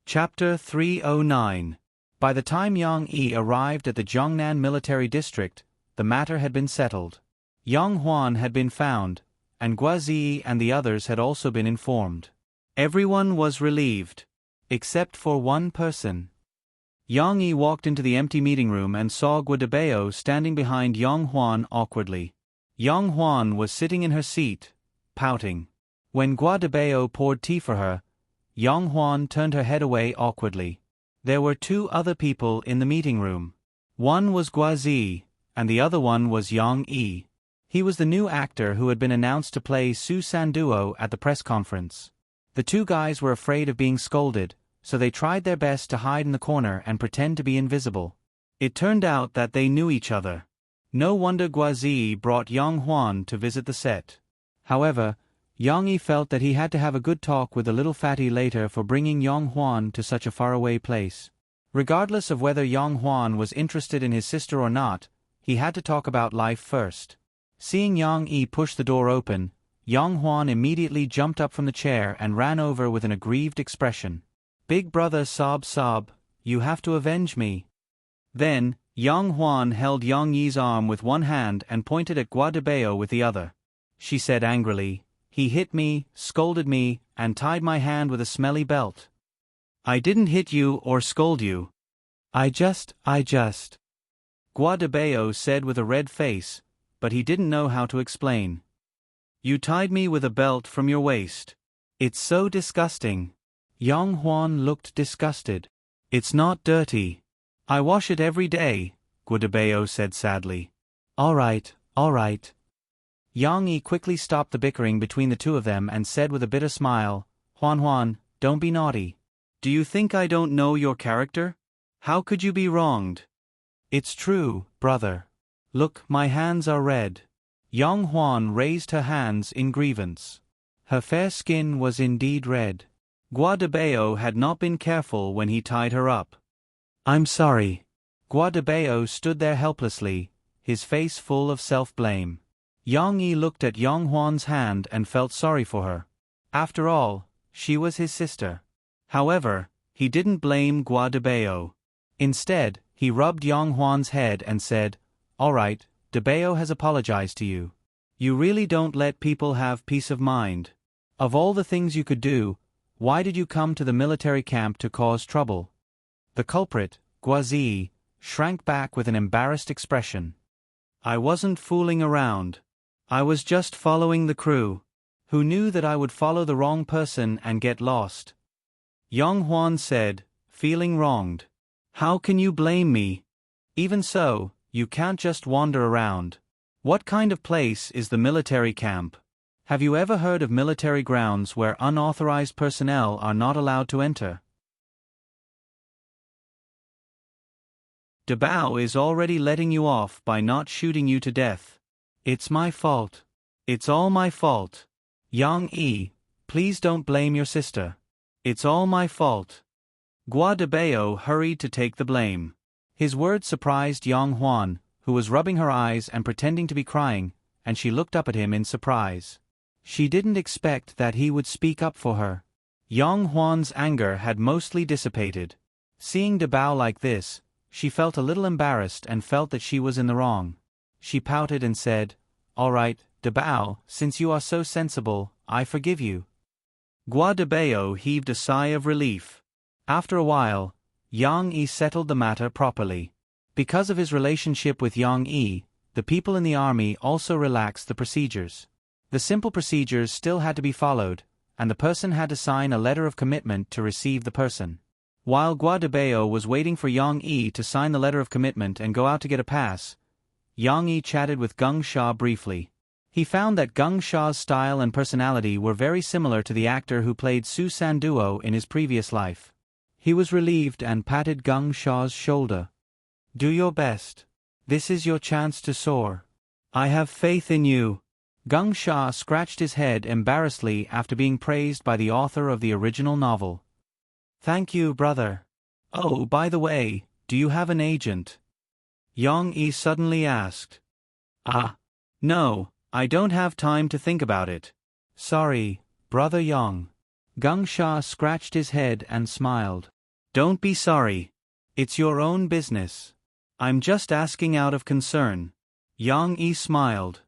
Chapter 309. By the time Yang Yi arrived at the Jiangnan military district, the matter had been settled. Yang Huan had been found, and Guazi and the others had also been informed. Everyone was relieved, except for one person. Yang Yi walked into the empty meeting room and saw Guadabeo standing behind Yang Huan awkwardly. Yang Huan was sitting in her seat, pouting. When Guadabeo poured tea for her, Yang Huan turned her head away awkwardly. There were two other people in the meeting room. One was Guazi, and the other one was Yang Yi. He was the new actor who had been announced to play Su Sanduo at the press conference. The two guys were afraid of being scolded, so they tried their best to hide in the corner and pretend to be invisible. It turned out that they knew each other. No wonder Guazi brought Yang Huan to visit the set. However, Yang Yi felt that he had to have a good talk with the little fatty later for bringing Yang Huan to such a faraway place. Regardless of whether Yang Huan was interested in his sister or not, he had to talk about life first. Seeing Yang Yi push the door open, Yang Huan immediately jumped up from the chair and ran over with an aggrieved expression. "Big brother sob, you have to avenge me." Then, Yang Huan held Yang Yi's arm with one hand and pointed at Guadabeo with the other. She said angrily, He hit me, scolded me, and tied my hand with a smelly belt. I didn't hit you or scold you. I just. Guadabeo said with a red face, but he didn't know how to explain. You tied me with a belt from your waist. It's so disgusting. Yang Huan looked disgusted. It's not dirty. I wash it every day, Guadabeo said sadly. All right. Yang Yi quickly stopped the bickering between the two of them and said with a bitter smile, Huan, don't be naughty. Do you think I don't know your character? How could you be wronged? It's true, brother. Look, my hands are red. Yang Huan raised her hands in grievance. Her fair skin was indeed red. Guadabeo had not been careful when he tied her up. I'm sorry. Guadabeo stood there helplessly, his face full of self-blame. Yang Yi looked at Yang Huan's hand and felt sorry for her. After all, she was his sister. However, he didn't blame Guadabeo. Instead, he rubbed Yang Huan's head and said, All right, Dabeo has apologized to you. You really don't let people have peace of mind. Of all the things you could do, why did you come to the military camp to cause trouble? The culprit, Guazi, shrank back with an embarrassed expression. I wasn't fooling around. I was just following the crew, who knew that I would follow the wrong person and get lost. Yang Huan said, feeling wronged. How can you blame me? Even so, you can't just wander around. What kind of place is the military camp? Have you ever heard of military grounds where unauthorized personnel are not allowed to enter? Dabao is already letting you off by not shooting you to death. It's my fault. It's all my fault. Yang Yi, please don't blame your sister. It's all my fault. Guadabeo hurried to take the blame. His words surprised Yang Huan, who was rubbing her eyes and pretending to be crying, and she looked up at him in surprise. She didn't expect that he would speak up for her. Yang Huan's anger had mostly dissipated. Seeing Dabao like this, she felt a little embarrassed and felt that she was in the wrong. She pouted and said, All right, Dabao, since you are so sensible, I forgive you. Guadabeo heaved a sigh of relief. After a while, Yang Yi settled the matter properly. Because of his relationship with Yang Yi, the people in the army also relaxed the procedures. The simple procedures still had to be followed, and the person had to sign a letter of commitment to receive the person. While Guadabeo was waiting for Yang Yi to sign the letter of commitment and go out to get a pass, Yang Yi chatted with Geng Sha briefly. He found that Geng Sha's style and personality were very similar to the actor who played Su Sanduo in his previous life. He was relieved and patted Geng Sha's shoulder. Do your best. This is your chance to soar. I have faith in you. Geng Sha scratched his head embarrassedly after being praised by the author of the original novel. Thank you, brother. Oh, by the way, do you have an agent? Yang Yi suddenly asked. No, I don't have time to think about it. Sorry, brother Yang. Geng Sha scratched his head and smiled. Don't be sorry. It's your own business. I'm just asking out of concern. Yang Yi smiled.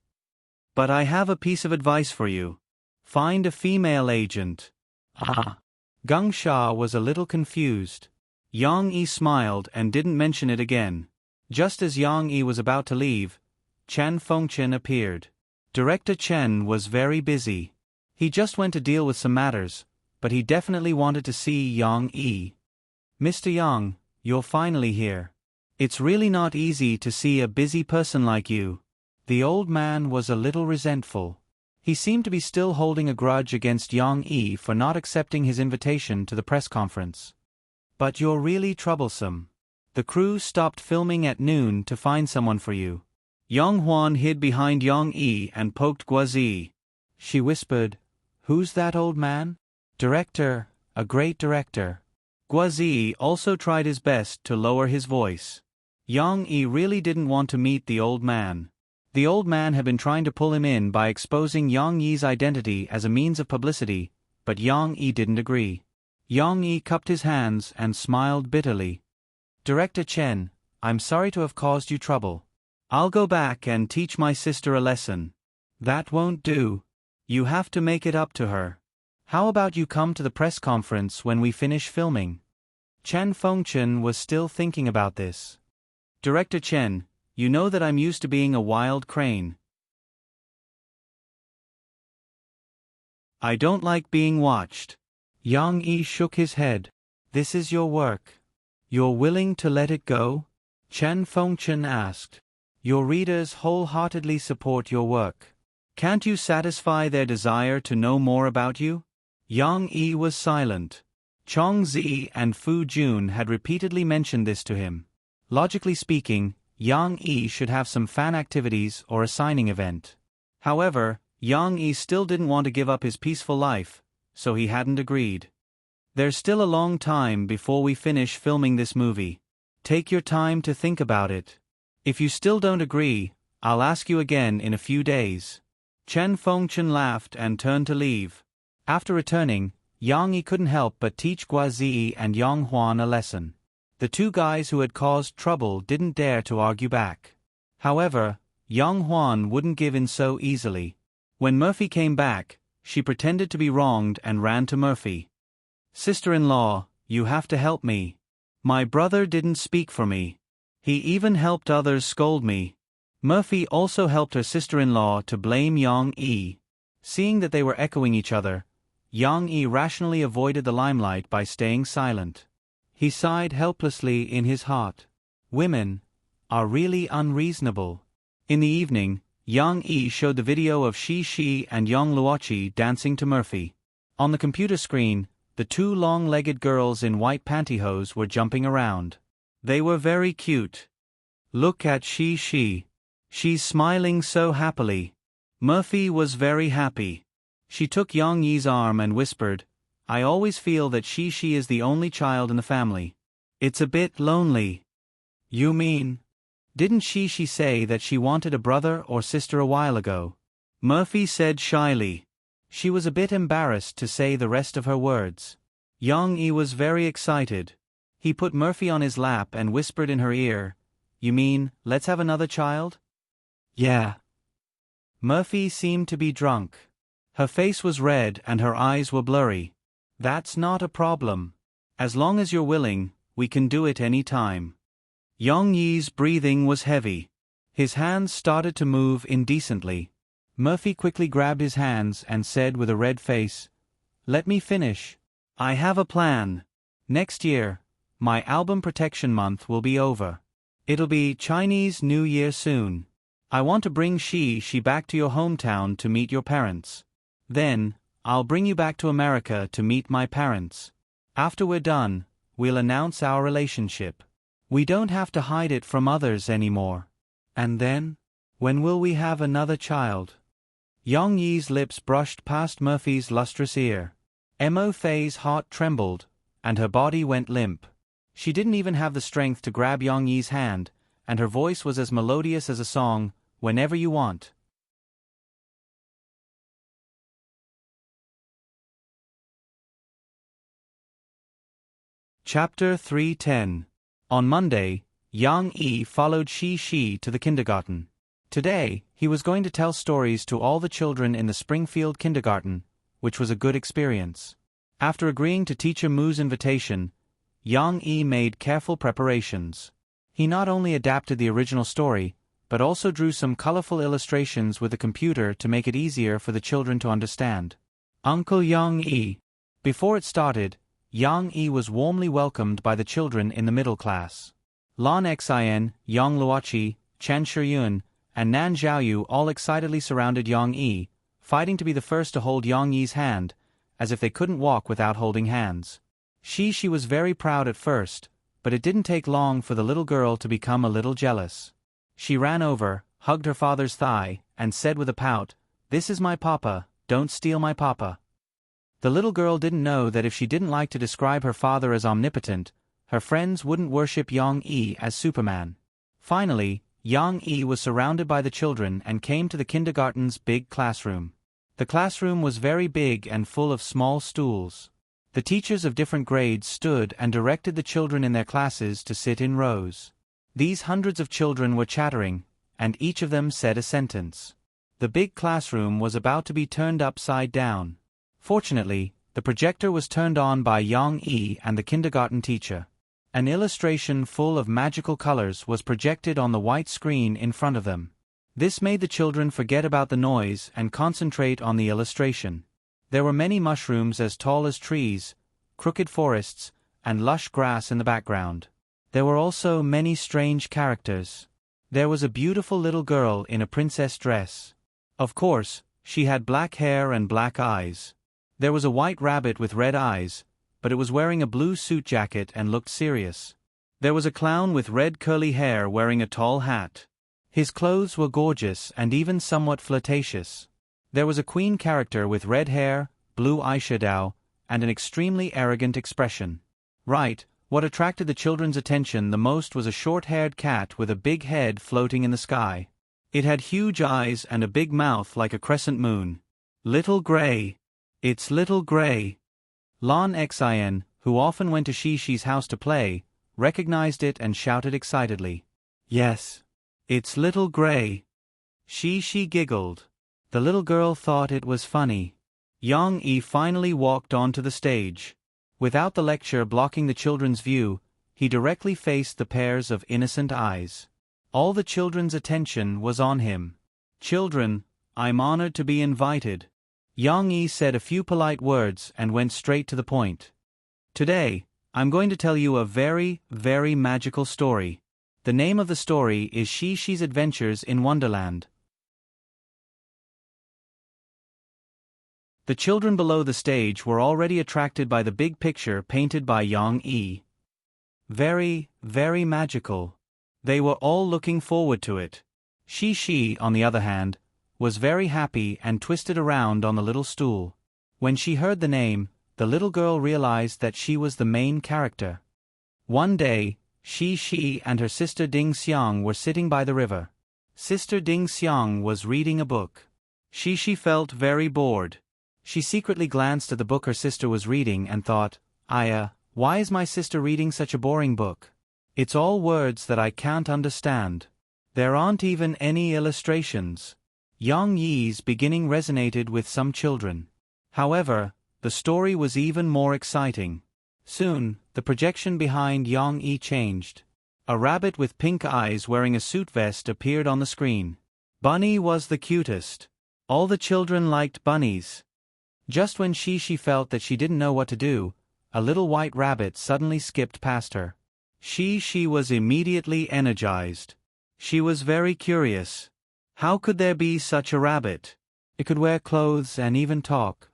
But I have a piece of advice for you. Find a female agent. Geng Sha was a little confused. Yang Yi smiled and didn't mention it again. Just as Yang Yi was about to leave, Chen Fengchen appeared. Director Chen was very busy. He just went to deal with some matters, but he definitely wanted to see Yang Yi. Mr. Yang, you're finally here. It's really not easy to see a busy person like you. The old man was a little resentful. He seemed to be still holding a grudge against Yang Yi for not accepting his invitation to the press conference. But you're really troublesome. The crew stopped filming at noon to find someone for you. Yang Huan hid behind Yang Yi and poked Guazi. She whispered, Who's that old man? Director, a great director. Guazi also tried his best to lower his voice. Yang Yi really didn't want to meet the old man. The old man had been trying to pull him in by exposing Yang Yi's identity as a means of publicity, but Yang Yi didn't agree. Yang Yi cupped his hands and smiled bitterly. Director Chen, I'm sorry to have caused you trouble. I'll go back and teach my sister a lesson. That won't do. You have to make it up to her. How about you come to the press conference when we finish filming? Chen Fengchen was still thinking about this. Director Chen, you know that I'm used to being a wild crane. I don't like being watched. Yang Yi shook his head. This is your work. You're willing to let it go? Chen Fengchen asked. Your readers wholeheartedly support your work. Can't you satisfy their desire to know more about you? Yang Yi was silent. Chong Zi and Fu Jun had repeatedly mentioned this to him. Logically speaking, Yang Yi should have some fan activities or a signing event. However, Yang Yi still didn't want to give up his peaceful life, so he hadn't agreed. There's still a long time before we finish filming this movie. Take your time to think about it. If you still don't agree, I'll ask you again in a few days. Chen Fengchen laughed and turned to leave. After returning, Yang Yi couldn't help but teach Guazi and Yang Huan a lesson. The two guys who had caused trouble didn't dare to argue back. However, Yang Huan wouldn't give in so easily. When Murphy came back, she pretended to be wronged and ran to Murphy. Sister-in-law, you have to help me. My brother didn't speak for me. He even helped others scold me. Murphy also helped her sister-in-law to blame Yang Yi. Seeing that they were echoing each other, Yang Yi rationally avoided the limelight by staying silent. He sighed helplessly in his heart. Women are really unreasonable. In the evening, Yang Yi showed the video of Shi and Yang Luoqi dancing to Murphy. On the computer screen, the two long-legged girls in white pantyhose were jumping around. They were very cute. Look at Shi. She's smiling so happily. Murphy was very happy. She took Yang Yi's arm and whispered, I always feel that Shi is the only child in the family. It's a bit lonely. You mean? Didn't Shi say that she wanted a brother or sister a while ago? Murphy said shyly. She was a bit embarrassed to say the rest of her words. Yang Yi was very excited. He put Murphy on his lap and whispered in her ear, You mean, let's have another child? Yeah. Murphy seemed to be drunk. Her face was red and her eyes were blurry. That's not a problem. As long as you're willing, we can do it any time. Yang Yi's breathing was heavy. His hands started to move indecently. Murphy quickly grabbed his hands and said with a red face, Let me finish. I have a plan. Next year, my album protection month will be over. It'll be Chinese New Year soon. I want to bring Shi back to your hometown to meet your parents. Then, I'll bring you back to America to meet my parents. After we're done, we'll announce our relationship. We don't have to hide it from others anymore. And then? When will we have another child? Yang Yi's lips brushed past Murphy's lustrous ear. Mo Fei's heart trembled, and her body went limp. She didn't even have the strength to grab Yang Yi's hand, and her voice was as melodious as a song, Whenever You Want. Chapter 310. On Monday, Yang Yi followed Shi to the kindergarten. Today, he was going to tell stories to all the children in the Springfield kindergarten, which was a good experience. After agreeing to Teacher Mu's invitation, Yang Yi made careful preparations. He not only adapted the original story, but also drew some colorful illustrations with the computer to make it easier for the children to understand. Uncle Yang Yi. Before it started, Yang Yi was warmly welcomed by the children in the middle class. Lan Xin, Yang Luoqi, Chen Shiyun, and Nan Xiaoyu all excitedly surrounded Yang Yi, fighting to be the first to hold Yang Yi's hand, as if they couldn't walk without holding hands. Shi was very proud at first, but it didn't take long for the little girl to become a little jealous. She ran over, hugged her father's thigh, and said with a pout, This is my papa, don't steal my papa. The little girl didn't know that if she didn't like to describe her father as omnipotent, her friends wouldn't worship Yang Yi as Superman. Finally, Yang Yi was surrounded by the children and came to the kindergarten's big classroom. The classroom was very big and full of small stools. The teachers of different grades stood and directed the children in their classes to sit in rows. These hundreds of children were chattering, and each of them said a sentence. The big classroom was about to be turned upside down. Fortunately, the projector was turned on by Yang Yi and the kindergarten teacher. An illustration full of magical colors was projected on the white screen in front of them. This made the children forget about the noise and concentrate on the illustration. There were many mushrooms as tall as trees, crooked forests, and lush grass in the background. There were also many strange characters. There was a beautiful little girl in a princess dress. Of course, she had black hair and black eyes. There was a white rabbit with red eyes, but it was wearing a blue suit jacket and looked serious. There was a clown with red curly hair wearing a tall hat. His clothes were gorgeous and even somewhat flirtatious. There was a queen character with red hair, blue eyeshadow, and an extremely arrogant expression. Right, what attracted the children's attention the most was a short-haired cat with a big head floating in the sky. It had huge eyes and a big mouth like a crescent moon. Little Gray. It's Little Gray. Lon Xin, who often went to Shishi's house to play, recognized it and shouted excitedly. Yes. It's Little Gray. Shishi giggled. The little girl thought it was funny. Yang Yi finally walked onto the stage. Without the lecture blocking the children's view, he directly faced the pairs of innocent eyes. All the children's attention was on him. Children, I'm honored to be invited. Yang Yi said a few polite words and went straight to the point. Today, I'm going to tell you a very, very magical story. The name of the story is Shishi's Adventures in Wonderland. The children below the stage were already attracted by the big picture painted by Yang Yi. Very, very magical. They were all looking forward to it. Shishi, on the other hand, was very happy and twisted around on the little stool. When she heard the name, the little girl realized that she was the main character. One day, Shishi and her sister Ding Xiang were sitting by the river. Sister Ding Xiang was reading a book. Shishi felt very bored. She secretly glanced at the book her sister was reading and thought, why is my sister reading such a boring book? It's all words that I can't understand. There aren't even any illustrations. Yang Yi's beginning resonated with some children. However, the story was even more exciting. Soon, the projection behind Yang Yi changed. A rabbit with pink eyes wearing a suit vest appeared on the screen. Bunny was the cutest. All the children liked bunnies. Just when Shishi felt that she didn't know what to do, a little white rabbit suddenly skipped past her. Shishi was immediately energized. She was very curious. How could there be such a rabbit? It could wear clothes and even talk.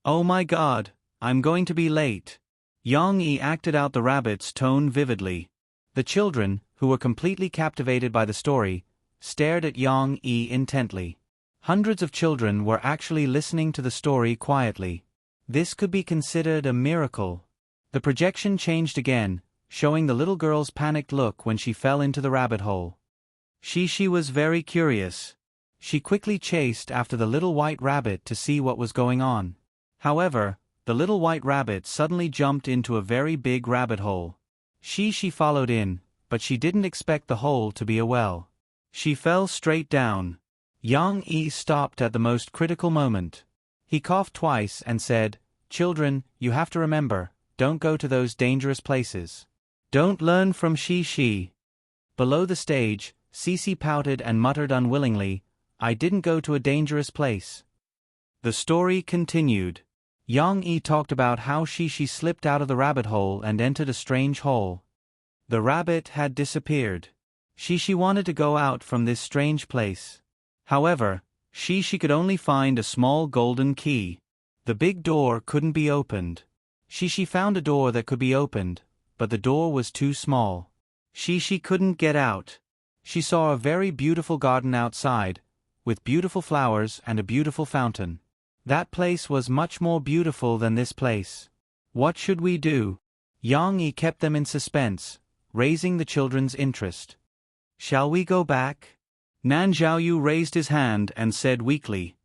Oh my God, I'm going to be late. Yang Yi acted out the rabbit's tone vividly. The children, who were completely captivated by the story, stared at Yang Yi intently. Hundreds of children were actually listening to the story quietly. This could be considered a miracle. The projection changed again, showing the little girl's panicked look when she fell into the rabbit hole. Shishi was very curious. She quickly chased after the little white rabbit to see what was going on. However, the little white rabbit suddenly jumped into a very big rabbit hole. Shishi followed in, but she didn't expect the hole to be a well. She fell straight down. Yang Yi stopped at the most critical moment. He coughed twice and said, "Children, you have to remember, don't go to those dangerous places. Don't learn from Shishi." Below the stage, Cece pouted and muttered unwillingly, "I didn't go to a dangerous place." The story continued. Yang Yi talked about how Shishi slipped out of the rabbit hole and entered a strange hole. The rabbit had disappeared. Shishi wanted to go out from this strange place. However, Shishi could only find a small golden key. The big door couldn't be opened. Shishi found a door that could be opened, but the door was too small. Shishi couldn't get out. She saw a very beautiful garden outside, with beautiful flowers and a beautiful fountain. That place was much more beautiful than this place. What should we do? Yang Yi kept them in suspense, raising the children's interest. Shall we go back? Nan Zhaoyu raised his hand and said weakly.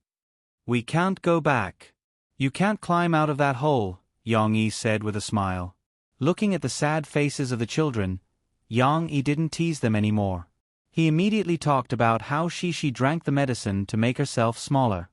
We can't go back. You can't climb out of that hole, Yang Yi said with a smile. Looking at the sad faces of the children, Yang Yi didn't tease them anymore. He immediately talked about how she drank the medicine to make herself smaller.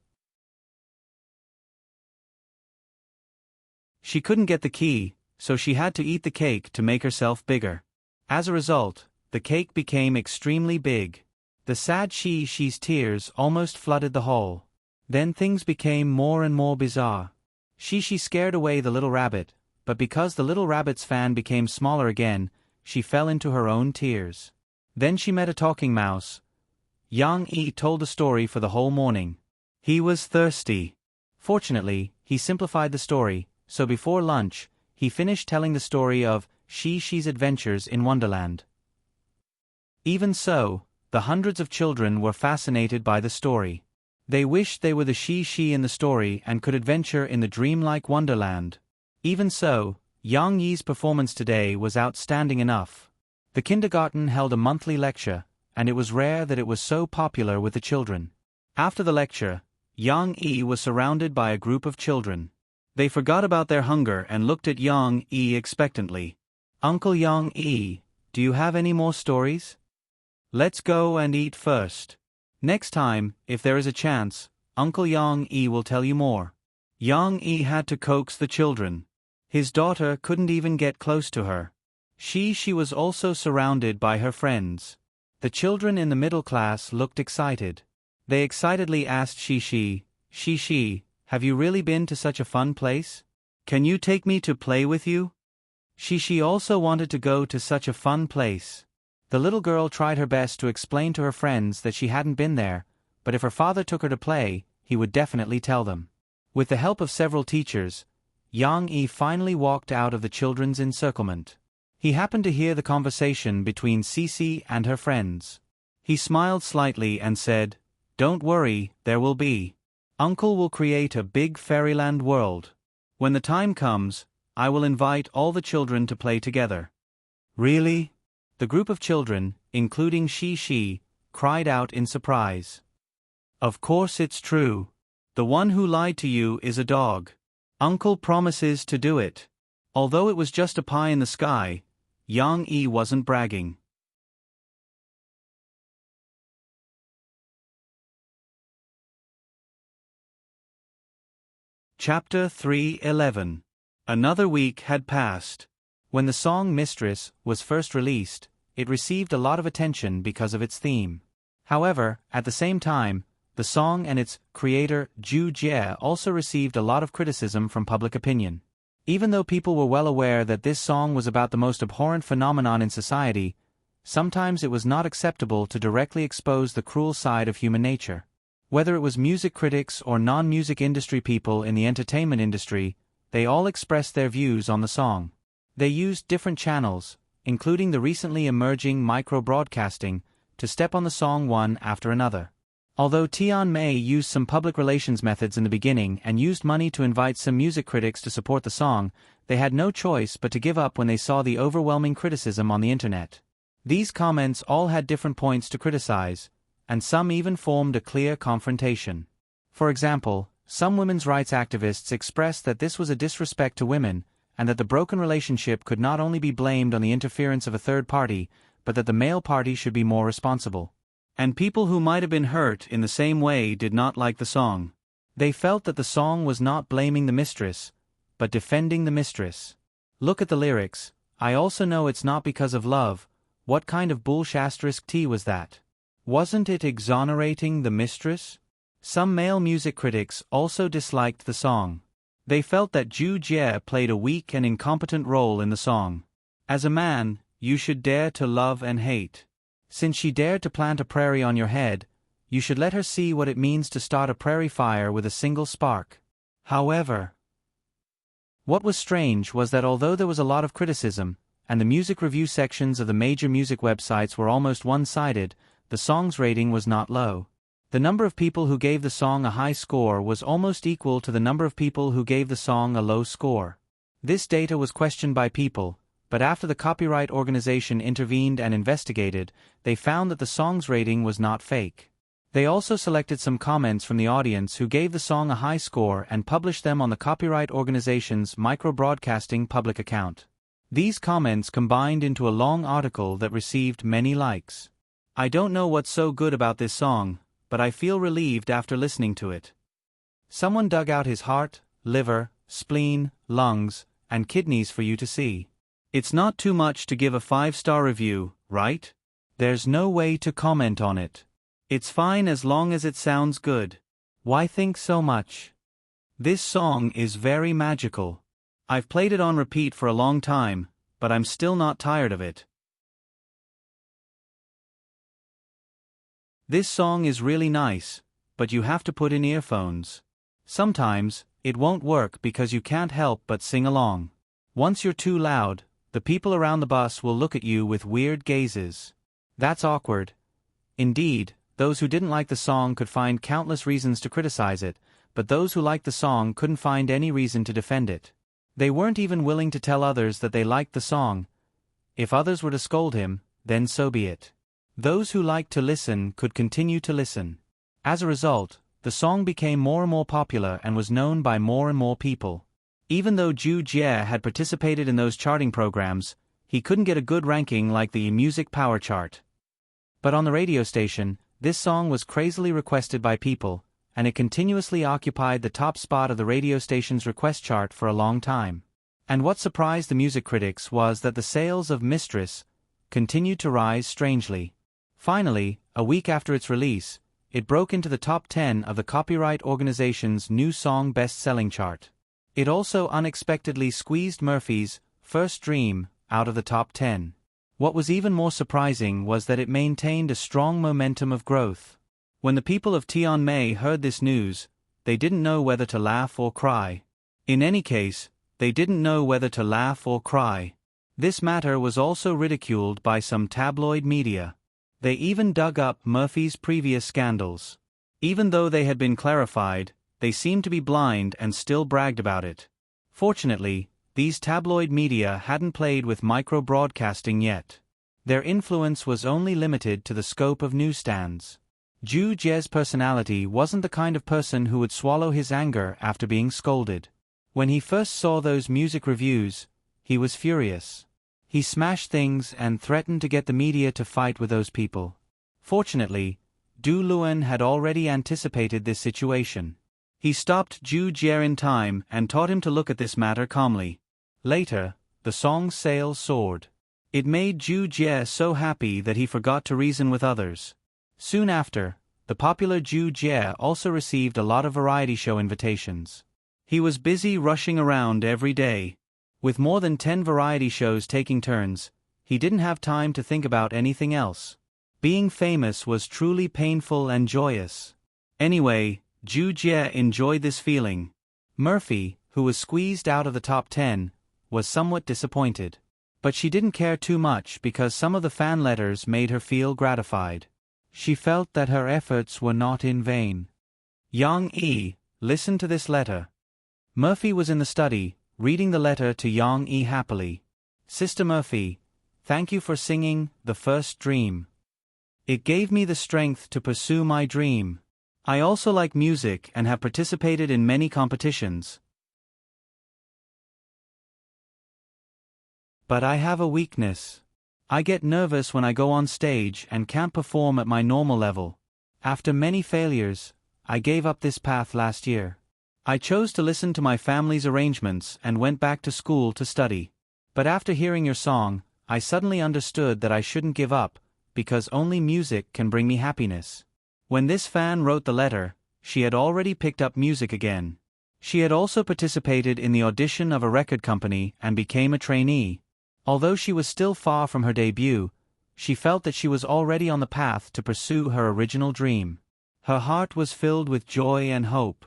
She couldn't get the key, so she had to eat the cake to make herself bigger. As a result, the cake became extremely big. The sad she's tears almost flooded the hall. Then things became more and more bizarre. She scared away the little rabbit, but because the little rabbit's fan became smaller again, she fell into her own tears. Then she met a talking mouse. Yang Yi told the story for the whole morning. He was thirsty. Fortunately, he simplified the story, so before lunch, he finished telling the story of she's adventures in Wonderland. Even so, the hundreds of children were fascinated by the story. They wished they were the she in the story and could adventure in the dreamlike Wonderland. Even so, Yang Yi's performance today was outstanding enough. The kindergarten held a monthly lecture, and it was rare that it was so popular with the children. After the lecture, Yang Yi was surrounded by a group of children. They forgot about their hunger and looked at Yang Yi expectantly. "Uncle Yang Yi, do you have any more stories? Let's go and eat first. Next time, if there is a chance, Uncle Yang Yi will tell you more." Yang Yi had to coax the children. His daughter couldn't even get close to her. She was also surrounded by her friends. The children in the middle class looked excited. They excitedly asked she, "Have you really been to such a fun place? Can you take me to play with you?" She also wanted to go to such a fun place. The little girl tried her best to explain to her friends that she hadn't been there, but if her father took her to play, he would definitely tell them. With the help of several teachers, Yang Yi finally walked out of the children's encirclement. He happened to hear the conversation between Cici and her friends. He smiled slightly and said, "Don't worry, there will be. Uncle will create a big fairyland world. When the time comes, I will invite all the children to play together." "Really?" The group of children, including she, cried out in surprise. "Of course it's true. The one who lied to you is a dog. Uncle promises to do it." Although it was just a pie in the sky, Yang Yi wasn't bragging. Chapter 3:11. Another week had passed. When the song Mistress was first released, it received a lot of attention because of its theme. However, at the same time, the song and its creator, Zhu Jie, also received a lot of criticism from public opinion. Even though people were well aware that this song was about the most abhorrent phenomenon in society, sometimes it was not acceptable to directly expose the cruel side of human nature. Whether it was music critics or non-music industry people in the entertainment industry, they all expressed their views on the song. They used different channels, including the recently emerging micro-broadcasting, to step on the song one after another. Although Tian Mei used some public relations methods in the beginning and used money to invite some music critics to support the song, they had no choice but to give up when they saw the overwhelming criticism on the internet. These comments all had different points to criticize, and some even formed a clear confrontation. For example, some women's rights activists expressed that this was a disrespect to women, and that the broken relationship could not only be blamed on the interference of a third party, but that the male party should be more responsible. And people who might have been hurt in the same way did not like the song. They felt that the song was not blaming the mistress, but defending the mistress. Look at the lyrics. "I also know it's not because of love." What kind of bullshit was that? Wasn't it exonerating the mistress? Some male music critics also disliked the song. They felt that Zhu Jie played a weak and incompetent role in the song. As a man, you should dare to love and hate. Since she dared to plant a prairie on your head, you should let her see what it means to start a prairie fire with a single spark. However, what was strange was that although there was a lot of criticism, and the music review sections of the major music websites were almost one-sided, the song's rating was not low. The number of people who gave the song a high score was almost equal to the number of people who gave the song a low score. This data was questioned by people, but after the copyright organization intervened and investigated, they found that the song's rating was not fake. They also selected some comments from the audience who gave the song a high score and published them on the copyright organization's micro-broadcasting public account. These comments combined into a long article that received many likes. I don't know what's so good about this song, but I feel relieved after listening to it. Someone dug out his heart, liver, spleen, lungs, and kidneys for you to see. It's not too much to give a 5-star review, right? There's no way to comment on it. It's fine as long as it sounds good. Why think so much? This song is very magical. I've played it on repeat for a long time, but I'm still not tired of it. This song is really nice, but you have to put in earphones. Sometimes, it won't work because you can't help but sing along. Once you're too loud, the people around the bus will look at you with weird gazes. That's awkward. Indeed, those who didn't like the song could find countless reasons to criticize it, but those who liked the song couldn't find any reason to defend it. They weren't even willing to tell others that they liked the song. If others were to scold him, then so be it. Those who liked to listen could continue to listen. As a result, the song became more and more popular and was known by more and more people. Even though Zhu Jie had participated in those charting programs, he couldn't get a good ranking like the Music Power chart. But on the radio station, this song was crazily requested by people, and it continuously occupied the top spot of the radio station's request chart for a long time. And what surprised the music critics was that the sales of Mistress continued to rise strangely. Finally, a week after its release, it broke into the top 10 of the Copyright Organization's New Song Best-Selling chart. It also unexpectedly squeezed Murphy's First Dream out of the top 10. What was even more surprising was that it maintained a strong momentum of growth. When the people of Tianmei heard this news, they didn't know whether to laugh or cry. In any case, they didn't know whether to laugh or cry. This matter was also ridiculed by some tabloid media. They even dug up Murphy's previous scandals. Even though they had been clarified, they seemed to be blind and still bragged about it. Fortunately, these tabloid media hadn't played with micro-broadcasting yet. Their influence was only limited to the scope of newsstands. Zhu Jie's personality wasn't the kind of person who would swallow his anger after being scolded. When he first saw those music reviews, he was furious. He smashed things and threatened to get the media to fight with those people. Fortunately, Du Luan had already anticipated this situation. He stopped Zhu Jie in time and taught him to look at this matter calmly. Later, the song's sales soared. It made Zhu Jie so happy that he forgot to reason with others. Soon after, the popular Zhu Jie also received a lot of variety show invitations. He was busy rushing around every day. With more than 10 variety shows taking turns, he didn't have time to think about anything else. Being famous was truly painful and joyous. Anyway, Zhu Jie enjoyed this feeling. Murphy, who was squeezed out of the top 10, was somewhat disappointed. But she didn't care too much because some of the fan letters made her feel gratified. She felt that her efforts were not in vain. Yang Yi, listen to this letter. Murphy was in the study, reading the letter to Yang Yi happily. Sister Murphy, thank you for singing The First Dream. It gave me the strength to pursue my dream. I also like music and have participated in many competitions. But I have a weakness. I get nervous when I go on stage and can't perform at my normal level. After many failures, I gave up this path last year. I chose to listen to my family's arrangements and went back to school to study. But after hearing your song, I suddenly understood that I shouldn't give up, because only music can bring me happiness. When this fan wrote the letter, she had already picked up music again. She had also participated in the audition of a record company and became a trainee. Although she was still far from her debut, she felt that she was already on the path to pursue her original dream. Her heart was filled with joy and hope.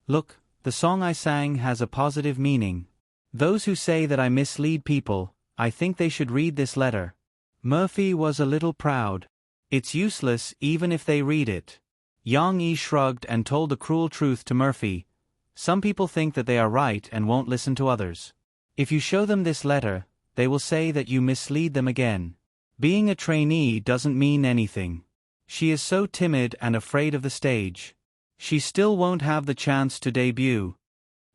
Look, the song I sang has a positive meaning. Those who say that I mislead people, I think they should read this letter. Murphy was a little proud. It's useless even if they read it. Yang Yi shrugged and told the cruel truth to Murphy. Some people think that they are right and won't listen to others. If you show them this letter, they will say that you mislead them again. Being a trainee doesn't mean anything. She is so timid and afraid of the stage. She still won't have the chance to debut.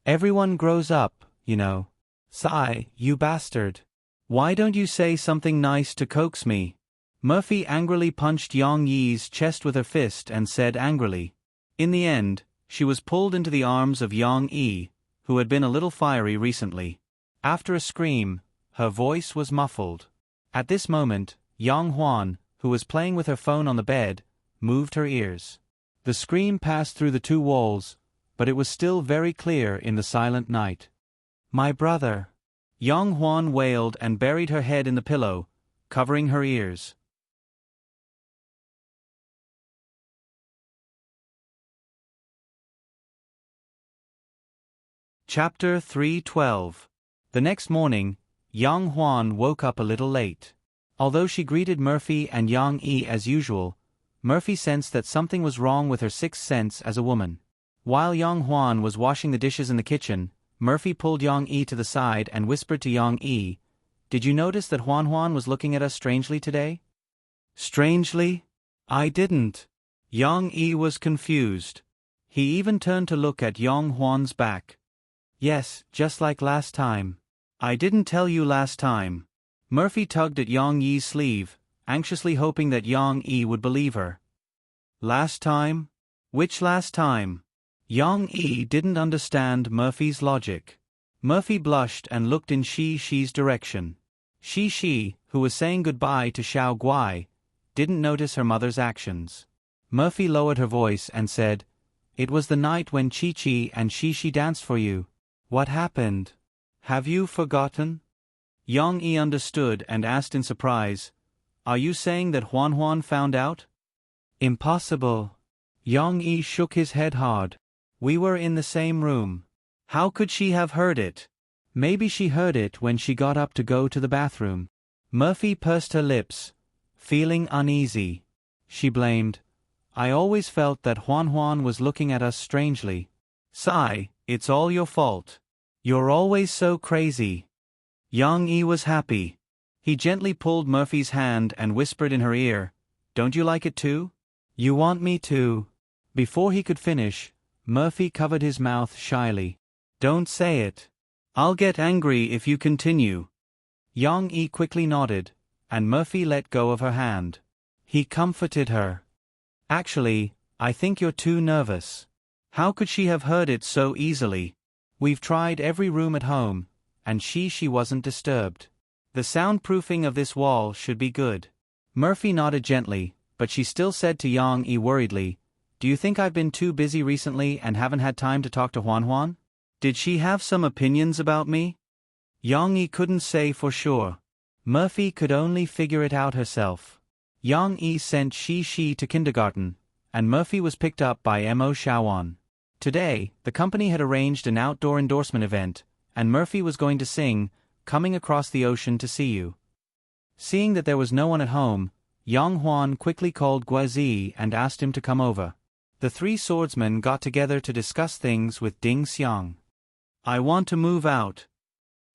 Everyone grows up, you know. Sigh, you bastard. Why don't you say something nice to coax me? Murphy angrily punched Yang Yi's chest with her fist and said angrily. In the end, she was pulled into the arms of Yang Yi, who had been a little fiery recently. After a scream, her voice was muffled. At this moment, Yang Huan, who was playing with her phone on the bed, moved her ears. The scream passed through the two walls, but it was still very clear in the silent night. "My brother!" Yang Huan wailed and buried her head in the pillow, covering her ears. Chapter 312. The next morning, Yang Huan woke up a little late. Although she greeted Murphy and Yang Yi as usual, Murphy sensed that something was wrong with her sixth sense as a woman. While Yang Huan was washing the dishes in the kitchen, Murphy pulled Yang Yi to the side and whispered to Yang Yi, "Did you notice that Huan was looking at us strangely today?" "Strangely? I didn't." Yang Yi was confused. He even turned to look at Yang Huan's back. "Yes, just like last time." "I didn't tell you last time." Murphy tugged at Yang Yi's sleeve, anxiously hoping that Yang Yi would believe her. "Last time? Which last time?" Yang Yi didn't understand Murphy's logic. Murphy blushed and looked in Shi's direction. Shi, who was saying goodbye to Xiao Guai, didn't notice her mother's actions. Murphy lowered her voice and said, "It was the night when Chi and Shi danced for you. What happened? Have you forgotten?" Yang Yi understood and asked in surprise, "Are you saying that Huan found out?" "Impossible." Yang Yi shook his head hard. "We were in the same room. How could she have heard it?" "Maybe she heard it when she got up to go to the bathroom." Murphy pursed her lips, feeling uneasy. She blamed, "I always felt that Huan was looking at us strangely." "Sigh, it's all your fault. You're always so crazy." Yang Yi was happy. He gently pulled Murphy's hand and whispered in her ear, "Don't you like it too?" "You want me to?" Before he could finish, Murphy covered his mouth shyly. "Don't say it. I'll get angry if you continue." Yang Yi quickly nodded, and Murphy let go of her hand. He comforted her. "Actually, I think you're too nervous. How could she have heard it so easily? We've tried every room at home, and she wasn't disturbed. The soundproofing of this wall should be good." Murphy nodded gently, but she still said to Yang Yi worriedly, "Do you think I've been too busy recently and haven't had time to talk to Huan? Did she have some opinions about me?" Yang Yi couldn't say for sure. Murphy could only figure it out herself. Yang Yi sent Shi to kindergarten, and Murphy was picked up by Mo Shaoan. Today, the company had arranged an outdoor endorsement event, and Murphy was going to sing, "Coming Across the Ocean to See You." Seeing that there was no one at home, Yang Huan quickly called Guazi and asked him to come over. The three swordsmen got together to discuss things with Ding Xiang. "I want to move out."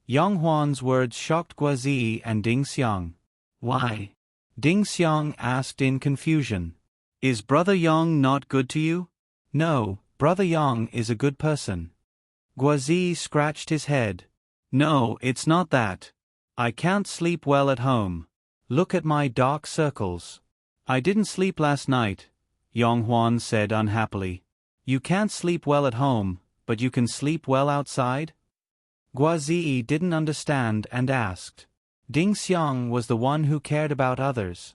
Yang Huan's words shocked Guazi and Ding Xiang. "Why?" Ding Xiang asked in confusion. "Is Brother Yang not good to you?" "No, Brother Yang is a good person." Guazi scratched his head. "No, it's not that. I can't sleep well at home. Look at my dark circles." "I didn't sleep last night," Yang Huan said unhappily. "You can't sleep well at home, but you can sleep well outside?" Guazi didn't understand and asked. Ding Xiang was the one who cared about others.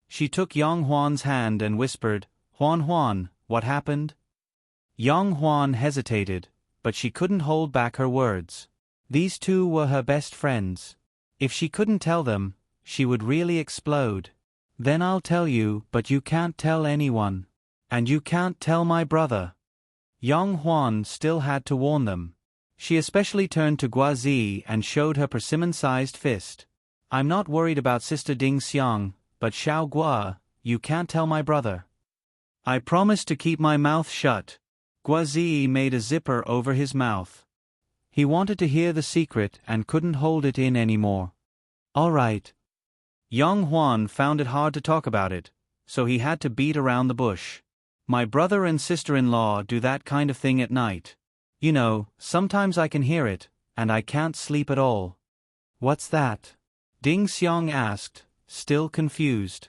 She took Yang Huan's hand and whispered, Huan, what happened?" Yang Huan hesitated, but she couldn't hold back her words. These two were her best friends. If she couldn't tell them, she would really explode. "Then I'll tell you, but you can't tell anyone. And you can't tell my brother." Yang Huan still had to warn them. She especially turned to Guazi and showed her persimmon-sized fist. "I'm not worried about Sister Ding Xiang, but Xiao Gua, you can't tell my brother." "I promise to keep my mouth shut." Guazi made a zipper over his mouth. He wanted to hear the secret and couldn't hold it in anymore. "All right." Yang Huan found it hard to talk about it, so he had to beat around the bush. "My brother and sister-in-law do that kind of thing at night. You know, sometimes I can hear it, and I can't sleep at all." What's that? Ding Xiang asked, still confused.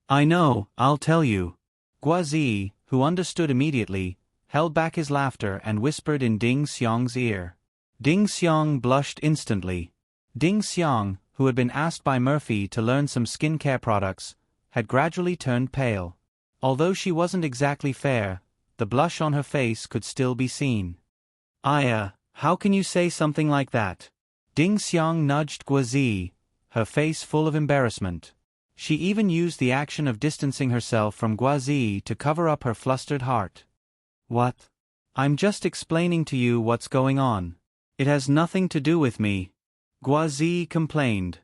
I know, I'll tell you. Guazi, who understood immediately, held back his laughter and whispered in Ding Xiang's ear. Ding Xiang blushed instantly. Ding Xiang, who had been asked by Murphy to learn some skincare products, had gradually turned pale. Although she wasn't exactly fair, the blush on her face could still be seen. How can you say something like that? Ding Xiang nudged Guazi, her face full of embarrassment. She even used the action of distancing herself from Guazi to cover up her flustered heart. What? I'm just explaining to you what's going on. It has nothing to do with me. Guazi complained.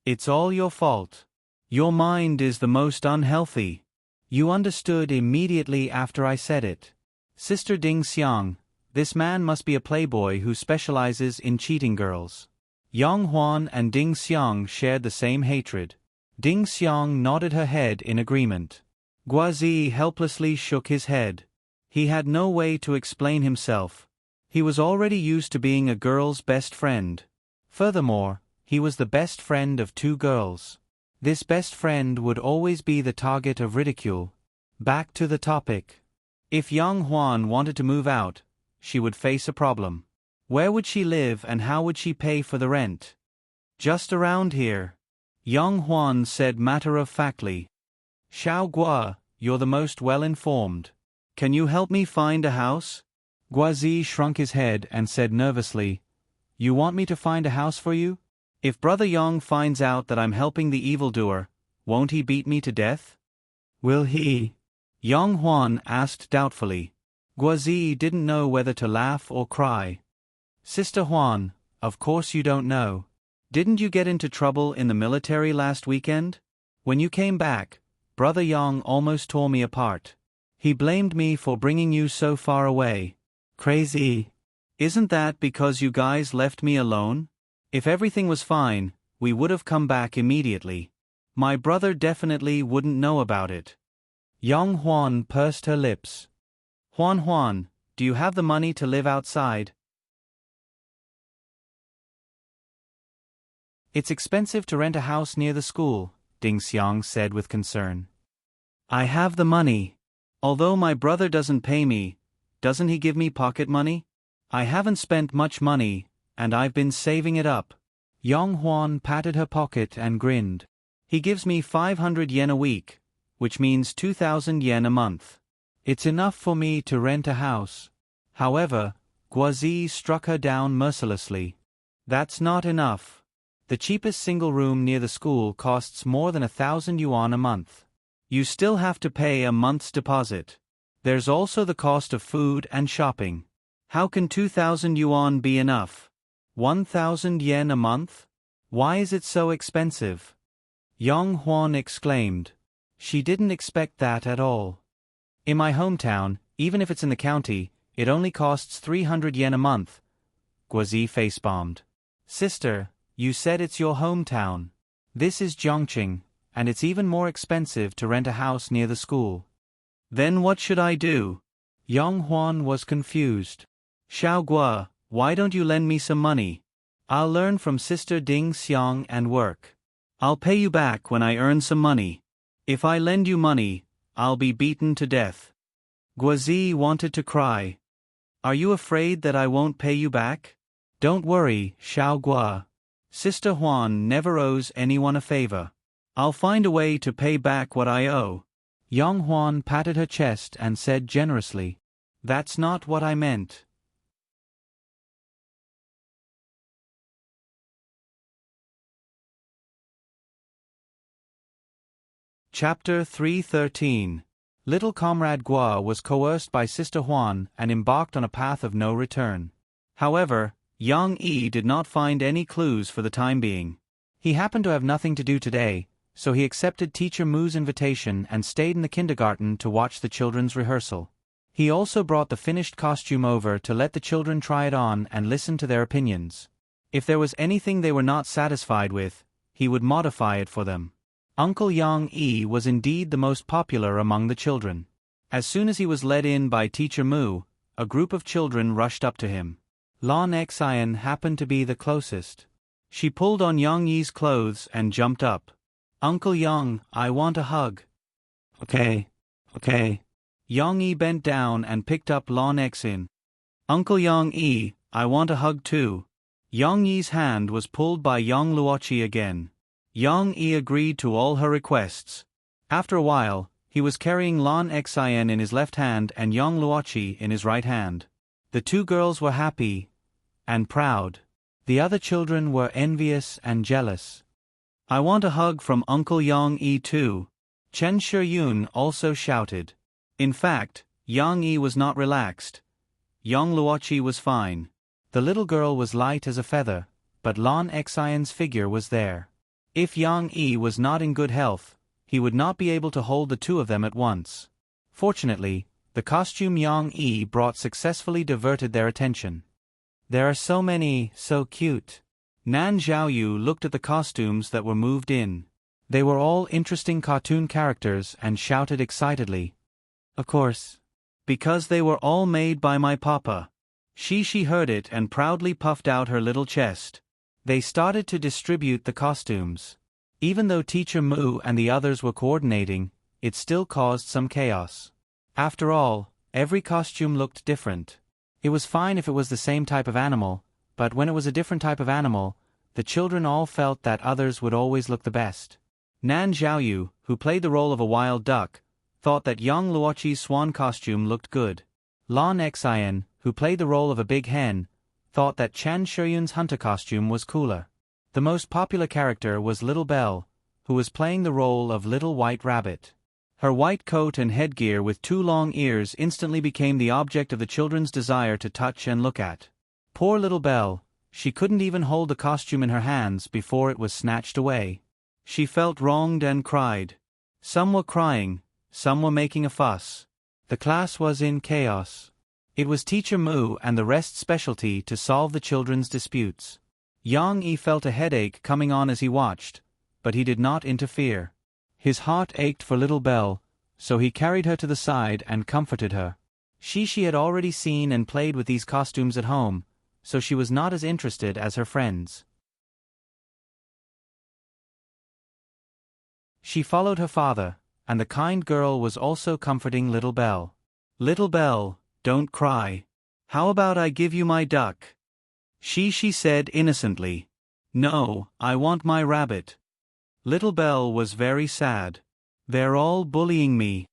It's all your fault. Your mind is the most unhealthy. You understood immediately after I said it. Sister Ding Xiang, this man must be a playboy who specializes in cheating girls. Yang Huan and Ding Xiang shared the same hatred. Ding Xiang nodded her head in agreement. Guazi helplessly shook his head. He had no way to explain himself. He was already used to being a girl's best friend. Furthermore, he was the best friend of two girls. This best friend would always be the target of ridicule. Back to the topic. If Yang Huan wanted to move out, she would face a problem. Where would she live and how would she pay for the rent? Just around here. Yang Huan said matter-of-factly. Xiao Gua, you're the most well-informed. Can you help me find a house? Guazi shrunk his head and said nervously, You want me to find a house for you? If Brother Yang finds out that I'm helping the evildoer, won't he beat me to death? Will he? Yang Huan asked doubtfully. Guazi didn't know whether to laugh or cry. Sister Huan, of course you don't know. Didn't you get into trouble in the military last weekend? When you came back, Brother Yang almost tore me apart. He blamed me for bringing you so far away. Crazy. Isn't that because you guys left me alone? If everything was fine, we would have come back immediately. My brother definitely wouldn't know about it. Yang Huan pursed her lips. Huan, do you have the money to live outside? It's expensive to rent a house near the school, Ding Xiang said with concern. I have the money. Although my brother doesn't pay me, doesn't he give me pocket money? I haven't spent much money, and I've been saving it up. Yang Huan patted her pocket and grinned. He gives me 500 yen a week, which means 2,000 yen a month. It's enough for me to rent a house. However, Guazi struck her down mercilessly. That's not enough. The cheapest single room near the school costs more than 1,000 yuan a month. You still have to pay a month's deposit. There's also the cost of food and shopping. How can 2,000 yuan be enough? 1,000 yen a month? Why is it so expensive? Yang Huan exclaimed. She didn't expect that at all. In my hometown, even if it's in the county, it only costs 300 yen a month. Guazi face-bombed. Sister, you said it's your hometown. This is Zhongqing, and it's even more expensive to rent a house near the school. Then what should I do? Yang Huan was confused. Xiao Gua, why don't you lend me some money? I'll learn from Sister Ding Xiang and work. I'll pay you back when I earn some money. If I lend you money, I'll be beaten to death. Guazi wanted to cry. Are you afraid that I won't pay you back? Don't worry, Xiao Gua. Sister Huan never owes anyone a favor. I'll find a way to pay back what I owe. Yang Huan patted her chest and said generously. That's not what I meant. Chapter 313. Little Comrade Gua was coerced by Sister Huan and embarked on a path of no return. However, Yang Yi did not find any clues for the time being. He happened to have nothing to do today, so he accepted Teacher Mu's invitation and stayed in the kindergarten to watch the children's rehearsal. He also brought the finished costume over to let the children try it on and listen to their opinions. If there was anything they were not satisfied with, he would modify it for them. Uncle Yang Yi was indeed the most popular among the children. As soon as he was led in by Teacher Mu, a group of children rushed up to him. Lon Xian happened to be the closest. She pulled on Yang Yi's clothes and jumped up. Uncle Yang, I want a hug. Okay. Yang Yi bent down and picked up Lan Xin. Uncle Yang Yi, I want a hug too. Yang Yi's hand was pulled by Yang Luoqi again. Yang Yi agreed to all her requests. After a while, he was carrying Lan Xin in his left hand and Yang Luoqi in his right hand. The two girls were happy and proud. The other children were envious and jealous. I want a hug from Uncle Yang Yi too. Chen Shiyun also shouted. In fact, Yang Yi was not relaxed. Yang Luoqi was fine. The little girl was light as a feather, but Lan Xin's figure was there. If Yang Yi was not in good health, he would not be able to hold the two of them at once. Fortunately, the costume Yang Yi brought successfully diverted their attention. There are so many, so cute. Nan Xiaoyu looked at the costumes that were moved in. They were all interesting cartoon characters and shouted excitedly. Of course. Because they were all made by my papa. She heard it and proudly puffed out her little chest. They started to distribute the costumes. Even though Teacher Mu and the others were coordinating, it still caused some chaos. After all, every costume looked different. It was fine if it was the same type of animal, but when it was a different type of animal, the children all felt that others would always look the best. Nan Xiaoyu, who played the role of a wild duck, thought that Yang Luoqi's swan costume looked good. Lan Xin, who played the role of a big hen, thought that Chen Shiyun's hunter costume was cooler. The most popular character was Little Belle, who was playing the role of Little White Rabbit. Her white coat and headgear with two long ears instantly became the object of the children's desire to touch and look at. Poor Little Belle, she couldn't even hold the costume in her hands before it was snatched away. She felt wronged and cried. Some were crying, some were making a fuss. The class was in chaos. It was Teacher Mu and the rest's specialty to solve the children's disputes. Yang Yi felt a headache coming on as he watched, but he did not interfere. His heart ached for Little Belle, so he carried her to the side and comforted her. She had already seen and played with these costumes at home, so she was not as interested as her friends. She followed her father, and the kind girl was also comforting Little Belle. Little Belle, don't cry. How about I give you my duck? She said innocently. No, I want my rabbit. Little Belle was very sad. They're all bullying me.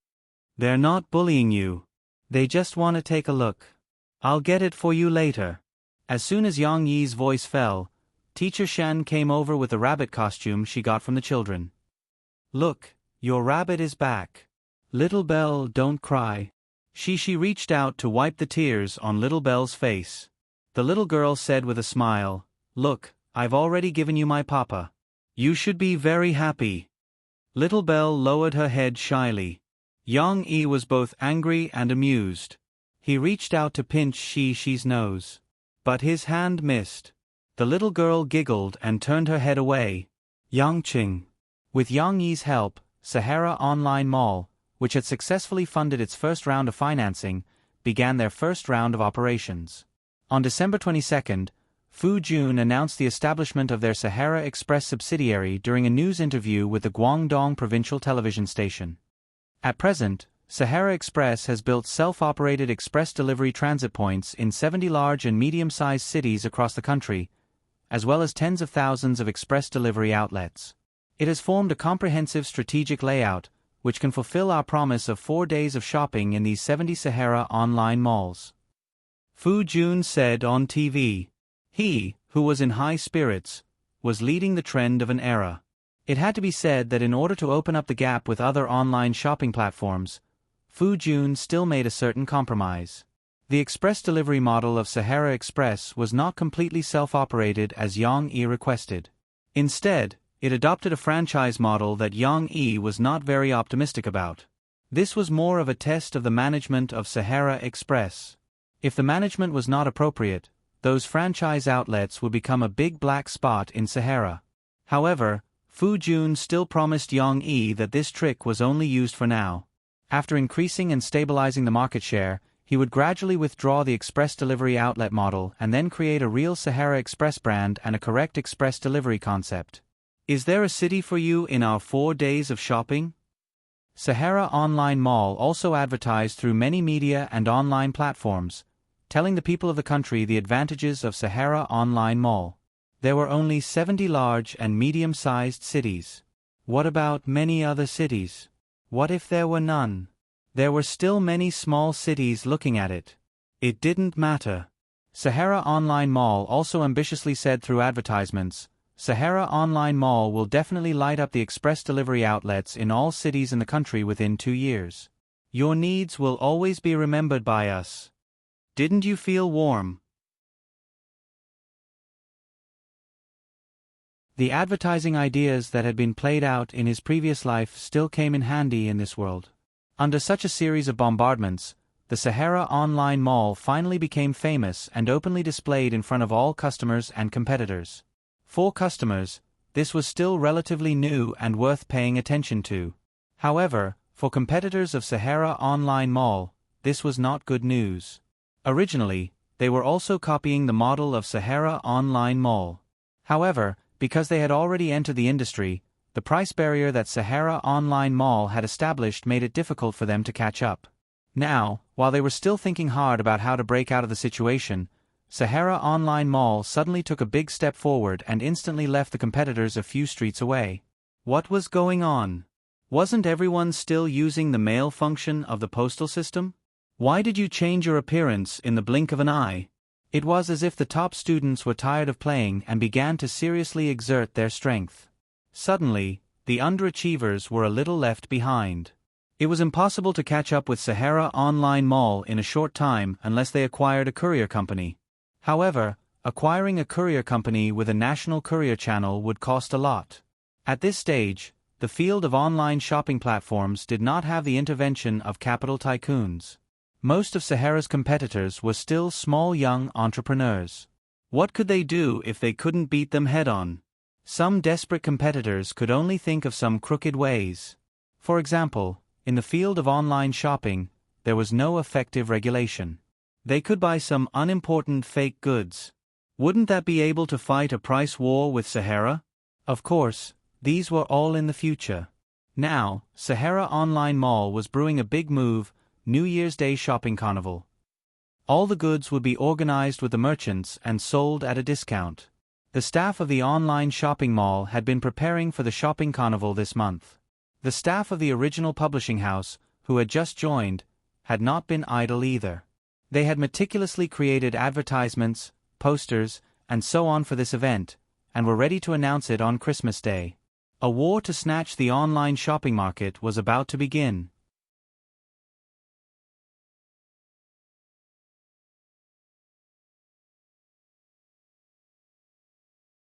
They're not bullying you. They just want to take a look. I'll get it for you later. As soon as Yang Yi's voice fell, Teacher Shan came over with the rabbit costume she got from the children. Look, your rabbit is back. Little Belle, don't cry. She reached out to wipe the tears on Little Belle's face. The little girl said with a smile, Look, I've already given you my papa. You should be very happy. Little Belle lowered her head shyly. Yang Yi was both angry and amused. He reached out to pinch Shi's nose. But his hand missed. The little girl giggled and turned her head away. Yangqing. With Yang Yi's help, Sahara Online Mall, which had successfully funded its first round of financing, began their first round of operations. On December 22, Fu Jun announced the establishment of their Sahara Express subsidiary during a news interview with the Guangdong Provincial Television Station. At present, Sahara Express has built self-operated express delivery transit points in 70 large and medium-sized cities across the country, as well as tens of thousands of express delivery outlets. It has formed a comprehensive strategic layout, which can fulfill our promise of 4 days of shopping in these 70 Sahara online malls. Fu Jun said on TV. He, who was in high spirits, was leading the trend of an era. It had to be said that in order to open up the gap with other online shopping platforms, Fu Jun still made a certain compromise. The express delivery model of Sahara Express was not completely self-operated as Yang Yi requested. Instead, it adopted a franchise model that Yang Yi was not very optimistic about. This was more of a test of the management of Sahara Express. If the management was not appropriate, those franchise outlets would become a big black spot in Sahara. However, Fu Jun still promised Yang Yi that this trick was only used for now. After increasing and stabilizing the market share, he He would gradually withdraw the express delivery outlet model and then create a real Sahara Express brand and a correct express delivery concept. Is there a city for you in our 4 days of shopping? Sahara Online Mall also advertised through many media and online platforms, telling the people of the country the advantages of Sahara Online Mall. There were only 70 large and medium-sized cities. What about many other cities? What if there were none? There were still many small cities looking at it. It didn't matter. Sahara Online Mall also ambitiously said through advertisements, Sahara Online Mall will definitely light up the express delivery outlets in all cities in the country within 2 years. Your needs will always be remembered by us. Didn't you feel warm? The advertising ideas that had been played out in his previous life still came in handy in this world. Under such a series of bombardments, the Sahara Online Mall finally became famous and openly displayed in front of all customers and competitors. For customers, this was still relatively new and worth paying attention to. However, for competitors of Sahara Online Mall, this was not good news. Originally, they were also copying the model of Sahara Online Mall. However, because they had already entered the industry, the price barrier that Sahara Online Mall had established made it difficult for them to catch up. Now, while they were still thinking hard about how to break out of the situation, Sahara Online Mall suddenly took a big step forward and instantly left the competitors a few streets away. What was going on? Wasn't everyone still using the mail function of the postal system? Why did you change your appearance in the blink of an eye? It was as if the top students were tired of playing and began to seriously exert their strength. Suddenly, the underachievers were a little left behind. It was impossible to catch up with Sahara Online Mall in a short time unless they acquired a courier company. However, acquiring a courier company with a national courier channel would cost a lot. At this stage, the field of online shopping platforms did not have the intervention of capital tycoons. Most of Sahara's competitors were still small young entrepreneurs. What could they do if they couldn't beat them head-on? Some desperate competitors could only think of some crooked ways. For example, in the field of online shopping, there was no effective regulation. They could buy some unimportant fake goods. Wouldn't that be able to fight a price war with Sahara? Of course, these were all in the future. Now, Sahara Online Mall was brewing a big move, New Year's Day shopping carnival. All the goods would be organized with the merchants and sold at a discount. The staff of the online shopping mall had been preparing for the shopping carnival this month. The staff of the original publishing house, who had just joined, had not been idle either. They had meticulously created advertisements, posters, and so on for this event, and were ready to announce it on Christmas Day. A war to snatch the online shopping market was about to begin.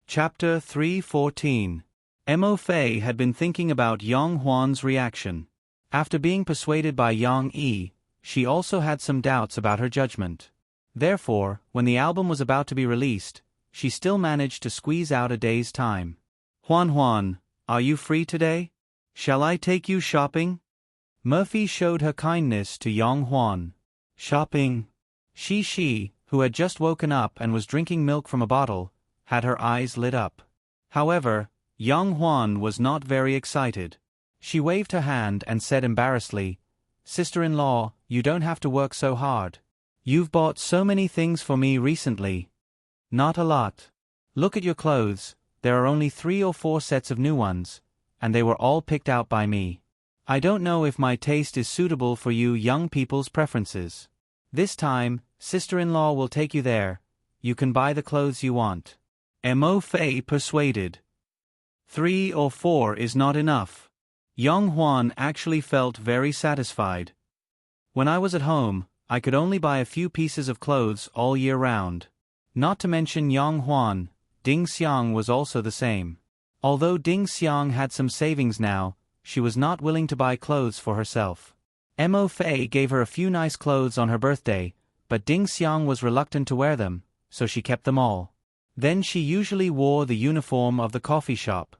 Chapter 3:14. Mo Fei had been thinking about Yang Huan's reaction. After being persuaded by Yang Yi, she also had some doubts about her judgment. Therefore, when the album was about to be released, she still managed to squeeze out a day's time. Huan, are you free today? Shall I take you shopping? Murphy showed her kindness to Yang Huan. Shopping? She, who had just woken up and was drinking milk from a bottle, had her eyes lit up. However, Yang Huan was not very excited. She waved her hand and said embarrassedly, "Sister-in-law, you don't have to work so hard. You've bought so many things for me recently." "Not a lot. Look at your clothes, there are only 3 or 4 sets of new ones, and they were all picked out by me. I don't know if my taste is suitable for you young people's preferences. This time, sister-in-law will take you there. You can buy the clothes you want." Mo Fei persuaded. 3 or 4 is not enough. Yang Huan actually felt very satisfied. When I was at home, I could only buy a few pieces of clothes all year round. Not to mention Yang Huan, Ding Xiang was also the same. Although Ding Xiang had some savings now, she was not willing to buy clothes for herself. Mo Fei gave her a few nice clothes on her birthday, but Ding Xiang was reluctant to wear them, so she kept them all. Then she usually wore the uniform of the coffee shop.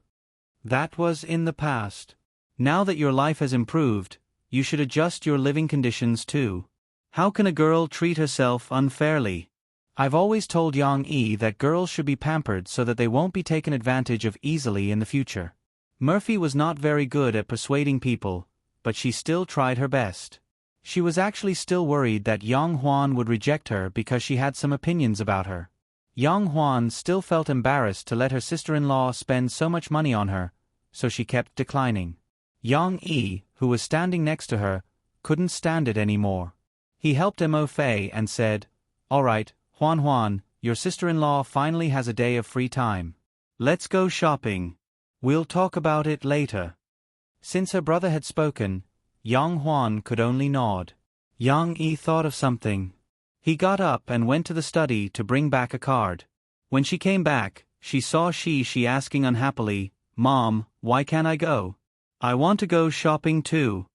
That was in the past. Now that your life has improved, you should adjust your living conditions too. How can a girl treat herself unfairly? I've always told Yang Yi that girls should be pampered so that they won't be taken advantage of easily in the future. Murphy was not very good at persuading people, but she still tried her best. She was actually still worried that Yang Huan would reject her because she had some opinions about her. Yang Huan still felt embarrassed to let her sister-in-law spend so much money on her, so she kept declining. Yang Yi, who was standing next to her, couldn't stand it anymore. He helped Mo Fei and said, "All right, Huan Huan, your sister-in-law finally has a day of free time. Let's go shopping. We'll talk about it later." Since her brother had spoken, Yang Huan could only nod. Yang Yi thought of something. He got up and went to the study to bring back a card. When she came back, she saw Shi asking unhappily, "Mom, why can't I go? I want to go shopping too."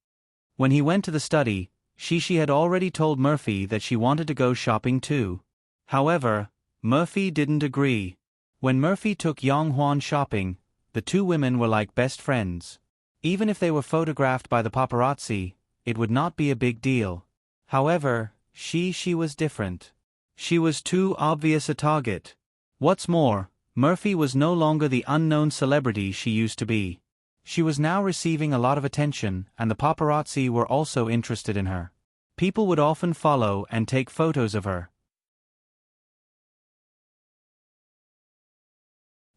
When he went to the study, Shi had already told Murphy that she wanted to go shopping too. However, Murphy didn't agree. When Murphy took Yang Huan shopping, the two women were like best friends. Even if they were photographed by the paparazzi, it would not be a big deal. However, Shi was different. She was too obvious a target. What's more, Murphy was no longer the unknown celebrity she used to be. She was now receiving a lot of attention, and the paparazzi were also interested in her. People would often follow and take photos of her.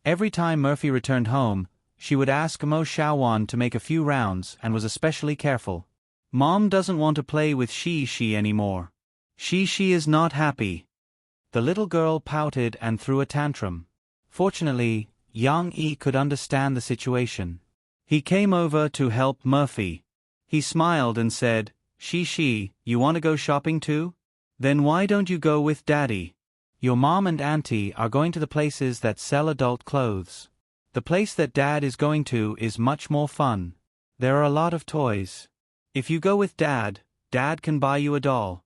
Every time Murphy returned home, she would ask Mo Xiaowan to make a few rounds and was especially careful. "Mom doesn't want to play with Shi anymore. Shi is not happy." The little girl pouted and threw a tantrum. Fortunately, Yang Yi could understand the situation. He came over to help Murphy. He smiled and said, Shi, you want to go shopping too? Then why don't you go with Daddy? Your mom and auntie are going to the places that sell adult clothes. The place that Dad is going to is much more fun. There are a lot of toys. If you go with Dad, Dad can buy you a doll."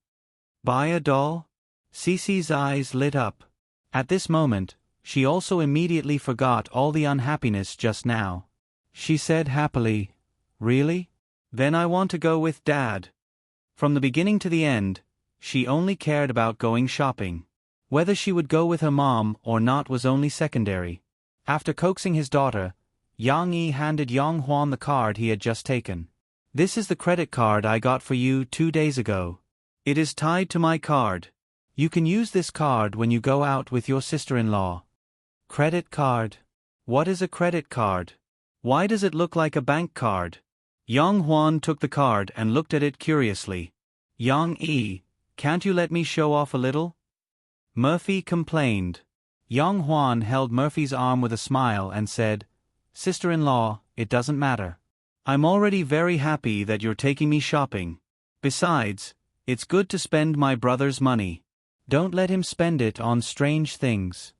"Buy a doll?" Cece's eyes lit up. At this moment, she also immediately forgot all the unhappiness just now. She said happily, "Really? Then I want to go with Dad." From the beginning to the end, she only cared about going shopping. Whether she would go with her mom or not was only secondary. After coaxing his daughter, Yang Yi handed Yang Huan the card he had just taken. "This is the credit card I got for you 2 days ago. It is tied to my card. You can use this card when you go out with your sister-in-law." Credit card? What is a credit card? Why does it look like a bank card? Yang Huan took the card and looked at it curiously. "Yang Yi, can't you let me show off a little?" Murphy complained. Yang Huan held Murphy's arm with a smile and said, "Sister-in-law, it doesn't matter. I'm already very happy that you're taking me shopping. Besides, it's good to spend my brother's money. Don't let him spend it on strange things."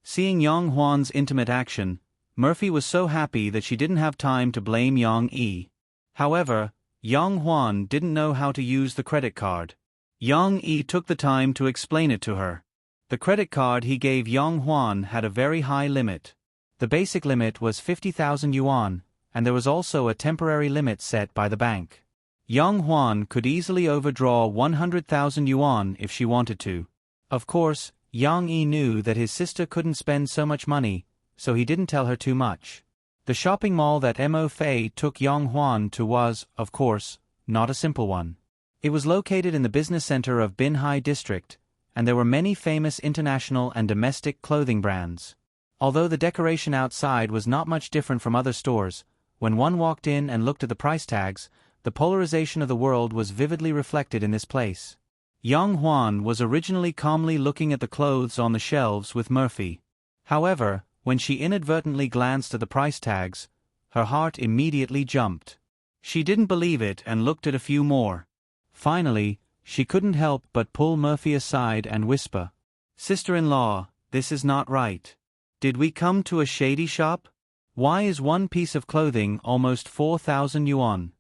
Seeing Yang Huan's intimate action, Murphy was so happy that she didn't have time to blame Yang Yi. However, Yang Huan didn't know how to use the credit card. Yang Yi took the time to explain it to her. The credit card he gave Yang Huan had a very high limit. The basic limit was 50,000 yuan, and there was also a temporary limit set by the bank. Yang Huan could easily overdraw 100,000 yuan if she wanted to. Of course, Yang Yi knew that his sister couldn't spend so much money, so he didn't tell her too much. The shopping mall that Mo Fei took Yang Huan to was, of course, not a simple one. It was located in the business center of Binhai district, and there were many famous international and domestic clothing brands. Although the decoration outside was not much different from other stores, when one walked in and looked at the price tags, the polarization of the world was vividly reflected in this place. Yang Huan was originally calmly looking at the clothes on the shelves with Murphy. However, when she inadvertently glanced at the price tags, her heart immediately jumped. She didn't believe it and looked at a few more. Finally, she couldn't help but pull Murphy aside and whisper, "Sister-in-law, this is not right. Did we come to a shady shop? Why is one piece of clothing almost 4,000 yuan?"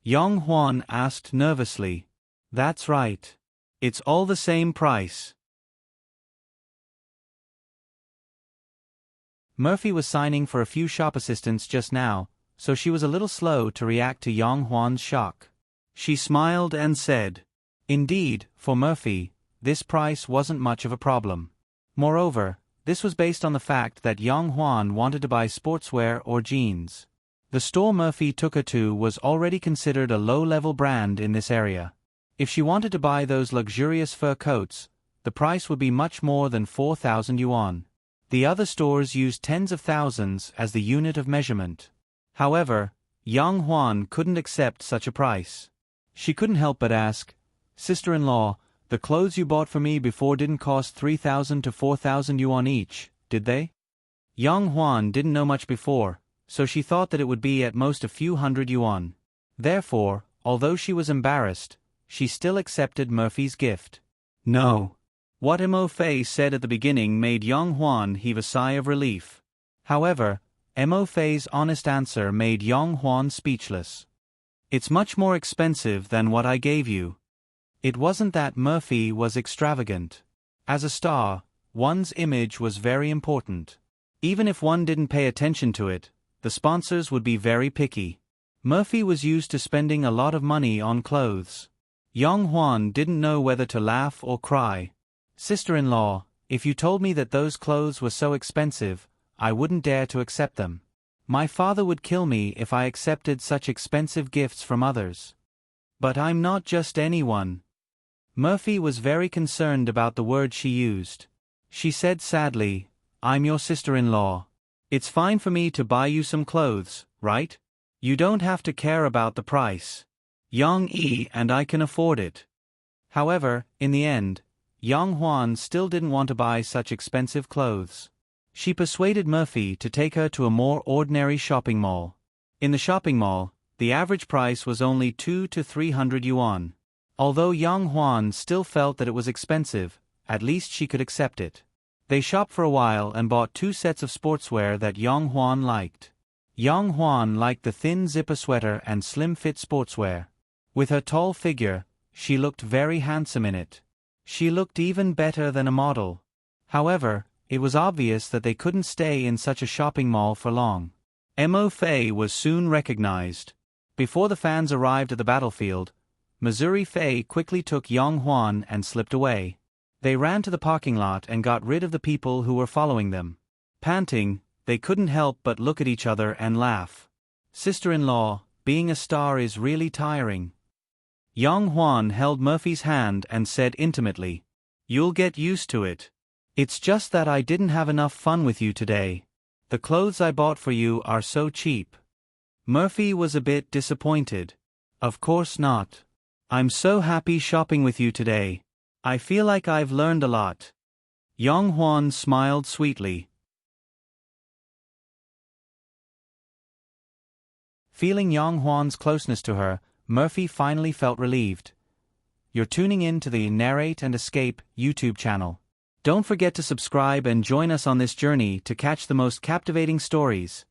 Yang Huan asked nervously. "That's right. It's all the same price." Murphy was signing for a few shop assistants just now, so she was a little slow to react to Yang Huan's shock. She smiled and said, Indeed, for Murphy, this price wasn't much of a problem. Moreover, this was based on the fact that young Juan wanted to buy sportswear or jeans. The store Murphy took her to was already considered a low-level brand in this area. If she wanted to buy those luxurious fur coats, the price would be much more than 4,000 yuan. The other stores used tens of thousands as the unit of measurement. However, young Juan couldn't accept such a price. She couldn't help but ask, "Sister-in-law, the clothes you bought for me before didn't cost 3,000 to 4,000 yuan each, did they?" Young Juan didn't know much before, so she thought that it would be at most a few hundred yuan. Therefore, although she was embarrassed, she still accepted Murphy's gift. "No." What Mo Fei said at the beginning made young Juan heave a sigh of relief. However, Mo Fei's honest answer made young Juan speechless. "It's much more expensive than what I gave you." It wasn't that Murphy was extravagant. As a star, one's image was very important. Even if one didn't pay attention to it, the sponsors would be very picky. Murphy was used to spending a lot of money on clothes. Young Juan didn't know whether to laugh or cry. "Sister-in-law, if you told me that those clothes were so expensive, I wouldn't dare to accept them. My father would kill me if I accepted such expensive gifts from others. But I'm not just anyone." Murphy was very concerned about the word she used. She said sadly, "I'm your sister-in-law. It's fine for me to buy you some clothes, right? You don't have to care about the price. Young E and I can afford it." However, in the end, young Juan still didn't want to buy such expensive clothes. She persuaded Murphy to take her to a more ordinary shopping mall. In the shopping mall, the average price was only 200 to 300 yuan. Although young Juan still felt that it was expensive, at least she could accept it. They shopped for a while and bought 2 sets of sportswear that young Juan liked. Young Juan liked the thin zipper sweater and slim-fit sportswear. With her tall figure, she looked very handsome in it. She looked even better than a model. However, it was obvious that they couldn't stay in such a shopping mall for long. Mo Fei was soon recognized. Before the fans arrived at the battlefield, Missouri Fei quickly took young Juan and slipped away. They ran to the parking lot and got rid of the people who were following them. Panting, they couldn't help but look at each other and laugh. "Sister-in-law, being a star is really tiring." Young Juan held Murphy's hand and said intimately, "You'll get used to it. It's just that I didn't have enough fun with you today. The clothes I bought for you are so cheap." Murphy was a bit disappointed. "Of course not. I'm so happy shopping with you today. I feel like I've learned a lot." Young Juan smiled sweetly. Feeling young Juan's closeness to her, Murphy finally felt relieved. You're tuning in to the Narrate and Escape YouTube channel. Don't forget to subscribe and join us on this journey to catch the most captivating stories.